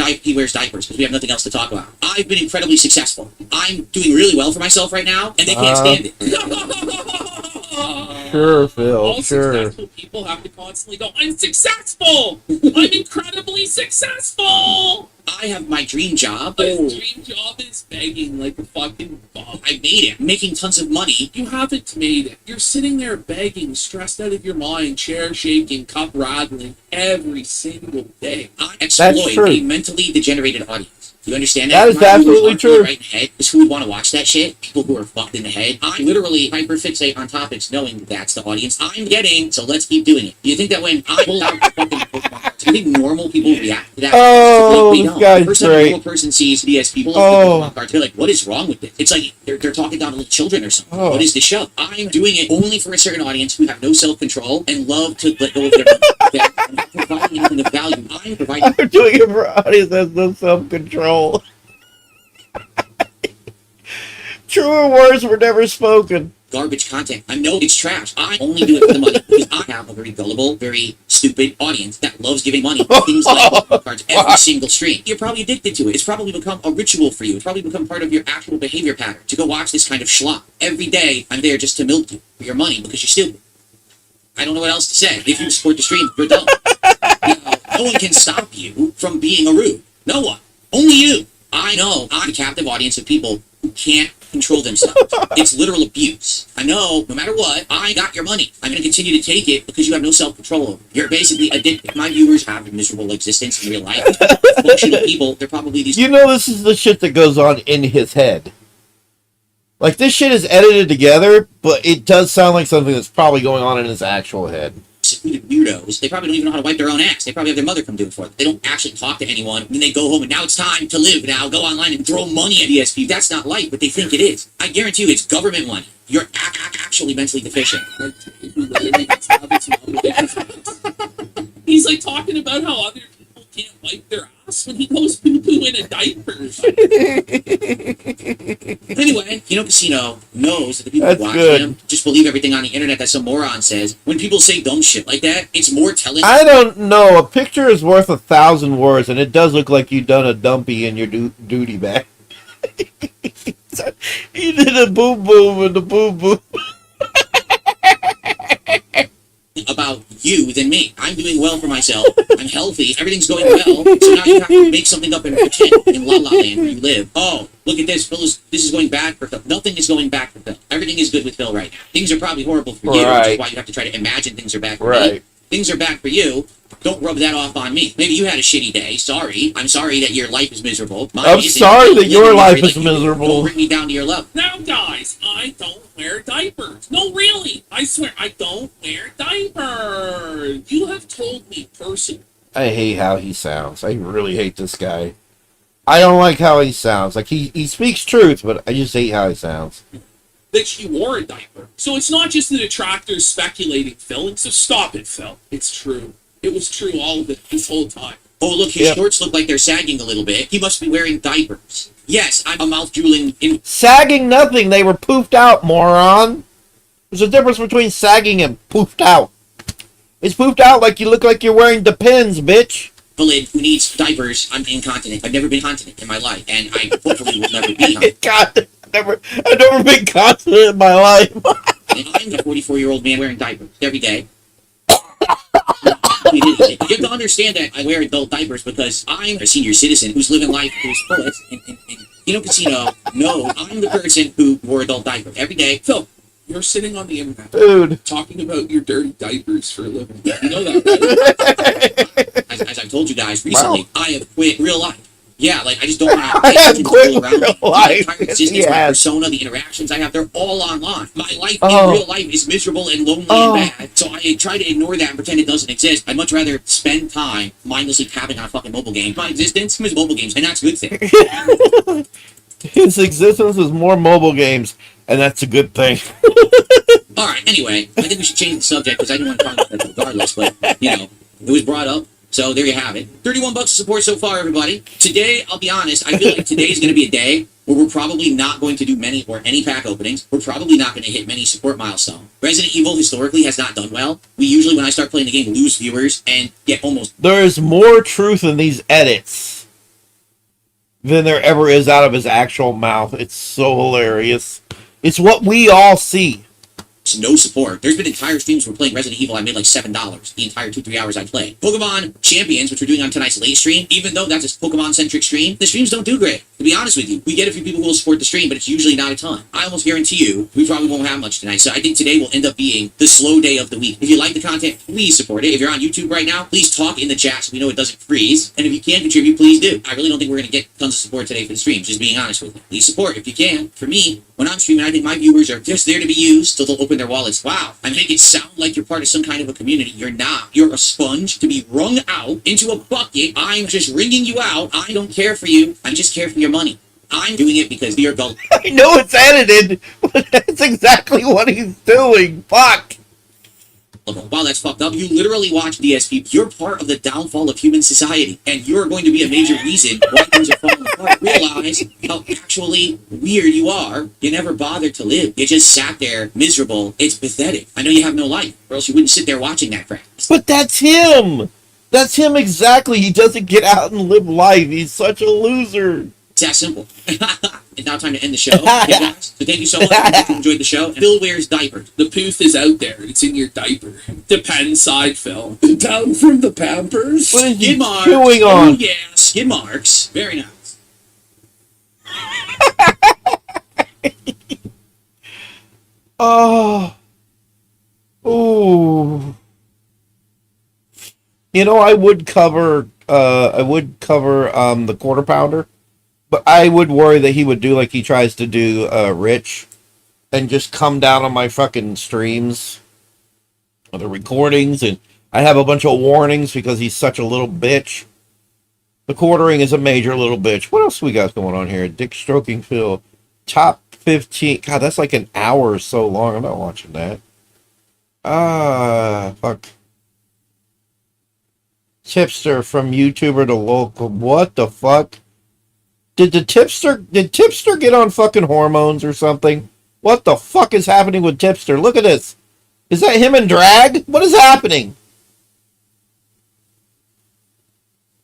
diapers because we have nothing else to talk about. I've been incredibly successful. I'm doing really well for myself right now, and they can't stand it. Sure, Phil. All Sure. successful people have to constantly go, I'm successful! I'm incredibly successful! I have my dream job. My dream job is begging like a fucking bum. I made it. I'm making tons of money. You haven't made it. You're sitting there begging, stressed out of your mind, chair shaking, cup rattling every single day. I exploit true. a mentally degenerated audience. You understand That that? is People who absolutely aren't really true. Right in the head is who would want to watch that shit. People who are fucked in the head. I literally hyperfixate on topics knowing that's the audience I'm getting, so let's keep doing it. Do you think that when I pull out the fucking Pokemon, do you think normal people react to that? Oh, They this don't. guy's The first time a great. normal person sees these people Oh. Pokemon cards, they're like, what is wrong with this? It's like they're talking down to little children or something. Oh. What is the show? I'm doing it only for a certain audience who have no self-control and love to let go of their money. I'm not providing anything of value. I'm providing I'm doing it for audience that has no self-control. Truer words were never spoken. garbage content. I know it's trash. I only do it for the money because I have a very gullible, very stupid audience that loves giving money for things like Pokemon cards every single stream. You're probably addicted to it. It's probably become a ritual for you. It's probably become part of your actual behavior pattern to go watch this kind of schlock. Every day, I'm there just to milk you for your money because you're stupid. I don't know what else to say. If you support the stream, you're dumb. No one can stop you from being a rude. No one. Only you. I know I'm a captive audience of people who can't control themselves. It's literal abuse. I know, no matter what, I got your money. I'm going to continue to take it because you have no self-control over it. You're basically addicted. My viewers have a miserable existence in real life. Functional people, they're probably these... You know, this is the shit that goes on in his head. Like, this shit is edited together, but it does sound like something that's probably going on in his actual head. secluded weirdos. They probably don't even know how to wipe their own ass. They probably have their mother come do it for them. They don't actually talk to anyone. And then they go home and now it's time to live. Now go online and throw money at ESP. That's not life, but they think it is. I guarantee you it's government money. You're actually mentally deficient. He's like talking about how other people can't wipe their ass when he goes poo-poo in a diaper. Anyway, Kino Casino knows that the people That's who watch good. him just believe everything on the internet that some moron says. When people say dumb shit like that, it's more telling. I don't know. A picture is worth 1,000 words, and it does look like you done a dumpy in your duty bag. You did a boom boom and the boom boom. About you than me. I'm doing well for myself. I'm healthy. Everything's going well. So now you have to make something up and pretend in La La Land where you live. Oh, look at this. This is going bad for Phil. Nothing is going back for Phil. Everything is good with Phil right now. Things are probably horrible for you, which is why you have to try to imagine things are bad for me. Things are bad for you. Don't rub that off on me. Maybe you had a shitty day. Sorry. I'm sorry that your life is miserable. Mine I'm isn't. sorry that your life Like is you. miserable. Don't bring me down to your level. Now, guys, I don't wear diapers. No, really. I swear, I don't wear diapers. You have told me personally. I hate how he sounds. I really hate this guy. I don't like how he sounds. Like, he speaks truth, but I just hate how he sounds. That she wore a diaper. So it's not just the detractors speculating, Phil. So stop it, Phil. It's true. It was true all of it this whole time. Oh, look, his shorts look like they're sagging a little bit. He must be wearing diapers. Yes, I'm a mouth drooling in. Sagging nothing. They were poofed out, moron. There's a difference between sagging and poofed out. It's poofed out like you look like you're wearing Depends, bitch. Invalid who needs diapers. I'm incontinent. I've never been continent in my life, and I hopefully will never be. God, I've never been continent in my life. And I'm a 44-year-old man wearing diapers every day. You have to understand that I wear adult diapers because I'm a senior citizen who's living life who's fullest. And Casino, no, I'm the person who wore adult diapers every day. Phil, you're sitting on the internet, dude, talking about your dirty diapers for a living. You know that, right? As I've told you guys recently, Wow. I have quit real life. Yeah, like I just don't want to I pay have attention to quit people around me. real My life. entire existence, my Yes. persona, the interactions I have, they're all online. My life Oh. in real life is miserable and lonely Oh. and bad. So I try to ignore that and pretend it doesn't exist. I'd much rather spend time mindlessly tapping on a fucking mobile game. My existence is mobile games, and that's a good thing. His existence is more mobile games, and that's a good thing. Alright, anyway, I think we should change the subject because I didn't want to talk about that regardless, but, it was brought up. So there you have it. 31 bucks of support so far, everybody. Today, I'll be honest, I feel like today is going to be a day where we're probably not going to do many or any pack openings. We're probably not going to hit many support milestones. Resident Evil historically has not done well. We usually, when I start playing the game, lose viewers and get almost... There's more truth in these edits than there ever is out of his actual mouth. It's so hilarious. It's what we all see. no support. There's been entire streams where we're playing Resident Evil. I made like $7 the entire 2-3 hours I played. Pokemon Champions, which we're doing on tonight's late stream, even though that's a Pokemon-centric stream, the streams don't do great. To be honest with you, we get a few people who will support the stream, but it's usually not a ton. I almost guarantee you, we probably won't have much tonight, so I think today will end up being the slow day of the week. If you like the content, please support it. If you're on YouTube right now, please talk in the chat so we know it doesn't freeze. And if you can contribute, please do. I really don't think we're going to get tons of support today for the streams, just being honest with you. Please support if you can. For me, when I'm streaming, I think my viewers are just there to be used so they'll open their wallets. Wow, I make it sound like you're part of some kind of a community. You're not. You're a sponge to be wrung out into a bucket. I'm just wringing you out. I don't care for you. I just care for your money. I'm doing it because you're gullible. I know it's edited, but that's exactly what he's doing. Fuck. Wow, that's fucked up. You literally watch DSP. You're part of the downfall of human society, and you're going to be a major reason why things are falling apart. Realize how actually weird you are. You never bothered to live. You just sat there miserable. It's pathetic. I know you have no life, or else you wouldn't sit there watching that crap. But that's him. That's him exactly. He doesn't get out and live life. He's such a loser. It's that simple. It's now time to end the show. Okay, guys? So thank you so much. I hope you enjoyed the show. Phil wears diapers. The pooth is out there. It's in your diaper. Depends side, Phil. Down from the Pampers? What is he Skid marks. chewing Oh, on? yeah. Skid marks. Very nice. Oh. Ooh. You know, I would cover the quarter pounder, but I would worry that he would do like he tries to do Rich and just come down on my fucking streams or the recordings, and I have a bunch of warnings because he's such a little bitch. The quartering is a major little bitch. What else we got going on here? Dick stroking Phil. Top 15. God, that's like an hour or so long. I'm not watching that. Fuck. Tipster from YouTuber to local. What the fuck? Did Tipster get on fucking hormones or something? What the fuck is happening with Tipster? Look at this. Is that him in drag? What is happening?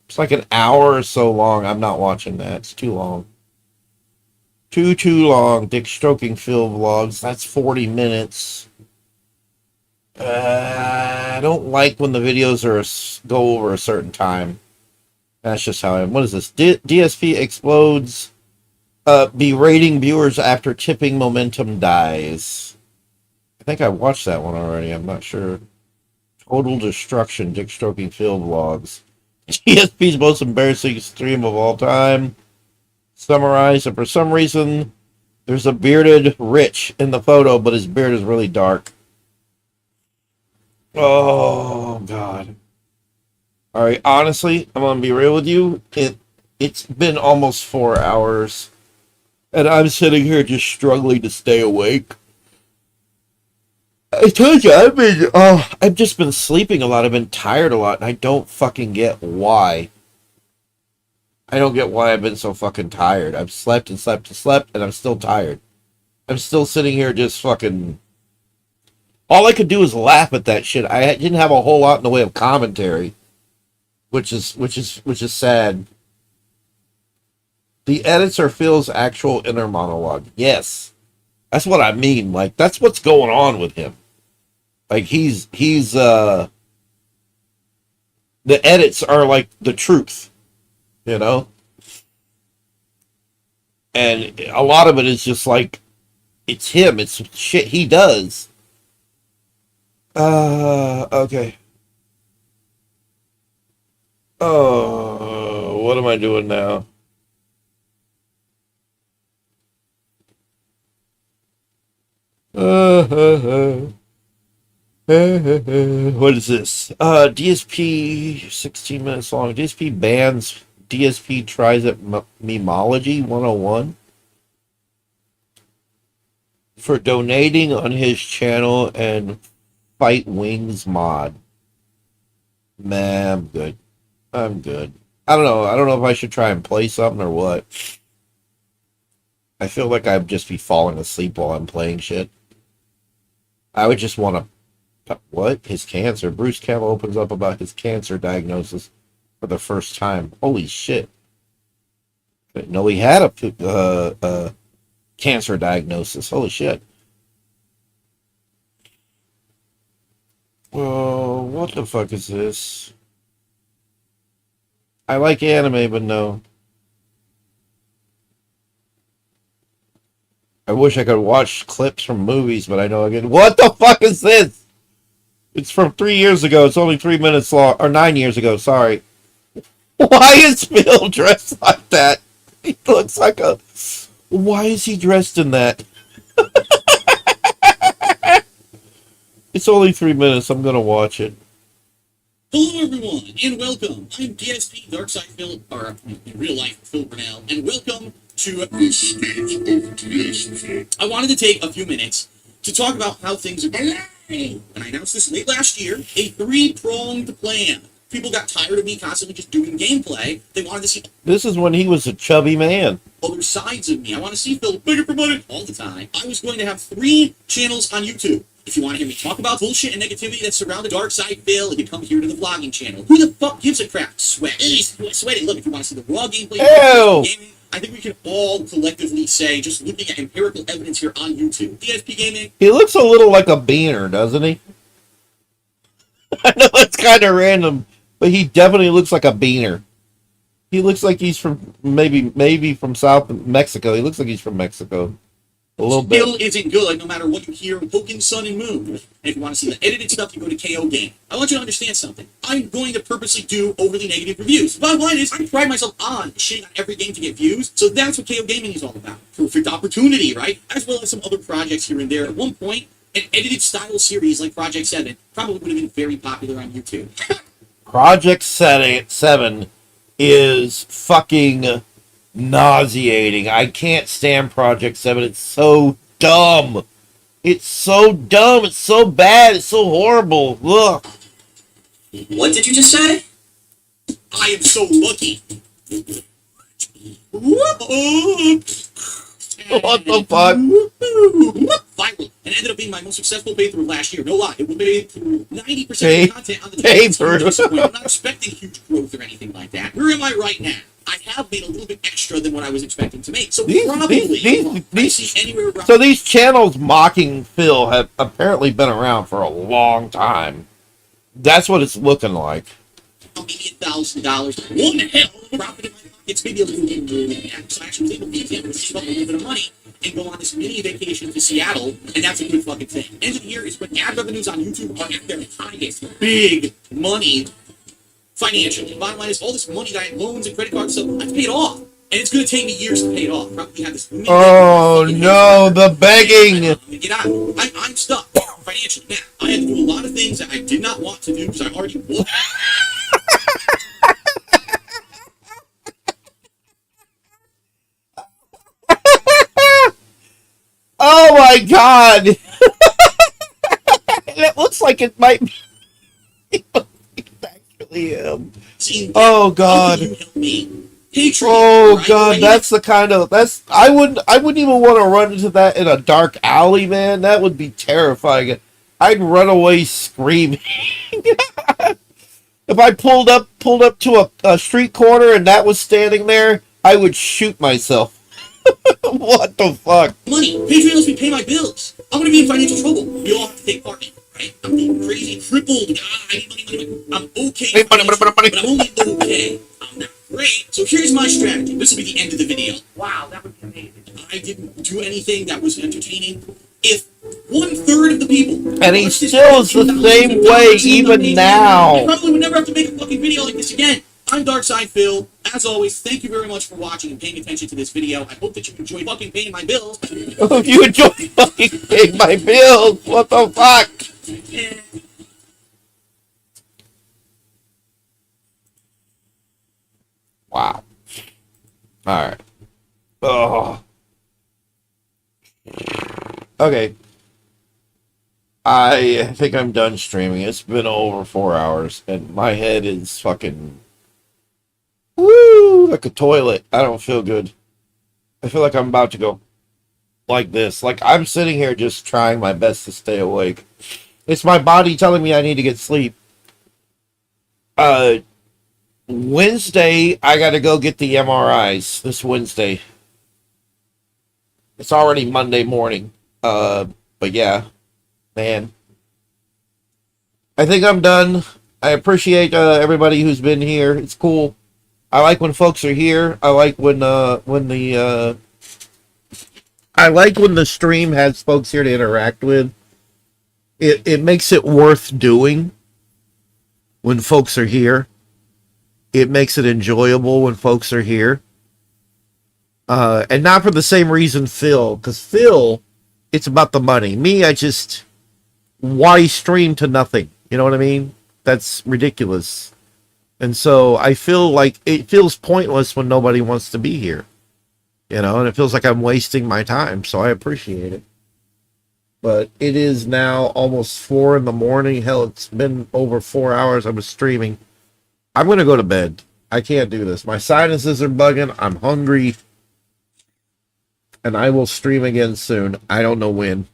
It's like an hour or so long. I'm not watching that. It's too long. Too long. Dick stroking Phil vlogs. That's 40 minutes. I don't like when the videos go over a certain time. That's just how I am. What is this? DSP explodes. Berating viewers after tipping momentum dies. I think I watched that one already. I'm not sure. Total destruction. Dick stroking Phil vlogs. DSP's most embarrassing stream of all time. Summarized. And for some reason, there's a bearded Rich in the photo, but his beard is really dark. Oh, God. Alright, honestly, I'm going to be real with you. It's been almost 4 hours. And I'm sitting here just struggling to stay awake. I told you, I've just been sleeping a lot. I've been tired a lot, and I don't fucking get why. I don't get why I've been so fucking tired. I've slept and slept and slept, and I'm still tired. I'm still sitting here just fucking. All I could do is laugh at that shit. I didn't have a whole lot in the way of commentary, which is sad. The edits are Phil's actual inner monologue. Yes, that's what I mean. Like that's what's going on with him. Like he's the edits are like the truth, you know. And a lot of it is just like it's him. It's shit he does. Okay. Oh, what am I doing now? What is this? DSP 16 minutes long. DSP bans DSP tries at memology 101 for donating on his channel and Fight Wings mod. Nah, I'm good. I'm good. I don't know. I don't know if I should try and play something or what. I feel like I'd just be falling asleep while I'm playing shit. I would just want to... What? His cancer. Bruce Campbell opens up about his cancer diagnosis for the first time. Holy shit. Didn't know he had a cancer diagnosis. Holy shit. Well, what the fuck is this? I like anime, but no. I wish I could watch clips from movies, but I know I get. What the fuck is this? It's from 3 years ago. It's only 3 minutes long, or 9 years ago. Sorry. Why is Phil dressed like that? He looks like a. Why is he dressed in that? It's only 3 minutes. I'm gonna watch it. Hello everyone, and welcome. I'm DSP Darkside Phil, or in real life, Phil Brunel, and welcome to the Stage of DSP. I wanted to take a few minutes to talk about how things are going. And I announced this late last year, a three-pronged plan. People got tired of me constantly just doing gameplay. They wanted to see... This is when he was a chubby man. Other sides of me. I want to see Phil bigger for money all the time. I was going to have 3 channels on YouTube. If you want to hear me talk about bullshit and negativity that surround the dark side, Phil, you come here to the vlogging channel. Who the fuck gives a crap? Sweat. Sweating. Look, if you want to see the raw gameplay, gaming, I think we can all collectively say, just looking at empirical evidence here on YouTube, DSP Gaming. He looks a little like a beaner, doesn't he? I know it's kind of random, but he definitely looks like a beaner. He looks like he's from maybe from South Mexico. He looks like he's from Mexico. A little bit. Still isn't good, no matter what you hear in Pokin' Sun and Moon. And if you want to see the edited stuff, you go to KO Game. I want you to understand something. I'm going to purposely do overly negative reviews. Bottom line is, I pride myself on shitting on every game to get views, so that's what KO Gaming is all about. Perfect opportunity, right? As well as some other projects here and there. At one point, an edited style series like Project 7 probably would have been very popular on YouTube. Project 7 is fucking nauseating. I can't stand Project 7. It's so dumb. It's so dumb. It's so bad. It's so horrible. Look. What did you just say? I am so lucky. What the fuck? Viral. And ended up being my most successful playthrough last year. No lie. It will be through 90% of the content on the channel. I'm not expecting huge growth or anything like that. Where am I right now? I have made a little bit extra than what I was expecting to make. So these channels mocking Phil have apparently been around for a long time. That's what it's looking like. Maybe $1,000. One hell profit in my pockets, maybe a little bit more than that. So I actually was able to save up a little bit of money and go on this mini vacation to Seattle, and that's a good fucking thing. End of the year is when ad revenues on YouTube are at their highest. Big money financially. Bottom line is, all this money that I had, loans and credit cards, stuff, I've paid off. And it's going to take me years to pay it off. Probably have this. Oh no, the begging! Get out. I'm stuck financially. Now, I had to do a lot of things that I did not want to do because I already was. Oh my god! It looks like it might be actually him. See, oh god. How can you help me Patriot. Oh right? God, that's the kind of I wouldn't even want to run into that in a dark alley, man. That would be terrifying. I'd run away screaming. If I pulled up to a street corner and that was standing there, I would shoot myself. What the fuck? Money. Patriot lets me pay my bills. I'm gonna be in financial trouble. We all have to take part in it, right? I'm being crazy, crippled. I need money. I'm okay. But I'm only okay. I'm not great. So here's my strategy. This will be the end of the video. Wow, that would be amazing. I didn't do anything that was entertaining. If 1/3 of the people, and he still is the same way even now. I probably would never have to make a fucking video like this again. I'm Darkside Phil. As always, thank you very much for watching and paying attention to this video. I hope that you enjoy fucking paying my bills. If you enjoy fucking paying my bills, what the fuck? Wow. Alright. Oh. Okay. I think I'm done streaming. It's been over 4 hours, and my head is fucking... Woo! Like a toilet. I don't feel good. I feel like I'm about to go like this. Like, I'm sitting here just trying my best to stay awake. It's my body telling me I need to get sleep. Wednesday, I gotta go get the MRIs this Wednesday. It's already Monday morning. But yeah, man. I think I'm done. I appreciate everybody who's been here. It's cool. I like when folks are here. I like when the stream has folks here to interact with. It makes it worth doing when folks are here. It makes it enjoyable when folks are here. And not for the same reason Phil, because Phil, it's about the money. Me, why stream to nothing? You know what I mean? That's ridiculous. And so I feel like it feels pointless when nobody wants to be here. You know, and it feels like I'm wasting my time, so I appreciate it. But it is now almost 4 in the morning. Hell, it's been over 4 hours I was streaming. I'm going to go to bed. I can't do this. My sinuses are bugging. I'm hungry. And I will stream again soon. I don't know when.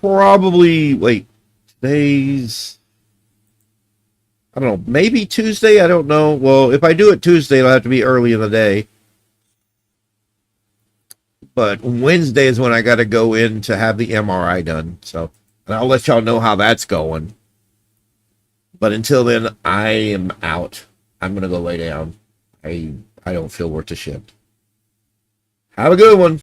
Probably, wait, today's, I don't know, maybe Tuesday? I don't know. Well, if I do it Tuesday, it'll have to be early in the day. But Wednesday is when I got to go in to have the MRI done. So, and I'll let y'all know how that's going. But until then, I am out. I'm going to go lay down. I don't feel worth a shit. Have a good one.